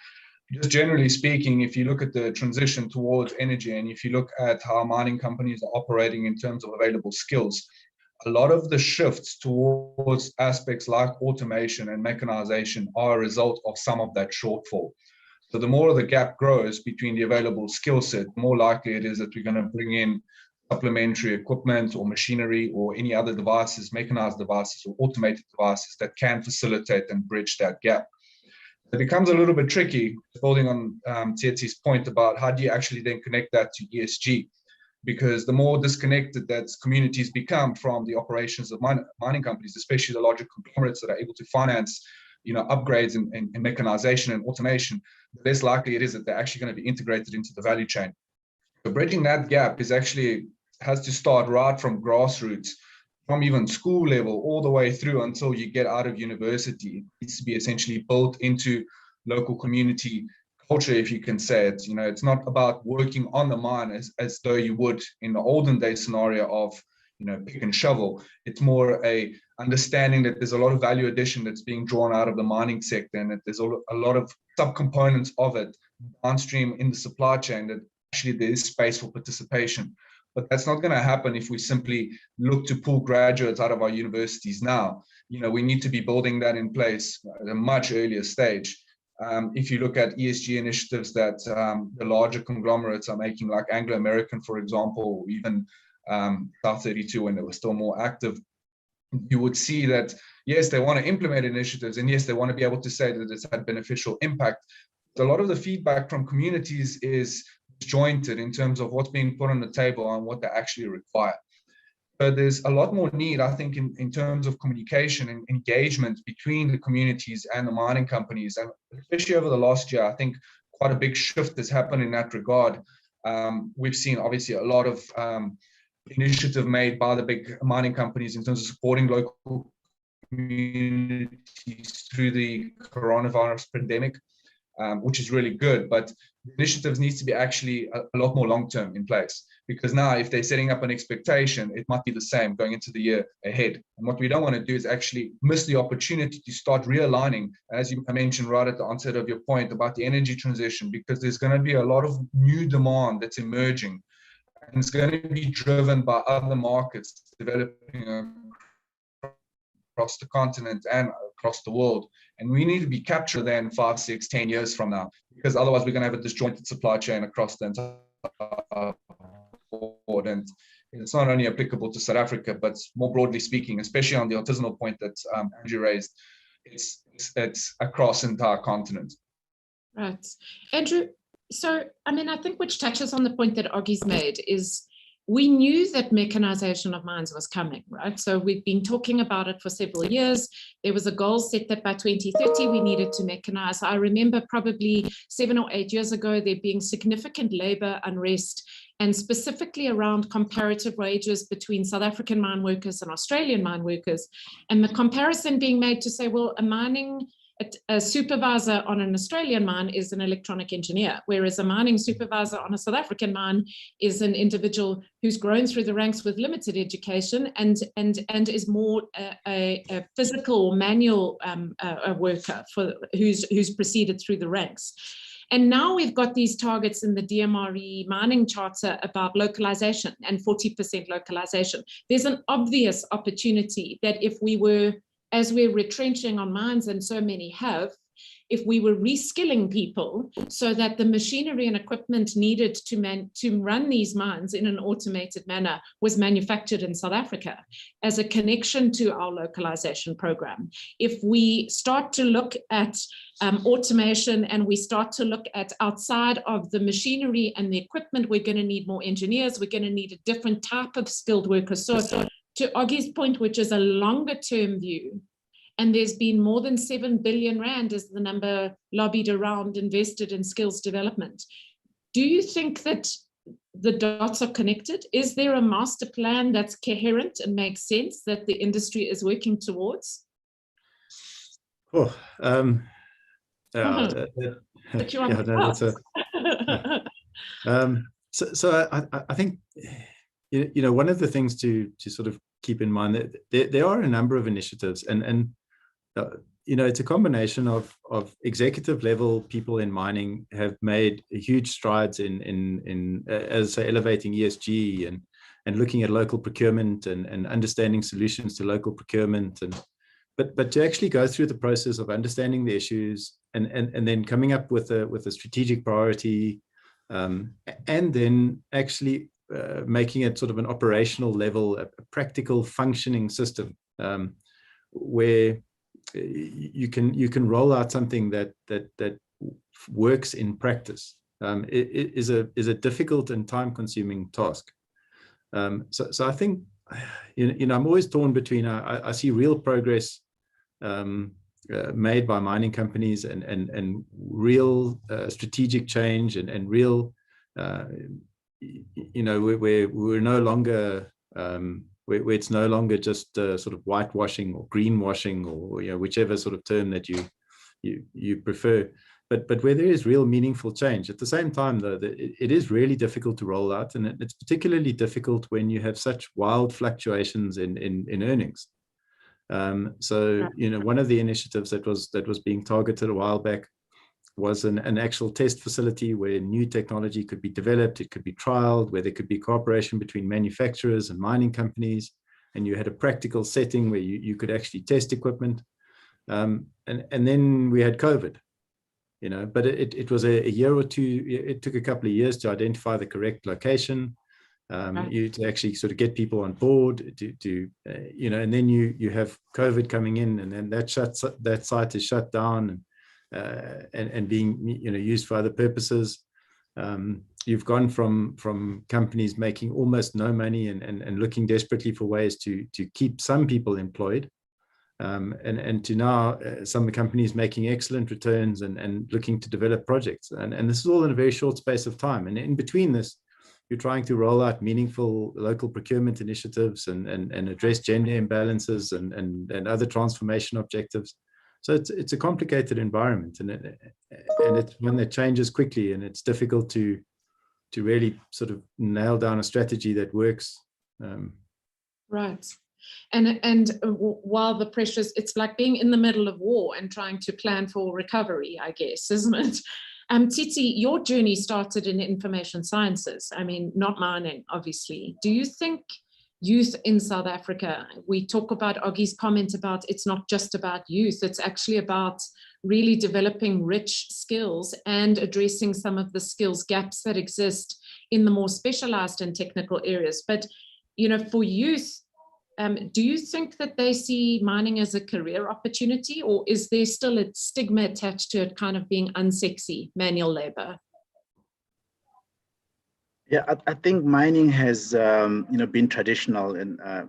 just generally speaking, if you look at the transition towards energy and if you look at how mining companies are operating in terms of available skills, a lot of the shifts towards aspects like automation and mechanization are a result of some of that shortfall. So the more the gap grows between the available skill set, the more likely it is that we're going to bring in supplementary equipment or machinery or any other devices, mechanized devices or automated devices that can facilitate and bridge that gap. It becomes a little bit tricky, building on Tsietzi's point about how do you actually then connect that to ESG, because the more disconnected that communities become from the operations of mining companies, especially the larger conglomerates that are able to finance upgrades in mechanization and automation, the less likely it is that they're actually going to be integrated into the value chain. So bridging that gap has to start right from grassroots, from even school level all the way through until you get out of university. It needs to be essentially built into local community culture, if you can say it. It's not about working on the mine as though you would in the olden day scenario of pick and shovel. It's more a understanding that there's a lot of value addition that's being drawn out of the mining sector, and that there's a lot of subcomponents of it downstream in the supply chain that actually there is space for participation. But that's not going to happen if we simply look to pull graduates out of our universities now. We need to be building that in place at a much earlier stage. If you look at ESG initiatives that the larger conglomerates are making, like Anglo American, for example, or even South 32 when they were still more active, you would see that, yes, they want to implement initiatives, and yes, they want to be able to say that it's had beneficial impact. But a lot of the feedback from communities is disjointed in terms of what's being put on the table and what they actually require. So there's a lot more need, I think, in terms of communication and engagement between the communities and the mining companies. And especially over the last year, I think quite a big shift has happened in that regard. We've seen obviously a lot of initiative made by the big mining companies in terms of supporting local communities through the coronavirus pandemic, which is really good. But initiatives needs to be actually a lot more long-term in place, because now if they're setting up an expectation, it might be the same going into the year ahead. And what we don't want to do is actually miss the opportunity to start realigning, as you mentioned right at the onset of your point about the energy transition, because there's going to be a lot of new demand that's emerging, and it's going to be driven by other markets developing across the continent and across the world. And we need to be captured then 5, 6, 10 years from now, because otherwise we're going to have a disjointed supply chain across the entire and it's not only applicable to South Africa, but more broadly speaking, especially on the artisanal point that Andrew raised, it's across the entire continent. Right. Andrew, so, I mean, I think which touches on the point that Oggy's made is we knew that mechanization of mines was coming, right? So we've been talking about it for several years. There was a goal set that by 2030 we needed to mechanize. I remember probably 7 or 8 years ago there being significant labor unrest, and specifically around comparative wages between South African mine workers and Australian mine workers. And the comparison being made to say, well, a supervisor on an Australian mine is an electronic engineer, whereas a mining supervisor on a South African mine is an individual who's grown through the ranks with limited education and is more a physical or manual worker who's proceeded through the ranks. And now we've got these targets in the DMRE mining charter about localization and 40% localization. There's an obvious opportunity that if we were, as we're retrenching on mines, and so many have, if we were reskilling people so that the machinery and equipment needed to run these mines in an automated manner was manufactured in South Africa as a connection to our localization program. If we start to look at automation and we start to look at outside of the machinery and the equipment, we're going to need more engineers, we're going to need a different type of skilled workers. So to Oggy's point, which is a longer term view, and there's been more than 7 billion Rand is the number lobbied around invested in skills development. Do you think that the dots are connected? Is there a master plan that's coherent and makes sense that the industry is working towards? Oh, So I think, you know, one of the things to sort of keep in mind that there are a number of initiatives, and you know, it's a combination of executive level people in mining have made huge strides in as I say, elevating ESG and looking at local procurement and understanding solutions to local procurement, but to actually go through the process of understanding the issues and then coming up with a strategic priority, and then actually making it sort of an operational level, a practical functioning system, where you can roll out something that works in practice. It is a difficult and time-consuming task. So I think, you know, I'm always torn between I see real progress made by mining companies and real strategic change and real you know, where we're no longer where it's no longer just sort of whitewashing or greenwashing, or, you know, whichever sort of term that you prefer, but where there is real meaningful change. At the same time, though, it is really difficult to roll out, and it's particularly difficult when you have such wild fluctuations in earnings. So, you know, one of the initiatives that was being targeted a while back was an actual test facility where new technology could be developed, it could be trialed, where there could be cooperation between manufacturers and mining companies, and you had a practical setting where you could actually test equipment. And then we had COVID, you know, but it was a year or two, it took a couple of years to identify the correct location, to actually sort of get people on board, you know, and then you have COVID coming in, and then that site is shut down, and being, you know, used for other purposes. You've gone from companies making almost no money and looking desperately for ways to keep some people employed, and to now some companies making excellent returns and looking to develop projects, and this is all in a very short space of time. And in between this, you're trying to roll out meaningful local procurement initiatives and address gender imbalances and other transformation objectives. So it's a complicated environment, and it's one that changes quickly, and it's difficult to really sort of nail down a strategy that works. Right. And while the pressures, it's like being in the middle of war and trying to plan for recovery, I guess, isn't it? Titi, your journey started in information sciences. I mean, not mining, obviously. Do you think youth in South Africa, we talk about Oggy's comment about it's not just about youth, it's actually about really developing rich skills and addressing some of the skills gaps that exist in the more specialized and technical areas. But, you know, for youth, do you think that they see mining as a career opportunity, or is there still a stigma attached to it kind of being unsexy manual labor? Yeah, I think mining has been traditional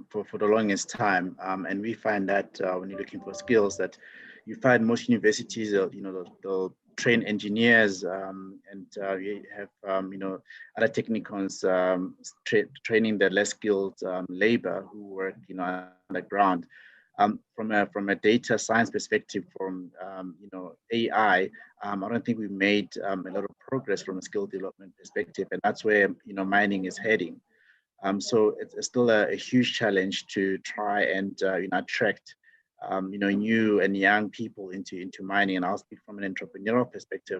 for the longest time, and we find that when you're looking for skills, that you find most universities, they'll train engineers, and you have other technicons training the less skilled labor who work underground. From a data science perspective, from AI, I don't think we've made a lot of progress from a skill development perspective, and that's where mining is heading. So it's still a huge challenge to try and attract new and young people into mining. And I'll speak from an entrepreneurial perspective.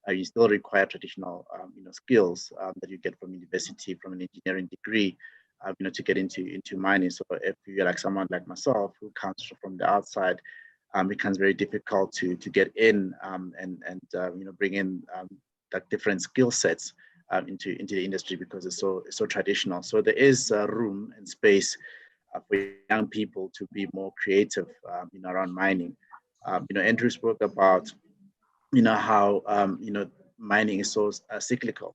You still require traditional skills that you get from university, from an engineering degree, to get into mining. So if you're like someone like myself who comes from the outside, it becomes very difficult to get in and bring in like different skill sets into the industry, because it's so traditional. So there is room and space for young people to be more creative around mining. Andrew spoke about how mining is so cyclical.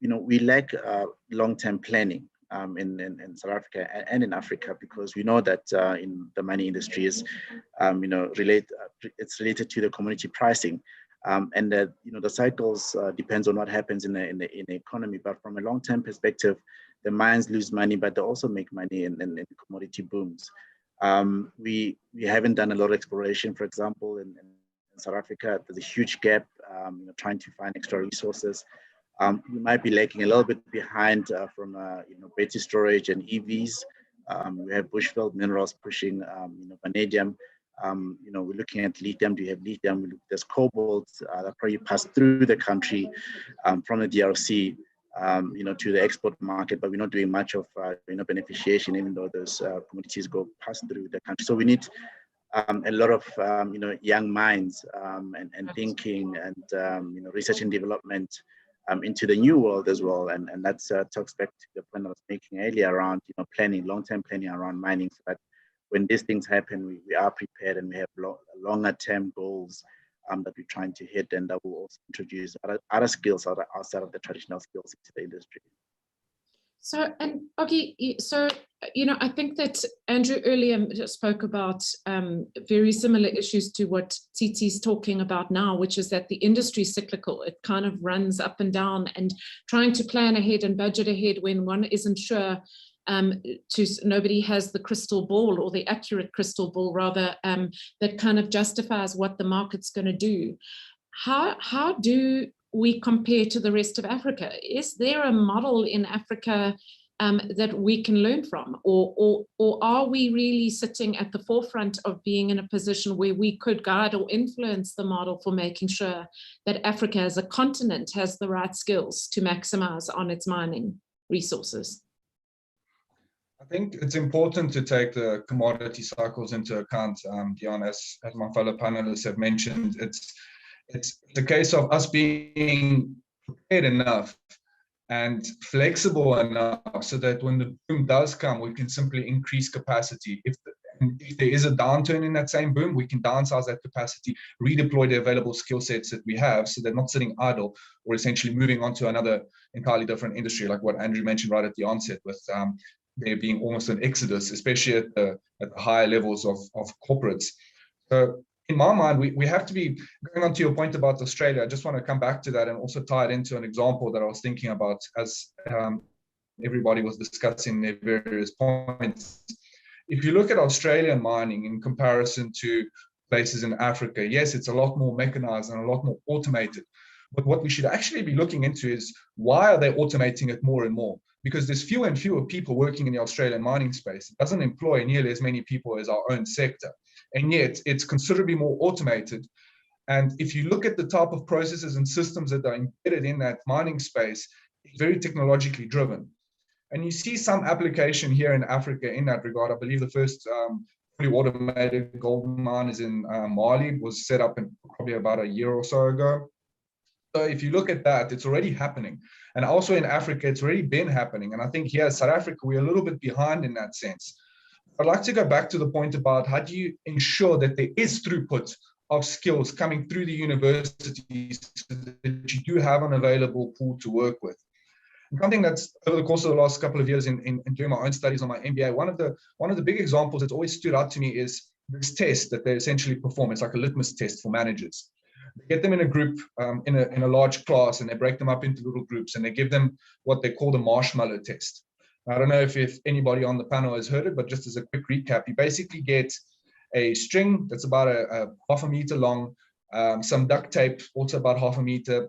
We lack long-term planning in South Africa and in Africa, because we know that in the mining industry is it's related to the commodity pricing, and that the cycles depends on what happens in the economy. But from a long-term perspective, the mines lose money, but they also make money in commodity booms. We haven't done a lot of exploration, for example, in South Africa. There's a huge gap trying to find extra resources. We might be lagging a little bit behind from battery storage and EVs. We have bushveld minerals pushing vanadium. We're looking at lithium. Do you have lithium? There's cobalt that probably passed through the country from the DRC to the export market, but we're not doing much of beneficiation, even though those commodities go past through the country. So we need a lot of young minds and thinking and research and development into the new world as well, and that's talks back to the point I was making earlier around planning, long-term planning around mining, so that when these things happen, we are prepared and we have longer-term goals that we're trying to hit, and that will also introduce other skills outside of the traditional skills into the industry. So, and Ogi, so, I think that Andrew earlier spoke about very similar issues to what Titi's talking about now, which is that the industry is cyclical. It kind of runs up and down, and trying to plan ahead and budget ahead when one isn't sure, nobody has the crystal ball, or the accurate crystal ball rather, that kind of justifies what the market's going to do. How do we compare to the rest of Africa? Is there a model in Africa that we can learn from, or are we really sitting at the forefront of being in a position where we could guide or influence the model for making sure that Africa as a continent has the right skills to maximize on its mining resources? I think it's important to take the commodity cycles into account, Dion, as my fellow panelists have mentioned. It's the case of us being prepared enough and flexible enough so that when the boom does come, we can simply increase capacity. If there is a downturn in that same boom, we can downsize that capacity, redeploy the available skill sets that we have, so they're not sitting idle or essentially moving on to another entirely different industry, like what Andrew mentioned right at the onset, with there being almost an exodus, especially at the higher levels of corporates. So in my mind, we have to be, going on to your point about Australia, I just want to come back to that and also tie it into an example that I was thinking about as everybody was discussing their various points. If you look at Australian mining in comparison to places in Africa, yes, it's a lot more mechanized and a lot more automated. But what we should actually be looking into is, why are they automating it more and more? Because there's fewer and fewer people working in the Australian mining space. It doesn't employ nearly as many people as our own sector. And yet it's considerably more automated. And if you look at the type of processes and systems that are embedded in that mining space, it's very technologically driven. And you see some application here in Africa in that regard. I believe the first fully automated gold mine is in Mali, was set up in probably about a year or so ago. So if you look at that, it's already happening. And also in Africa, it's already been happening. And I think here, South Africa, we're a little bit behind in that sense. I'd like to go back to the point about how do you ensure that there is throughput of skills coming through the universities so that you do have an available pool to work with. And something that's over the course of the last couple of years in doing my own studies on my MBA, one of the big examples that's always stood out to me is this test that they essentially perform. It's like a litmus test for managers. They get them in a group, in a large class, and they break them up into little groups, and they give them what they call the marshmallow test. I don't know if anybody on the panel has heard it, but just as a quick recap, you basically get a string that's about a half a meter long, some duct tape, also about half a meter,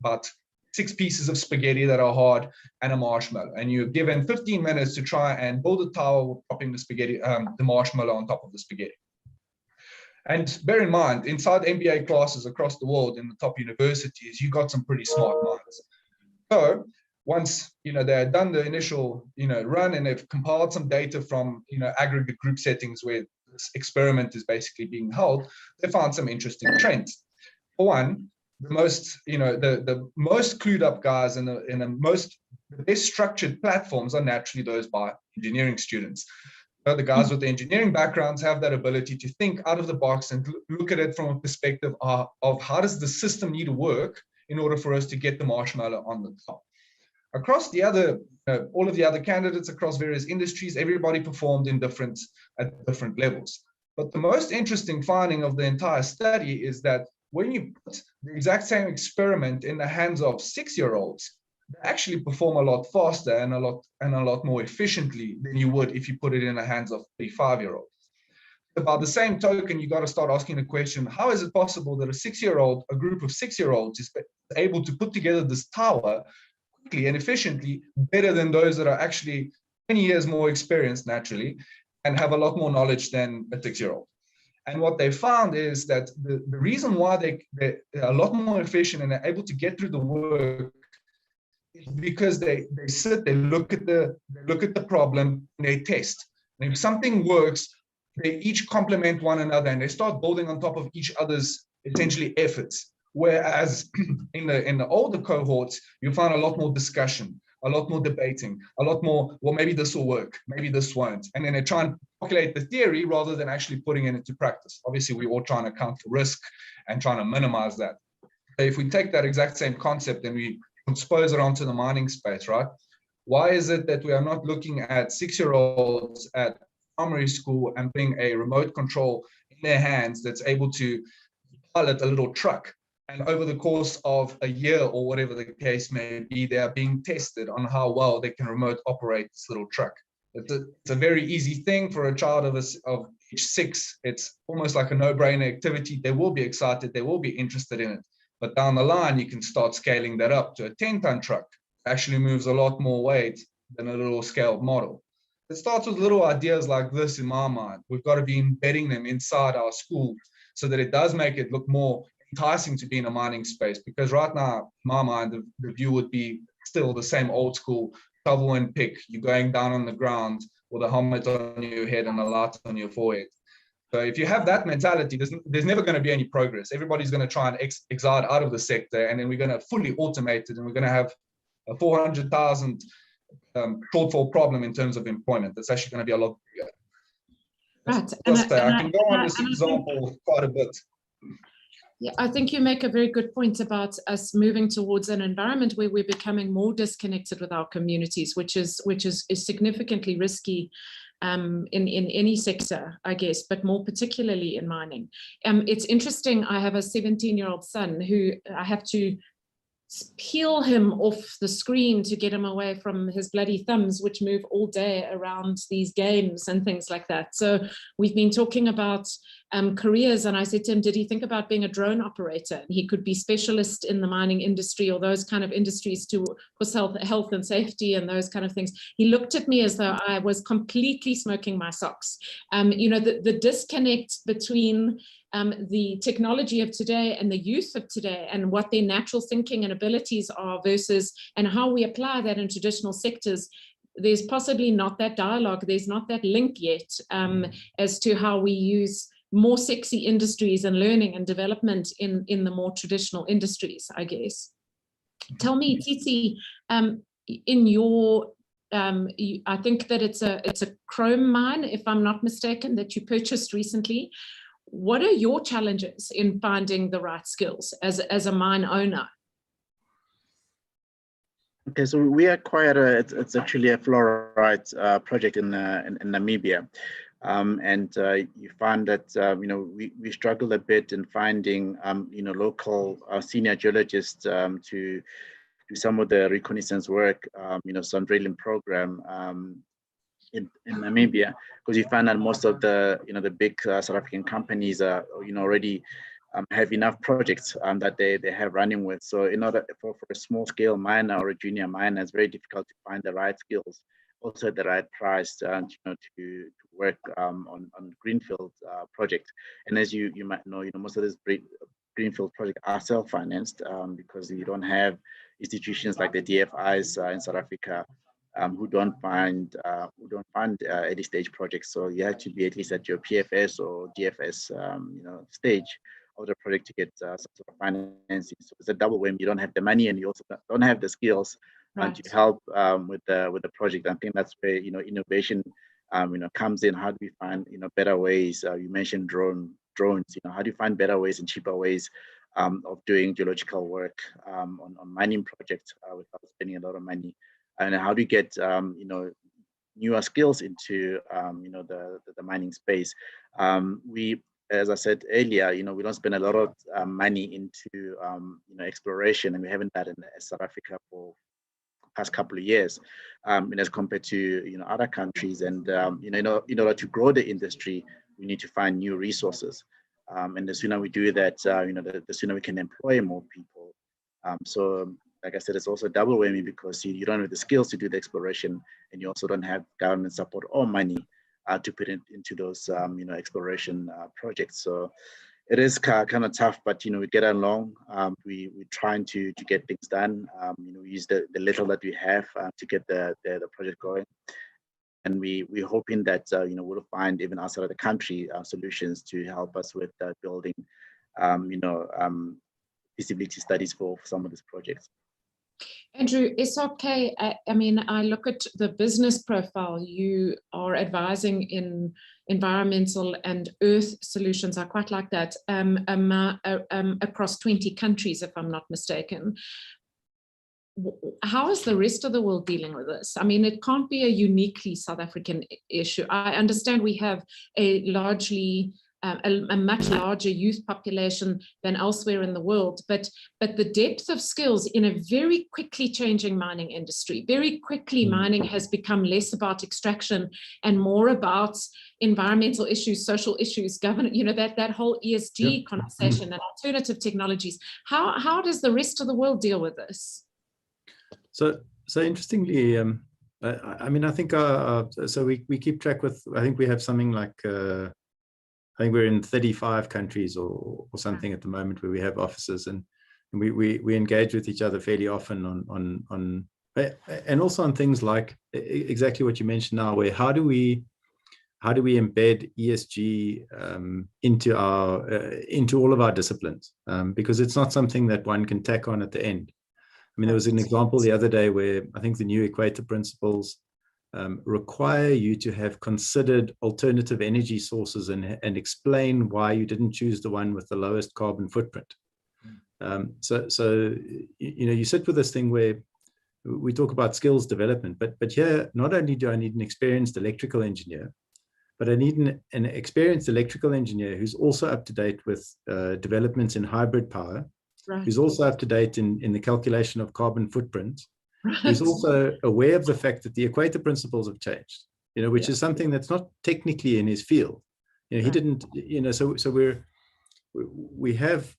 about 6 pieces of spaghetti that are hard, and a marshmallow. And you're given 15 minutes to try and build a tower, popping the spaghetti, the marshmallow on top of the spaghetti. And bear in mind, inside MBA classes across the world in the top universities, you got some pretty smart minds. So once they had done the initial run and they've compiled some data from aggregate group settings where this experiment is basically being held, they found some interesting trends. For one, the most clued up guys and the best structured platforms are naturally those by engineering students. So the guys with the engineering backgrounds have that ability to think out of the box and look at it from a perspective of how does the system need to work in order for us to get the marshmallow on the top. Across the other, all of the other candidates across various industries, everybody performed at different levels. But the most interesting finding of the entire study is that when you put the exact same experiment in the hands of 6-year-olds, they actually perform a lot faster and a lot more efficiently than you would if you put it in the hands of 35-year-olds. By the same token, you got to start asking the question, how is it possible that a group of 6-year-olds is able to put together this tower quickly and efficiently better than those that are actually 20 years more experienced naturally and have a lot more knowledge than a 6-year-old? And what they found is that the reason why they're a lot more efficient and are able to get through the work is because they sit, they look at the problem, and they test. And if something works, they each complement one another and they start building on top of each other's essentially efforts. Whereas in the older cohorts, you find a lot more discussion, a lot more debating, a lot more, well, maybe this will work, maybe this won't. And then they try and calculate the theory rather than actually putting it into practice. Obviously, we're all trying to account for risk and trying to minimize that. If we take that exact same concept and we transpose it onto the mining space, right? Why is it that we are not looking at 6-year-olds at primary school and putting a remote control in their hands that's able to pilot a little truck? And over the course of a year or whatever the case may be, they are being tested on how well they can remote operate this little truck. It's a very easy thing for a child of age 6. It's almost like a no-brainer activity. They will be excited. They will be interested in it. But down the line, you can start scaling that up to a 10-ton truck. It actually moves a lot more weight than a little scaled model. It starts with little ideas like this in my mind. We've got to be embedding them inside our schools so that it does make it look more enticing to be in a mining space. Because right now, in my mind, the view would be still the same old school, shovel and pick. You're going down on the ground with a helmet on your head and a light on your forehead. So if you have that mentality, there's never going to be any progress. Everybody's going to try and exit out of the sector, and then we're going to fully automate it, and we're going to have a 400,000 shortfall problem in terms of employment. That's actually going to be a lot bigger. Right. I can go on this example quite a bit. Yeah, I think you make a very good point about us moving towards an environment where we're becoming more disconnected with our communities, which is significantly risky in any sector, I guess, but more particularly in mining. It's interesting. I have a 17-year-old son who I have to peel him off the screen to get him away from his bloody thumbs, which move all day around these games and things like that. So we've been talking about careers, and I said to him, did he think about being a drone operator? He could be specialist in the mining industry or those kind of industries for health and safety and those kind of things. He looked at me as though I was completely smoking my socks. The disconnect between the technology of today and the youth of today and what their natural thinking and abilities are versus and how we apply that in traditional sectors, there's possibly not that dialogue, there's not that link yet as to how we use more sexy industries and learning and development in the more traditional industries, I guess. Tell me, Titi, in your I think that it's a chrome mine, if I'm not mistaken, that you purchased recently. What are your challenges in finding the right skills as a mine owner? Okay, so we acquired it's actually a fluorite project in Namibia, and you find that we struggle a bit in finding local senior geologists to do some of the reconnaissance work, some drilling program in Namibia, because you find that most of the the big South African companies are already have enough projects that they have running with. So in order for a small scale miner or a junior miner, it's very difficult to find the right skills, also at the right price, to work on greenfield projects. And as you might know, most of these greenfield projects are self-financed because you don't have institutions like the DFIs in South Africa who don't fund early stage projects. So you have to be at least at your PFS or DFS stage of the project to get some sort of financing. So it's a double whammy. You don't have the money and you also don't have the skills to help with the project. I think that's where innovation comes in. How do we find better ways? You mentioned drones. How do you find better ways and cheaper ways of doing geological work on mining projects without spending a lot of money? And how do you get newer skills into the mining space? We, as I said earlier, we don't spend a lot of money into exploration, and we haven't done in South Africa for the past couple of years, as compared to other countries. And in order to grow the industry, we need to find new resources, and the sooner we do that, the sooner we can employ more people. So, like I said, it's also a double whammy because you don't have the skills to do the exploration, and you also don't have government support or money to put into those exploration projects. So it is kind of tough, but we get along. We're trying to get things done. We use the little that we have to get the project going, and we're hoping that we'll find even outside of the country solutions to help us with building feasibility studies for some of these projects. Andrew, it's okay. I mean, I look at the business profile. You are advising in environmental and earth solutions. I quite like that, across 20 countries, if I'm not mistaken. How is the rest of the world dealing with this? I mean, it can't be a uniquely South African issue. I understand we have a largely a much larger youth population than elsewhere in the world, but the depth of skills in a very quickly changing mining industry, very quickly mining has become less about extraction and more about environmental issues, social issues, governance, that whole ESG conversation and alternative technologies. How does the rest of the world deal with this? So interestingly, I mean, I think so we keep track with, I think we have something like, I think we're in 35 countries or something at the moment where we have offices, and we engage with each other fairly often on and also on things like exactly what you mentioned now, where how do we embed ESG into all of our disciplines, because it's not something that one can tack on at the end. I mean, there was an example the other day where I think the new Equator principles require you to have considered alternative energy sources and explain why you didn't choose the one with the lowest carbon footprint. So you sit with this thing where we talk about skills development, but here, not only do I need an experienced electrical engineer, but I need an experienced electrical engineer who's also up to date with developments in hybrid power, who's also up to date in the calculation of carbon footprint, who's also aware of the fact that the Equator principles have changed, which is something that's not technically in his field. He didn't, so we have,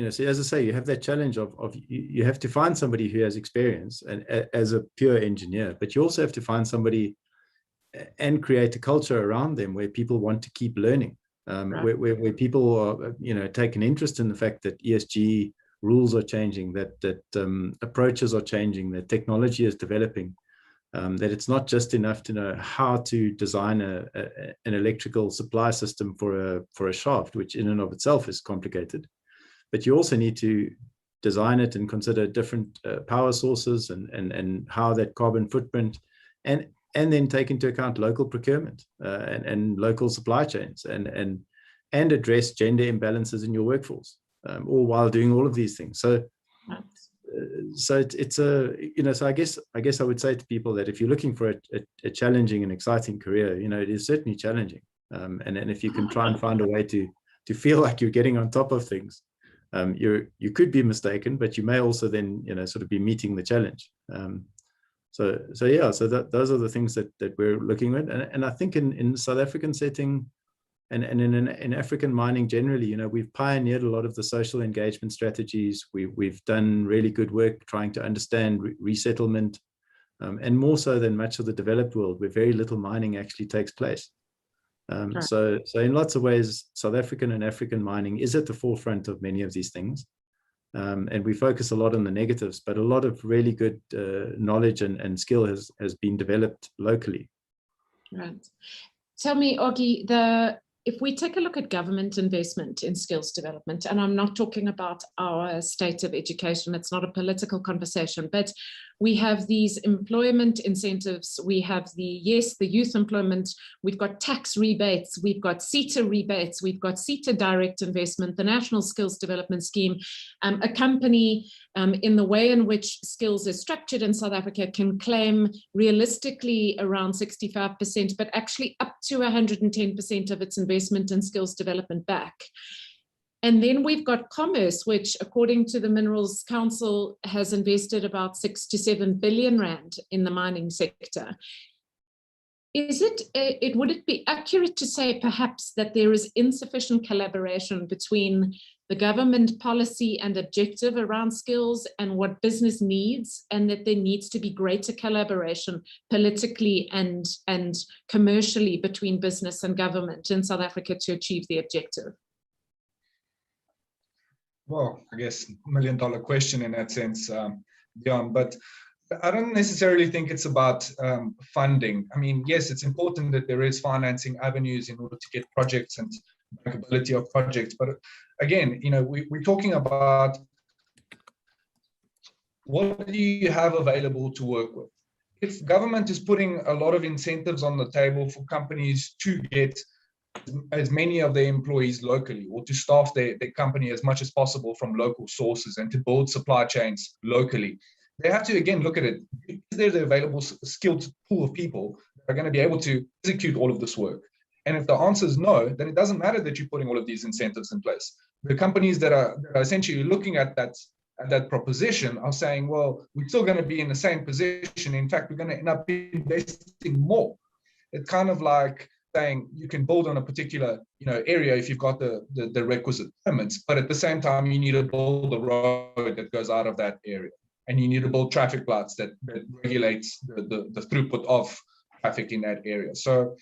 so as I say, you have that challenge of you have to find somebody who has experience and as a pure engineer, but you also have to find somebody and create a culture around them where people want to keep learning, where people are, take an interest in the fact that ESG rules are changing, that approaches are changing, that technology is developing, That it's not just enough to know how to design an electrical supply system for a shaft, which in and of itself is complicated, but you also need to design it and consider different power sources and how that carbon footprint, and then take into account local procurement and local supply chains and address gender imbalances in your workforce, all while doing all of these things. So it's a, so I guess I would say to people that if you're looking for a challenging and exciting career, it is certainly challenging. And if you can try and find a way to feel like you're getting on top of things, you could be mistaken, but you may also then, sort of be meeting the challenge. So those are the things that we're looking at. And I think in South African setting, and in African mining generally, we've pioneered a lot of the social engagement strategies. We've done really good work trying to understand resettlement, and more so than much of the developed world, where very little mining actually takes place. So in lots of ways, South African and African mining is at the forefront of many of these things. And we focus a lot on the negatives, but a lot of really good knowledge and skill has been developed locally. Right. Tell me, Augie, if we take a look at government investment in skills development, and I'm not talking about our state of education, it's not a political conversation, but we have these employment incentives, we have the youth employment, we've got tax rebates, we've got SETA rebates, we've got SETA direct investment, the National Skills Development Scheme. A company in the way in which skills is structured in South Africa can claim realistically around 65%, but actually up to 110% of its investment in skills development back. And then we've got commerce, which according to the Minerals Council has invested about 6 to 7 billion rand in the mining sector. Would it be accurate to say perhaps that there is insufficient collaboration between the government policy and objective around skills and what business needs, and that there needs to be greater collaboration politically and commercially between business and government in South Africa to achieve the objective? Well, I guess $1 million question in that sense, Dion, but I don't necessarily think it's about funding. I mean, yes, it's important that there is financing avenues in order to get projects and bankability of projects. But again, we're talking about what do you have available to work with? If government is putting a lot of incentives on the table for companies to get as many of their employees locally, or to staff their company as much as possible from local sources and to build supply chains locally, they have to again look at it. Is there the available skilled pool of people that are going to be able to execute all of this work? And if the answer is no, then it doesn't matter that you're putting all of these incentives in place. The companies that are essentially looking at that proposition are saying, well, we're still going to be in the same position. In fact, we're going to end up investing more. It's kind of like saying you can build on a particular area if you've got the requisite permits, but at the same time you need to build a road that goes out of that area, and you need to build traffic lights that regulates the throughput of traffic in that area. So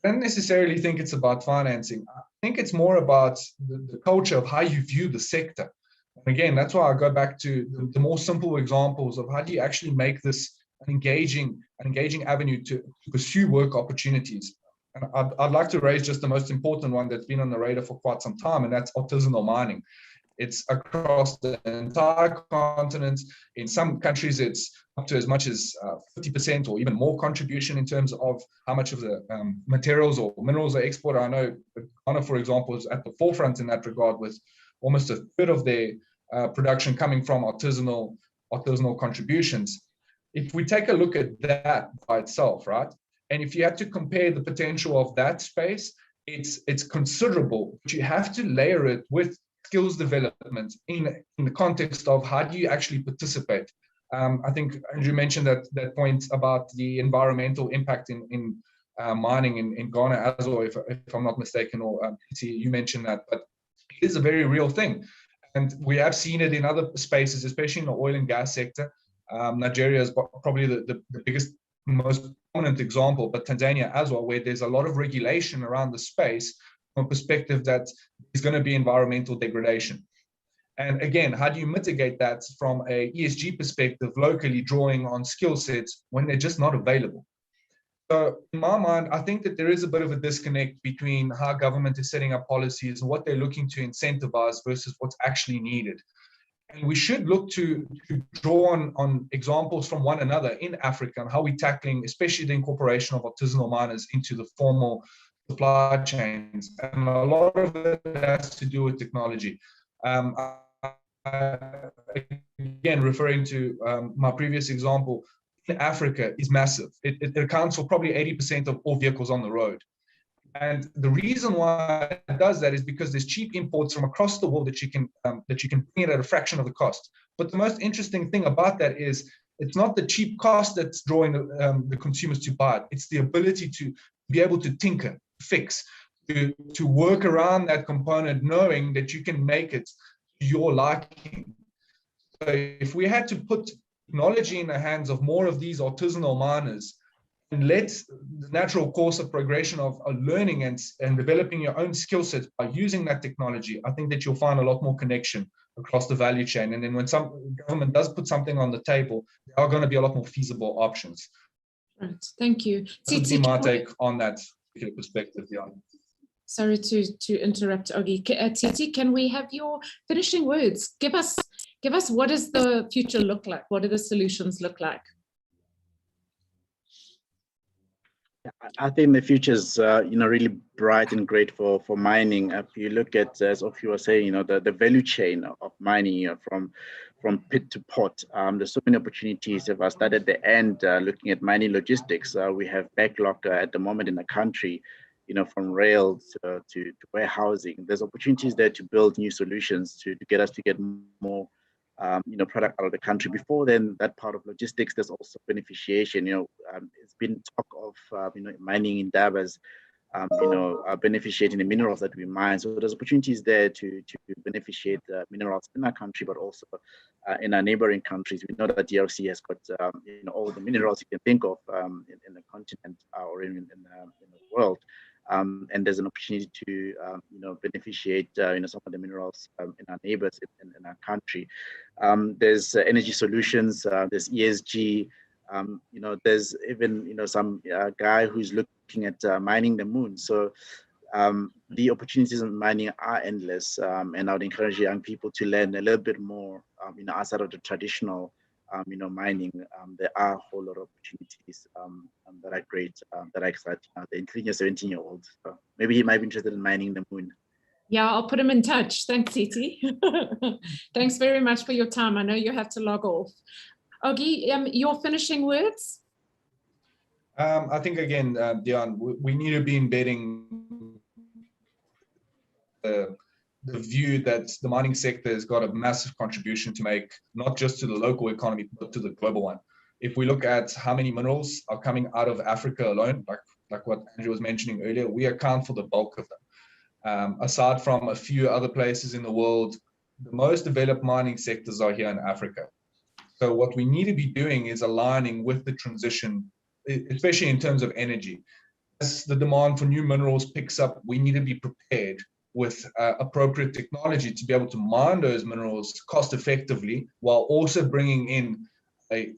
I don't necessarily think it's about financing. I think it's more about the culture of how you view the sector. And again, that's why I go back to the more simple examples of how do you actually make this an engaging avenue to pursue work opportunities. And I'd like to raise just the most important one that's been on the radar for quite some time, and that's artisanal mining. It's across the entire continent. In some countries, it's up to as much as 50% or even more contribution in terms of how much of the materials or minerals are exported. I know Ghana, for example, is at the forefront in that regard, with almost a third of their production coming from artisanal contributions. If we take a look at that by itself, right? And if you had to compare the potential of that space, it's considerable, but you have to layer it with skills development in the context of how do you actually participate. I think Andrew mentioned that point about the environmental impact in mining in Ghana as well, if I'm not mistaken, or you mentioned that, but it is a very real thing. And we have seen it in other spaces, especially in the oil and gas sector. Nigeria is probably the biggest, most prominent example, but Tanzania as well, where there's a lot of regulation around the space from a perspective that is going to be environmental degradation. And again, how do you mitigate that from a ESG perspective, locally drawing on skill sets when they're just not available? So in my mind, I think that there is a bit of a disconnect between how government is setting up policies and what they're looking to incentivize versus what's actually needed. And we should look to draw on examples from one another in Africa and how we're tackling, especially the incorporation of artisanal miners into the formal supply chains. And a lot of it has to do with technology. Again, referring to my previous example, in Africa is massive. It accounts for probably 80% of all vehicles on the road. And the reason why it does that is because there's cheap imports from across the world that you can bring it at a fraction of the cost. But the most interesting thing about that is it's not the cheap cost that's drawing the consumers to buy it. It's the ability to be able to tinker, fix, to work around that component, knowing that you can make it to your liking. So if we had to put technology in the hands of more of these artisanal miners and let the natural course of progression of learning and developing your own skill sets by using that technology, I think that you'll find a lot more connection across the value chain. And then when some government does put something on the table, there are going to be a lot more feasible options. Right, thank you. That would be my take on that particular perspective, Dion. Sorry to interrupt, Ogi. Titi, can we have your finishing words? Give us what does the future look like? What do the solutions look like? I think the future is, really bright and great for mining. If you look at, as Ofi was saying, the value chain of mining, from pit to port, there's so many opportunities. If I start at the end, looking at mining logistics, we have backlog at the moment in the country, from rail to warehousing. There's opportunities there to build new solutions to get us to get more product out of the country. Before then, that part of logistics, there's also beneficiation. It's been talk of mining in Davos, beneficiating the minerals that we mine. So there's opportunities there to beneficiate minerals in our country, but also in our neighboring countries. We know that DRC has got all the minerals you can think of in the continent or in the world. And there's an opportunity to, beneficiate, some of the minerals in our neighbors in our country. There's energy solutions. There's ESG. There's even, some guy who's looking at mining the moon. So the opportunities in mining are endless. And I would encourage young people to learn a little bit more, outside of the traditional mining. There are a whole lot of opportunities that are great, that are exciting, including a 17-year-old. So maybe he might be interested in mining the moon. Yeah, I'll put him in touch. Thanks, Titi. Thanks very much for your time. I know you have to log off. Ogi, your finishing words? I think, again, Dion, we need to be embedding the view that the mining sector has got a massive contribution to make, not just to the local economy, but to the global one. If we look at how many minerals are coming out of Africa alone, like what Andrew was mentioning earlier, we account for the bulk of them. Aside from a few other places in the world, the most developed mining sectors are here in Africa. So what we need to be doing is aligning with the transition, especially in terms of energy. As the demand for new minerals picks up, we need to be prepared with appropriate technology to be able to mine those minerals cost effectively, while also bringing in a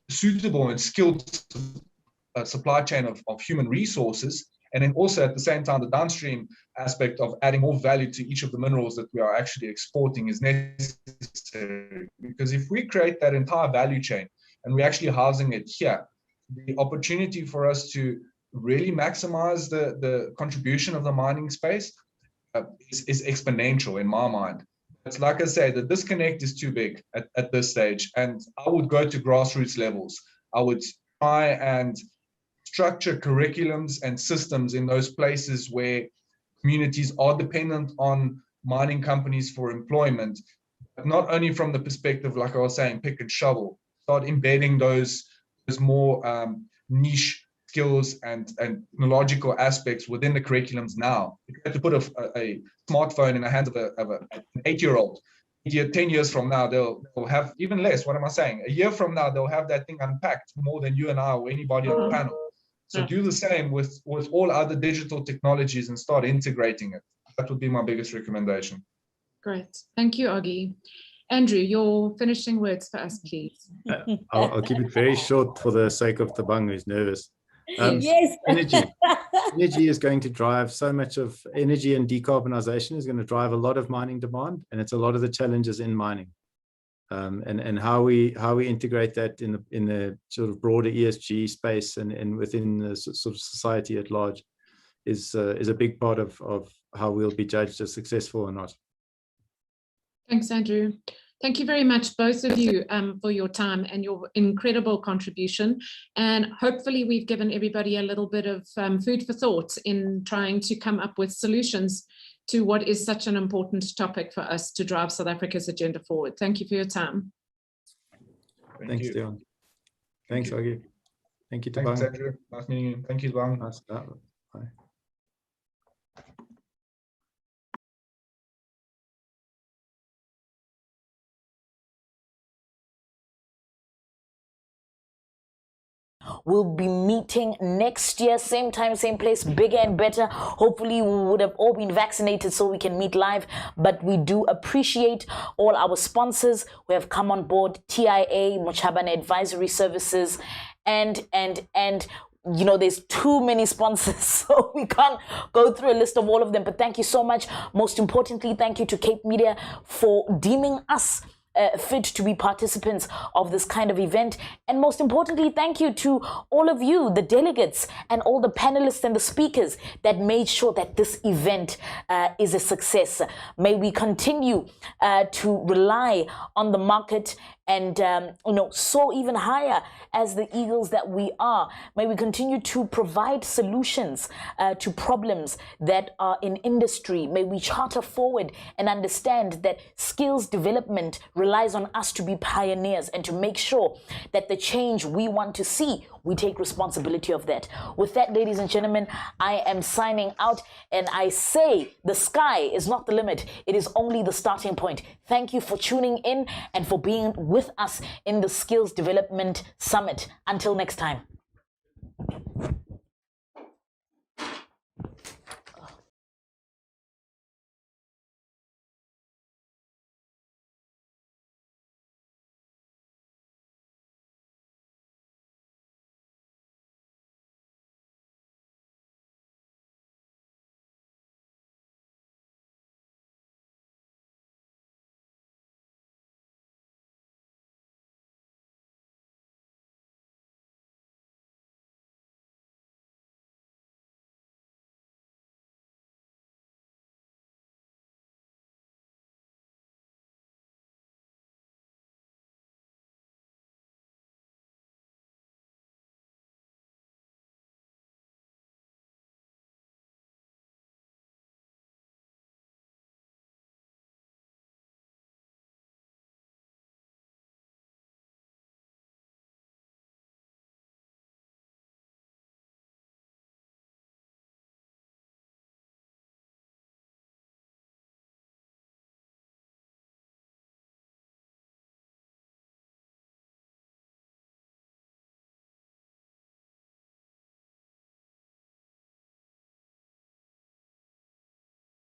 suitable and skilled supply chain of human resources. And then also at the same time, the downstream aspect of adding more value to each of the minerals that we are actually exporting is necessary. Because if we create that entire value chain and we're actually housing it here, the opportunity for us to really maximize the contribution of the mining space is exponential in my mind. It's like I say, the disconnect is too big at this stage. And I would go to grassroots levels. I would try and structure curriculums and systems in those places where communities are dependent on mining companies for employment, but not only from the perspective, like I was saying, pick and shovel. Start embedding those more niche skills and technological aspects within the curriculums now. If you have to put a smartphone in the hands of an 8-year-old, 10 years from now, they'll have even less. What am I saying? A year from now, they'll have that thing unpacked more than you and I or anybody on the panel. So do the same with all other digital technologies and start integrating it. That would be my biggest recommendation. Great. Thank you, Augie. Andrew, your finishing words for us, please. I'll keep it very short for the sake of Tabang, who's nervous. Yes. Energy is going to drive so much of energy, and decarbonization is going to drive a lot of mining demand, and it's a lot of the challenges in mining. And how we integrate that in the sort of broader ESG space and within the sort of society at large is a big part of how we'll be judged as successful or not. Thanks, Andrew. Thank you very much, both of you, for your time and your incredible contribution. And hopefully we've given everybody a little bit of food for thought in trying to come up with solutions to what is such an important topic for us to drive South Africa's agenda forward. Thank you for your time. Thanks, Dion. Thanks, Augie. Thank you, Tabang. Thanks, Andrew. Nice meeting you. Thank you, Tabang. Nice. Bye. We'll be meeting next year, same time, same place, bigger and better. Hopefully we would have all been vaccinated so we can meet live, but we do appreciate all our sponsors who have come on board: TIA, Mochabane Advisory Services, and you know, there's too many sponsors, so we can't go through a list of all of them, but thank you so much. Most importantly, thank you to Cape Media for deeming us fit to be participants of this kind of event. And most importantly, thank you to all of you, the delegates, and all the panelists and the speakers that made sure that this event is a success. May we continue to rely on the market and soar even higher as the eagles that we are. May we continue to provide solutions to problems that are in industry. May we charter forward and understand that skills development relies on us to be pioneers and to make sure that the change we want to see, we take responsibility of that. With that, ladies and gentlemen, I am signing out, and I say the sky is not the limit. It is only the starting point. Thank you for tuning in and for being with us in the Skills Development Summit. Until next time.